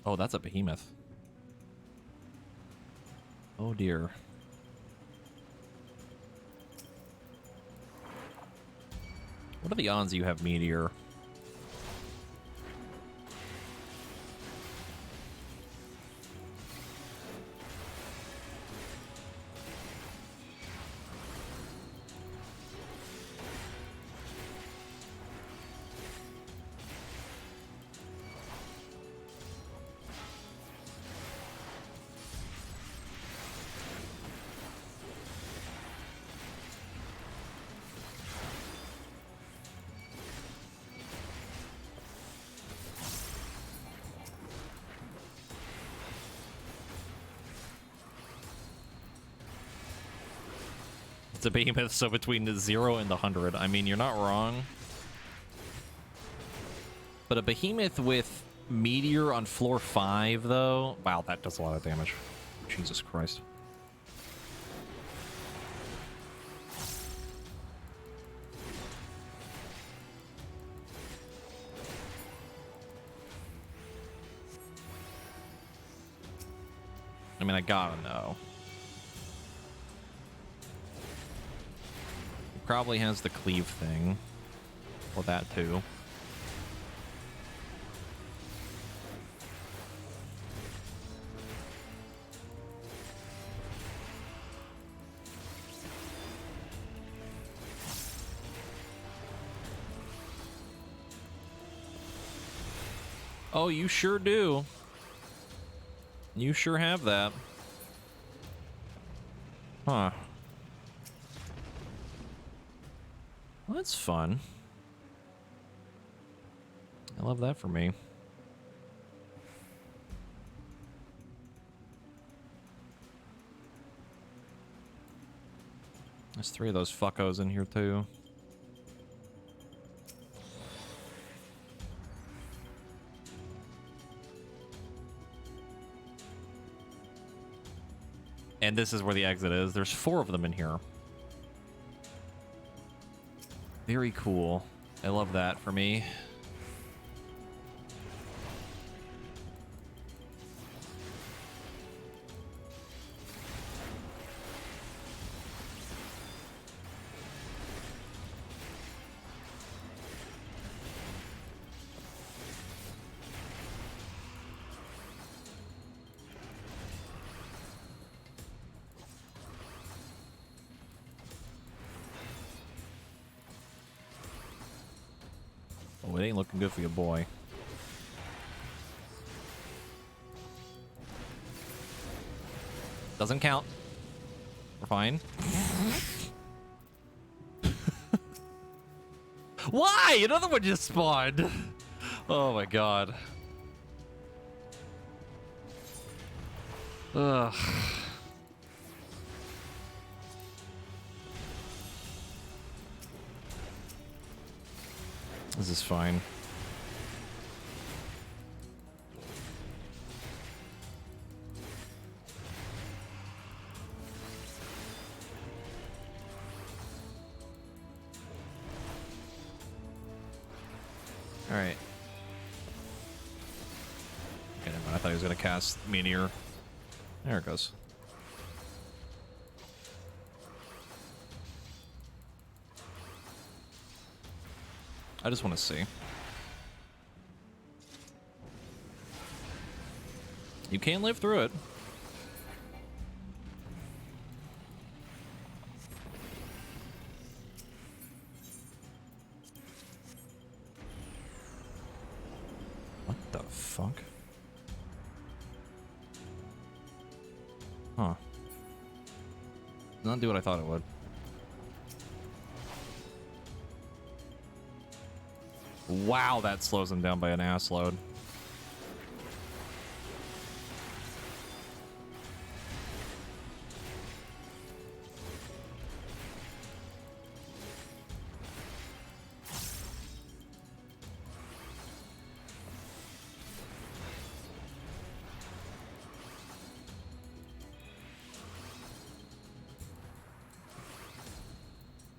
Oh, that's a behemoth. Oh dear. What are the odds you have meteor? It's a behemoth, so between the 0 and the 100. I mean, you're not wrong. But a behemoth with meteor on floor 5, though? Wow, that does a lot of damage. Jesus Christ. I mean, I gotta know. Probably has the cleave thing. Well, that too. Oh, you sure do. You sure have that. Huh. Well, that's fun. I love that for me. There's 3 of those fuckos in here too. And this is where the exit is. There's 4 of them in here. Very cool. I love that for me. Oh, it ain't looking good for your boy. Doesn't count. We're fine. Why? Another one just spawned. Oh my god. Ugh. This is fine. All right. Okay, never mind. I thought he was gonna cast Meteor. There it goes. I just want to see. You can live through it. What the fuck? Huh. Not do what I thought it would. Wow, that slows him down by an ass load.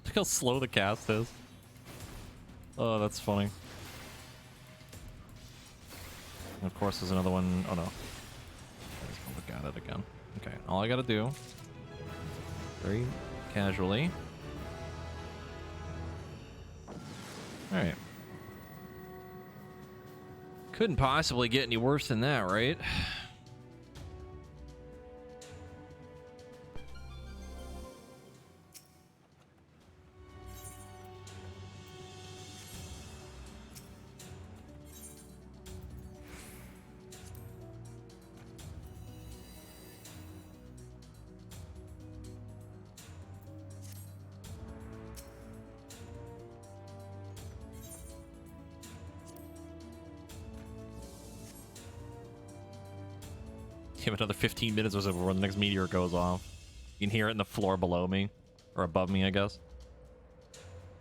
Look how slow the cast is. Oh, that's funny. And of course, there's another one. Oh no. I just gonna look at it again. Okay, all I gotta do, very casually. Alright. Couldn't possibly get any worse than that, right? Give it another 15 minutes or so before the next meteor goes off. You can hear it in the floor below me. Or above me, I guess.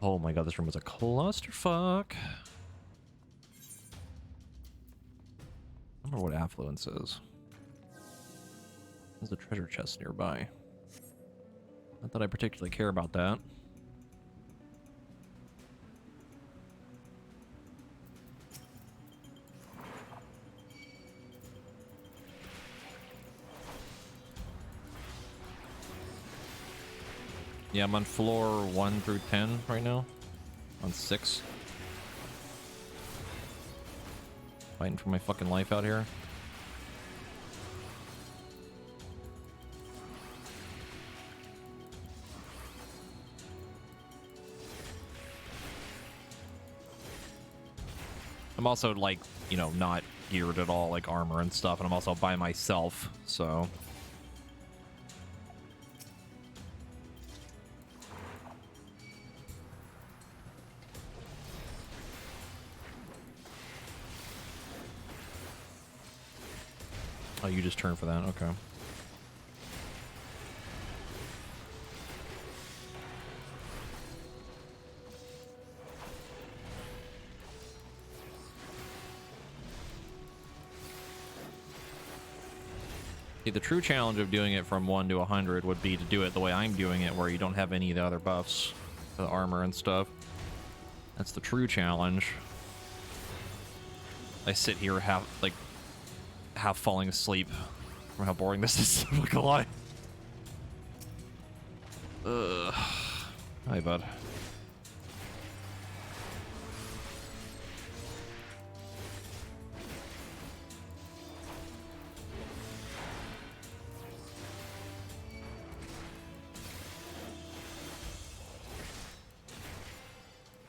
Oh my god, this room is a clusterfuck. I wonder what affluence is. There's a treasure chest nearby. Not that I particularly care about that. Yeah, I'm on floor 1 through 10 right now. On 6. Fighting for my fucking life out here. I'm also, like, you know, not geared at all, like armor and stuff, and I'm also by myself, so... Oh, you just turned for that, okay. See, the true challenge of doing it from 1 to 100 would be to do it the way I'm doing it, where you don't have any of the other buffs, the armor and stuff. That's the true challenge. I sit here half falling asleep from how boring this is. I'm not gonna lie. Ugh. Hi, bud.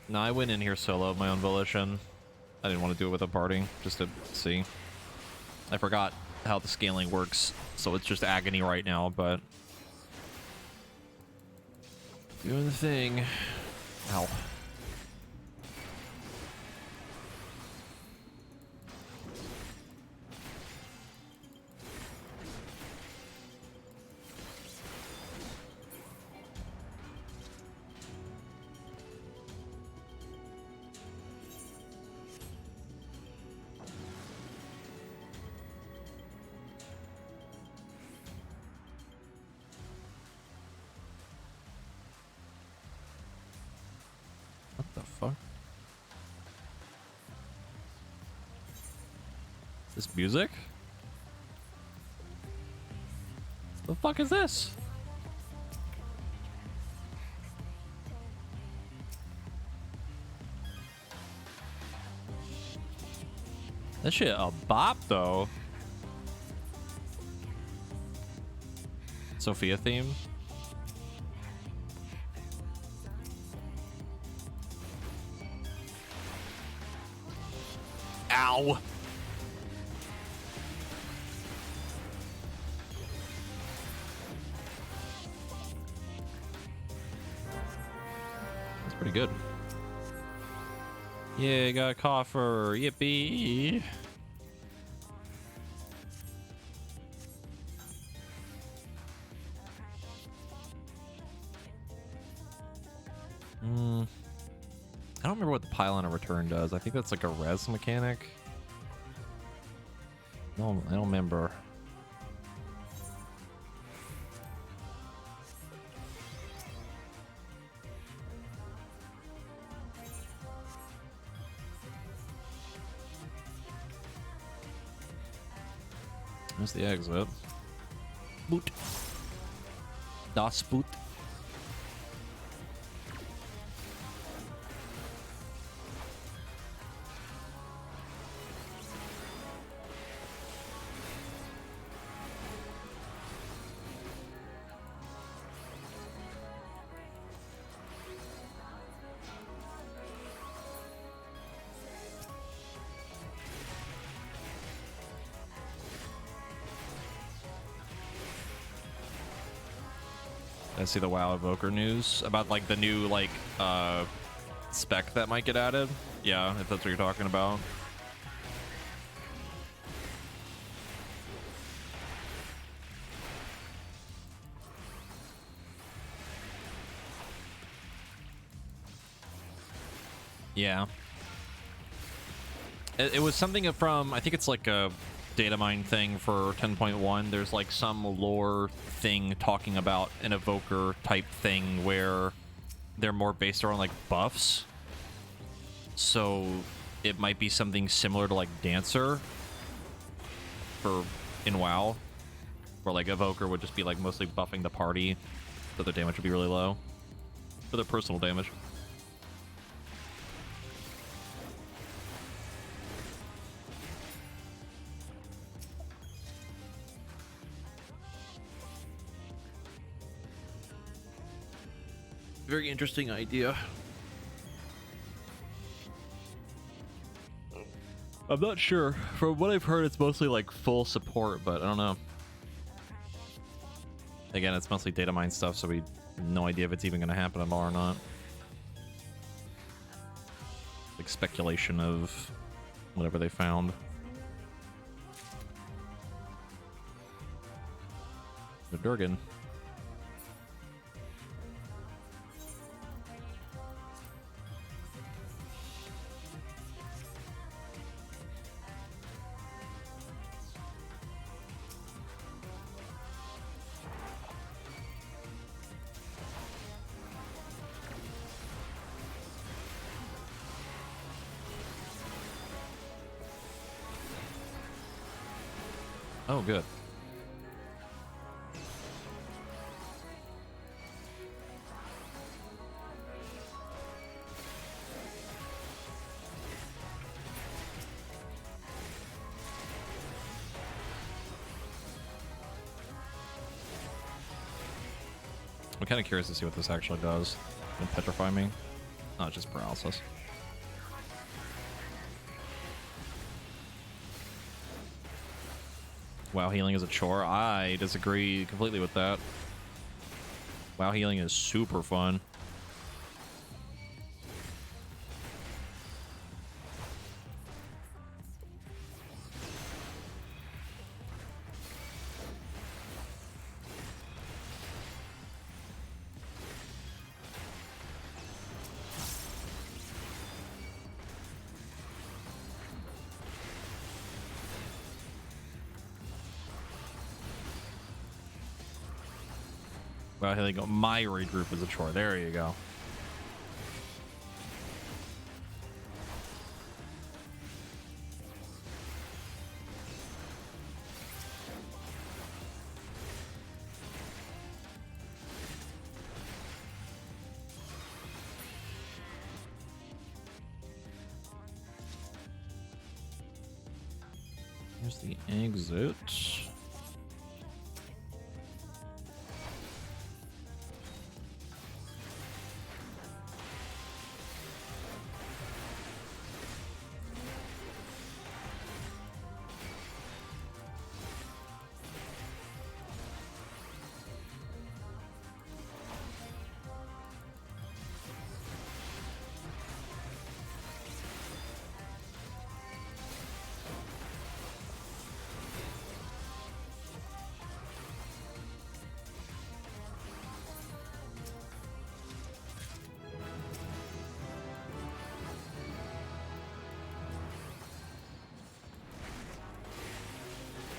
No, I went in here solo of my own volition. I didn't want to do it with a party, just to see. I forgot how the scaling works, so it's just agony right now, but... doing the thing. Ow. What the fuck? This music? The fuck is this? That shit a bop though. Sophia theme. Ow. That's pretty good. Yeah, got a coffer. Yippee. I don't remember what the pylon of return does. I think that's like a res mechanic. No, I don't remember. There's the exit. Boot. Das Boot. I see the WoW Evoker news about like the new like spec that might get added. Yeah, if that's what you're talking about. Yeah. It was something from, I think it's like a data mine thing for 10.1. There's like some lore thing talking about an evoker type thing where they're more based around like buffs. So it might be something similar to like Dancer for in WoW, where like evoker would just be like mostly buffing the party, so their damage would be really low for their personal damage. Very interesting idea. I'm not sure. From what I've heard, it's mostly like full support, but I don't know. Again, it's mostly data mine stuff, so we have no idea if it's even going to happen at all or not. Like speculation of whatever they found. The Durgan. Oh, good. I'm kind of curious to see what this actually does. It'll petrify me. Not just paralysis. WoW healing is a chore. I disagree completely with that. WoW healing is super fun. WoW healing, my regroup is a chore. There you go. Here's the exit.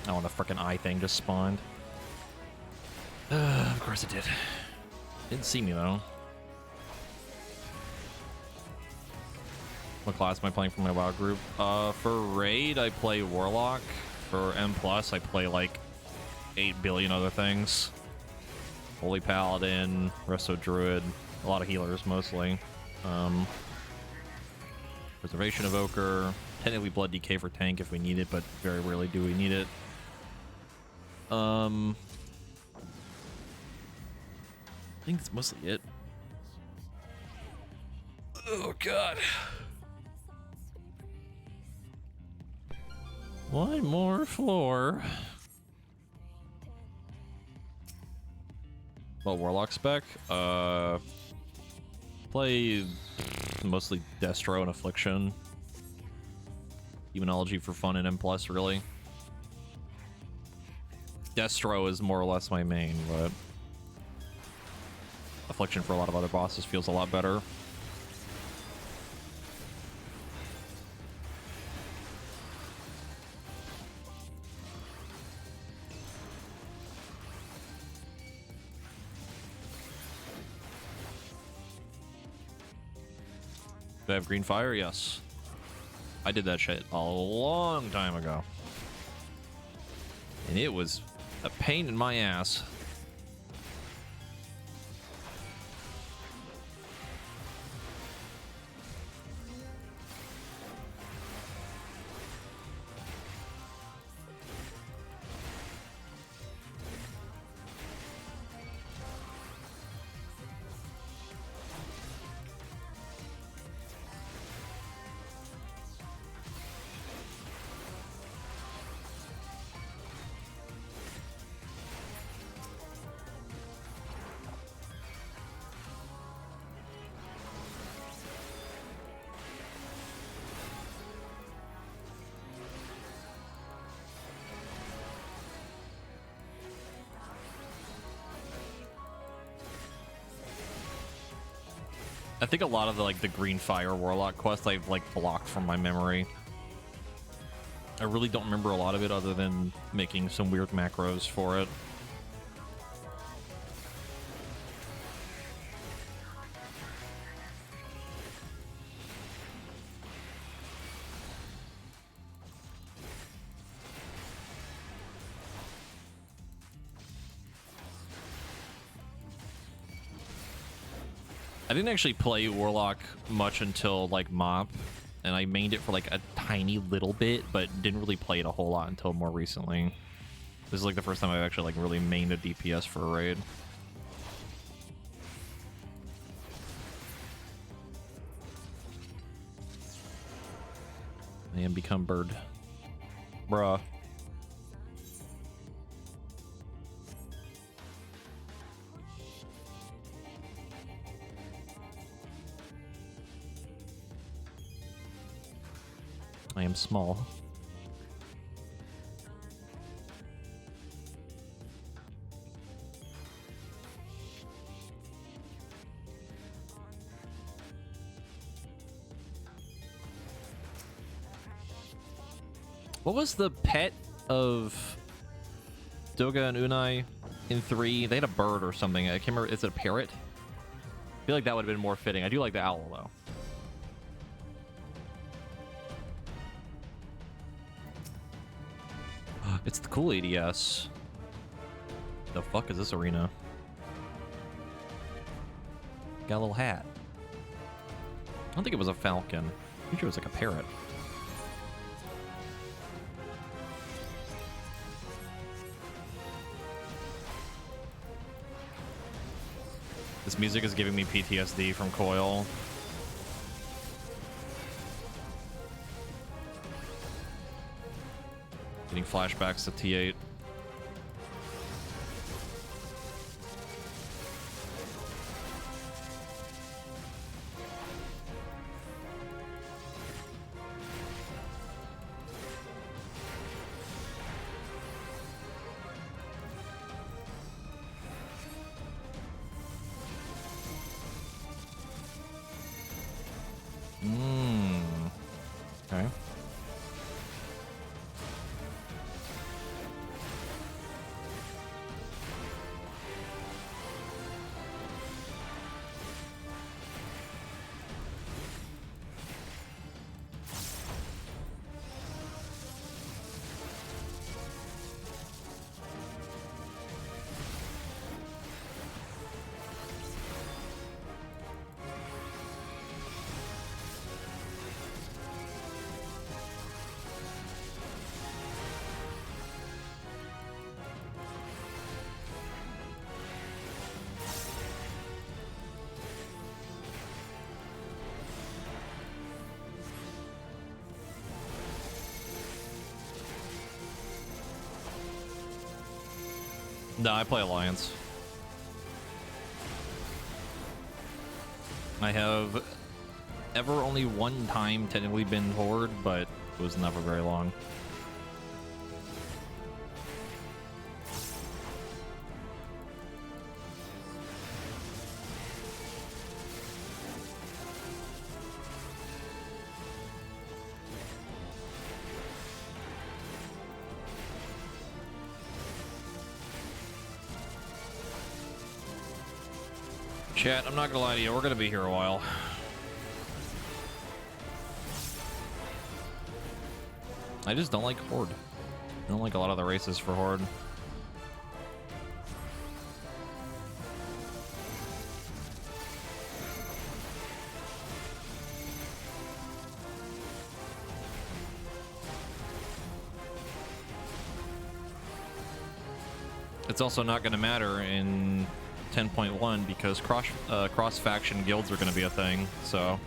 Oh, the frickin' eye thing just spawned. Of course it did. Didn't see me, though. What class am I playing for my WoW group? For Raid, I play Warlock. For M+, I play, like, 8 billion other things. Holy Paladin, Resto Druid, a lot of healers, mostly. Preservation Evoker. Technically Blood DK for tank if we need it, but very rarely do we need it. I think that's mostly it. Oh god. One more floor. Well, Warlock spec. Play mostly Destro and Affliction. Demonology for fun and M+, really. Destro is more or less my main, but Affliction for a lot of other bosses feels a lot better. Do I have green fire? Yes. I did that shit a long time ago. And it was a pain in my ass. I think a lot of the green fire warlock quest I've blocked from my memory. I really don't remember a lot of it other than making some weird macros for it. I didn't actually play Warlock much until like Mop, and I mained it for like a tiny little bit, but didn't really play it a whole lot until more recently. This is like the first time I've actually like really mained a DPS for a raid. And become bird. Bruh. I am small. What was the pet of Doga and Unai in 3? They had a bird or something. I can't remember. Is it a parrot? I feel like that would have been more fitting. I do like the owl, though. It's the cool ADS. The fuck is this arena? Got a little hat. I don't think it was a falcon. I'm pretty sure it was like a parrot. This music is giving me PTSD from Coil. Getting flashbacks to T8. Okay. No, I play Alliance. I have ever only one time technically been Horde, but it was never very long. Chat, I'm not gonna lie to you, we're gonna be here a while. I just don't like Horde. I don't like a lot of the races for Horde. It's also not gonna matter in 10.1 because cross faction guilds are going to be a thing, so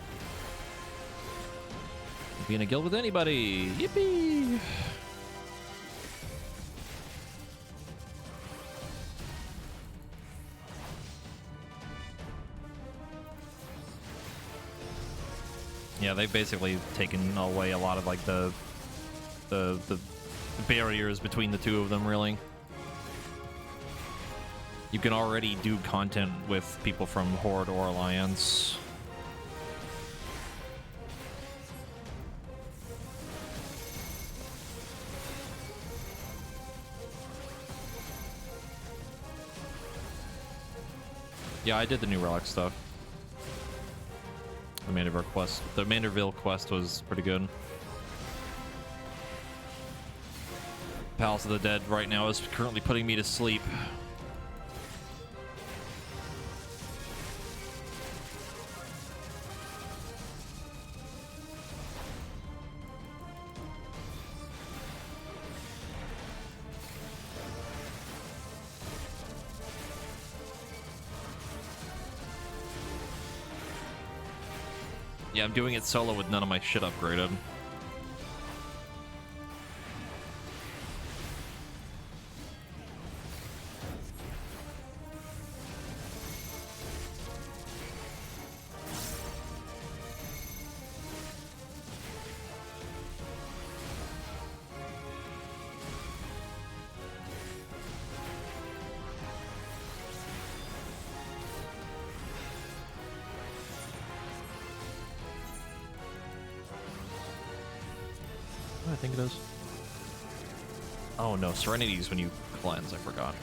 be in a guild with anybody. Yippee! Yeah, they've basically taken away a lot of like the barriers between the two of them, really. You can already do content with people from Horde or Alliance. Yeah, I did the new relic stuff. The Manderville quest was pretty good. Palace of the Dead right now is currently putting me to sleep. Yeah, I'm doing it solo with none of my shit upgraded. I think it is. Oh no, Serenity's when you cleanse, I forgot.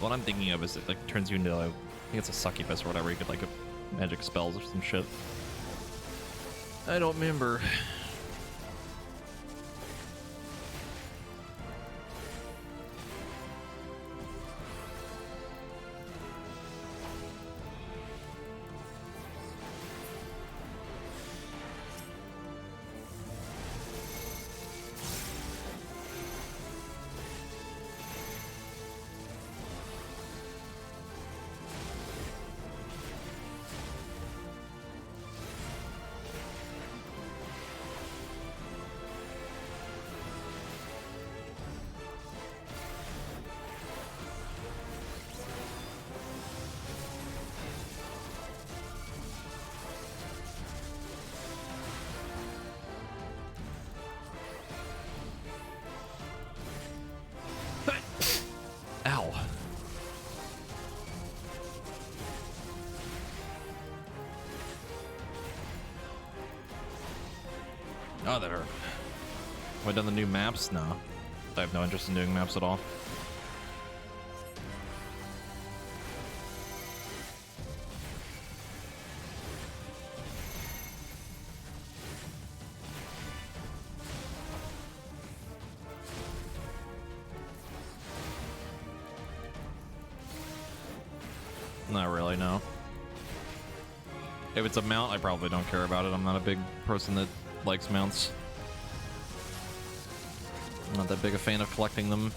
What I'm thinking of is it like turns you into, I think it's a succubus or whatever, you could like a magic spells or some shit. I don't remember. Ow. Oh, that hurt. Have I done the new maps? No. I have no interest in doing maps at all. Not really, no. If it's a mount, I probably don't care about it. I'm not a big person that likes mounts. I'm not that big a fan of collecting them.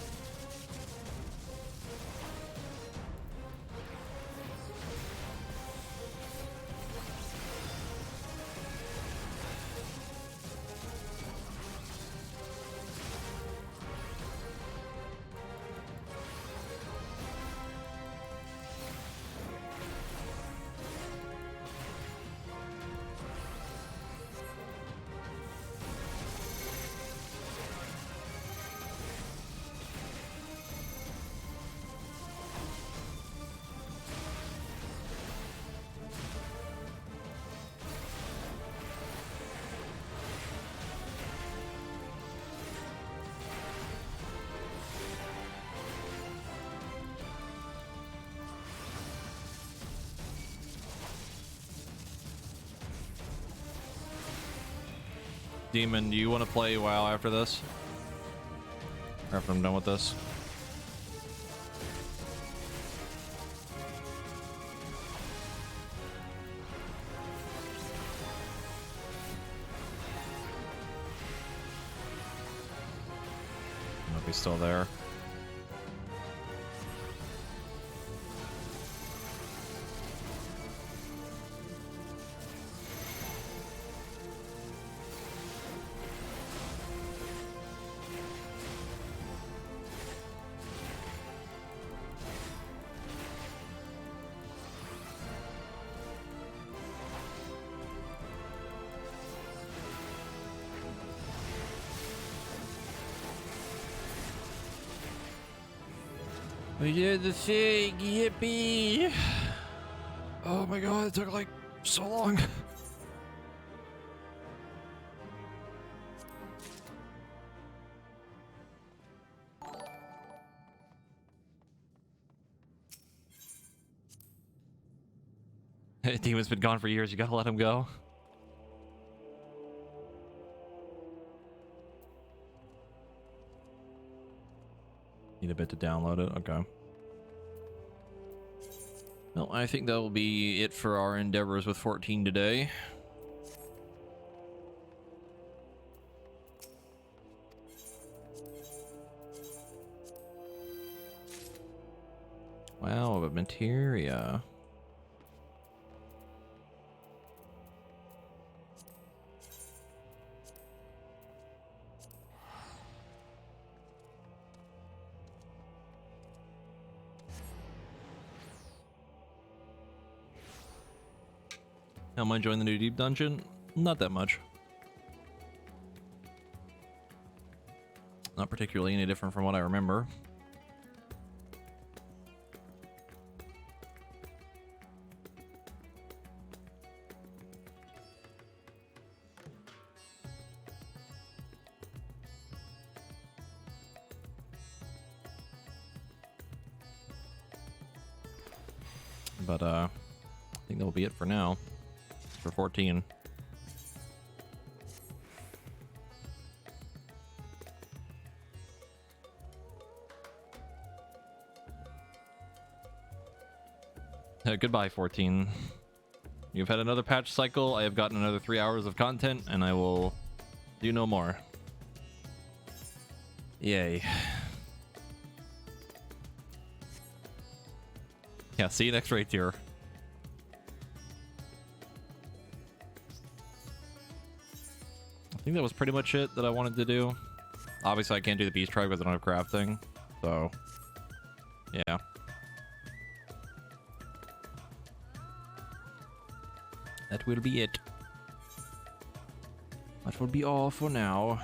Demon, do you want to play WoW after this? Or after I'm done with this? I don't know if he's still there. We did the thing, yippee! Oh my god, it took like so long. Demon's been gone for years, you gotta let him go. Need a bit to download it, okay. Well, I think that will be it for our endeavors with 14 today. Wow, but materia. How am I enjoying the new deep dungeon? Not that much. Not particularly any different from what I remember. But I think that'll be it for now. For 14. Goodbye, 14. You've had another patch cycle. I have gotten another 3 hours of content, and I will do no more. Yay. Yeah, see you next raid tier. I think that was pretty much it that I wanted to do. Obviously, I can't do the beast tribe because I don't have crafting. So, yeah. That will be it. That will be all for now.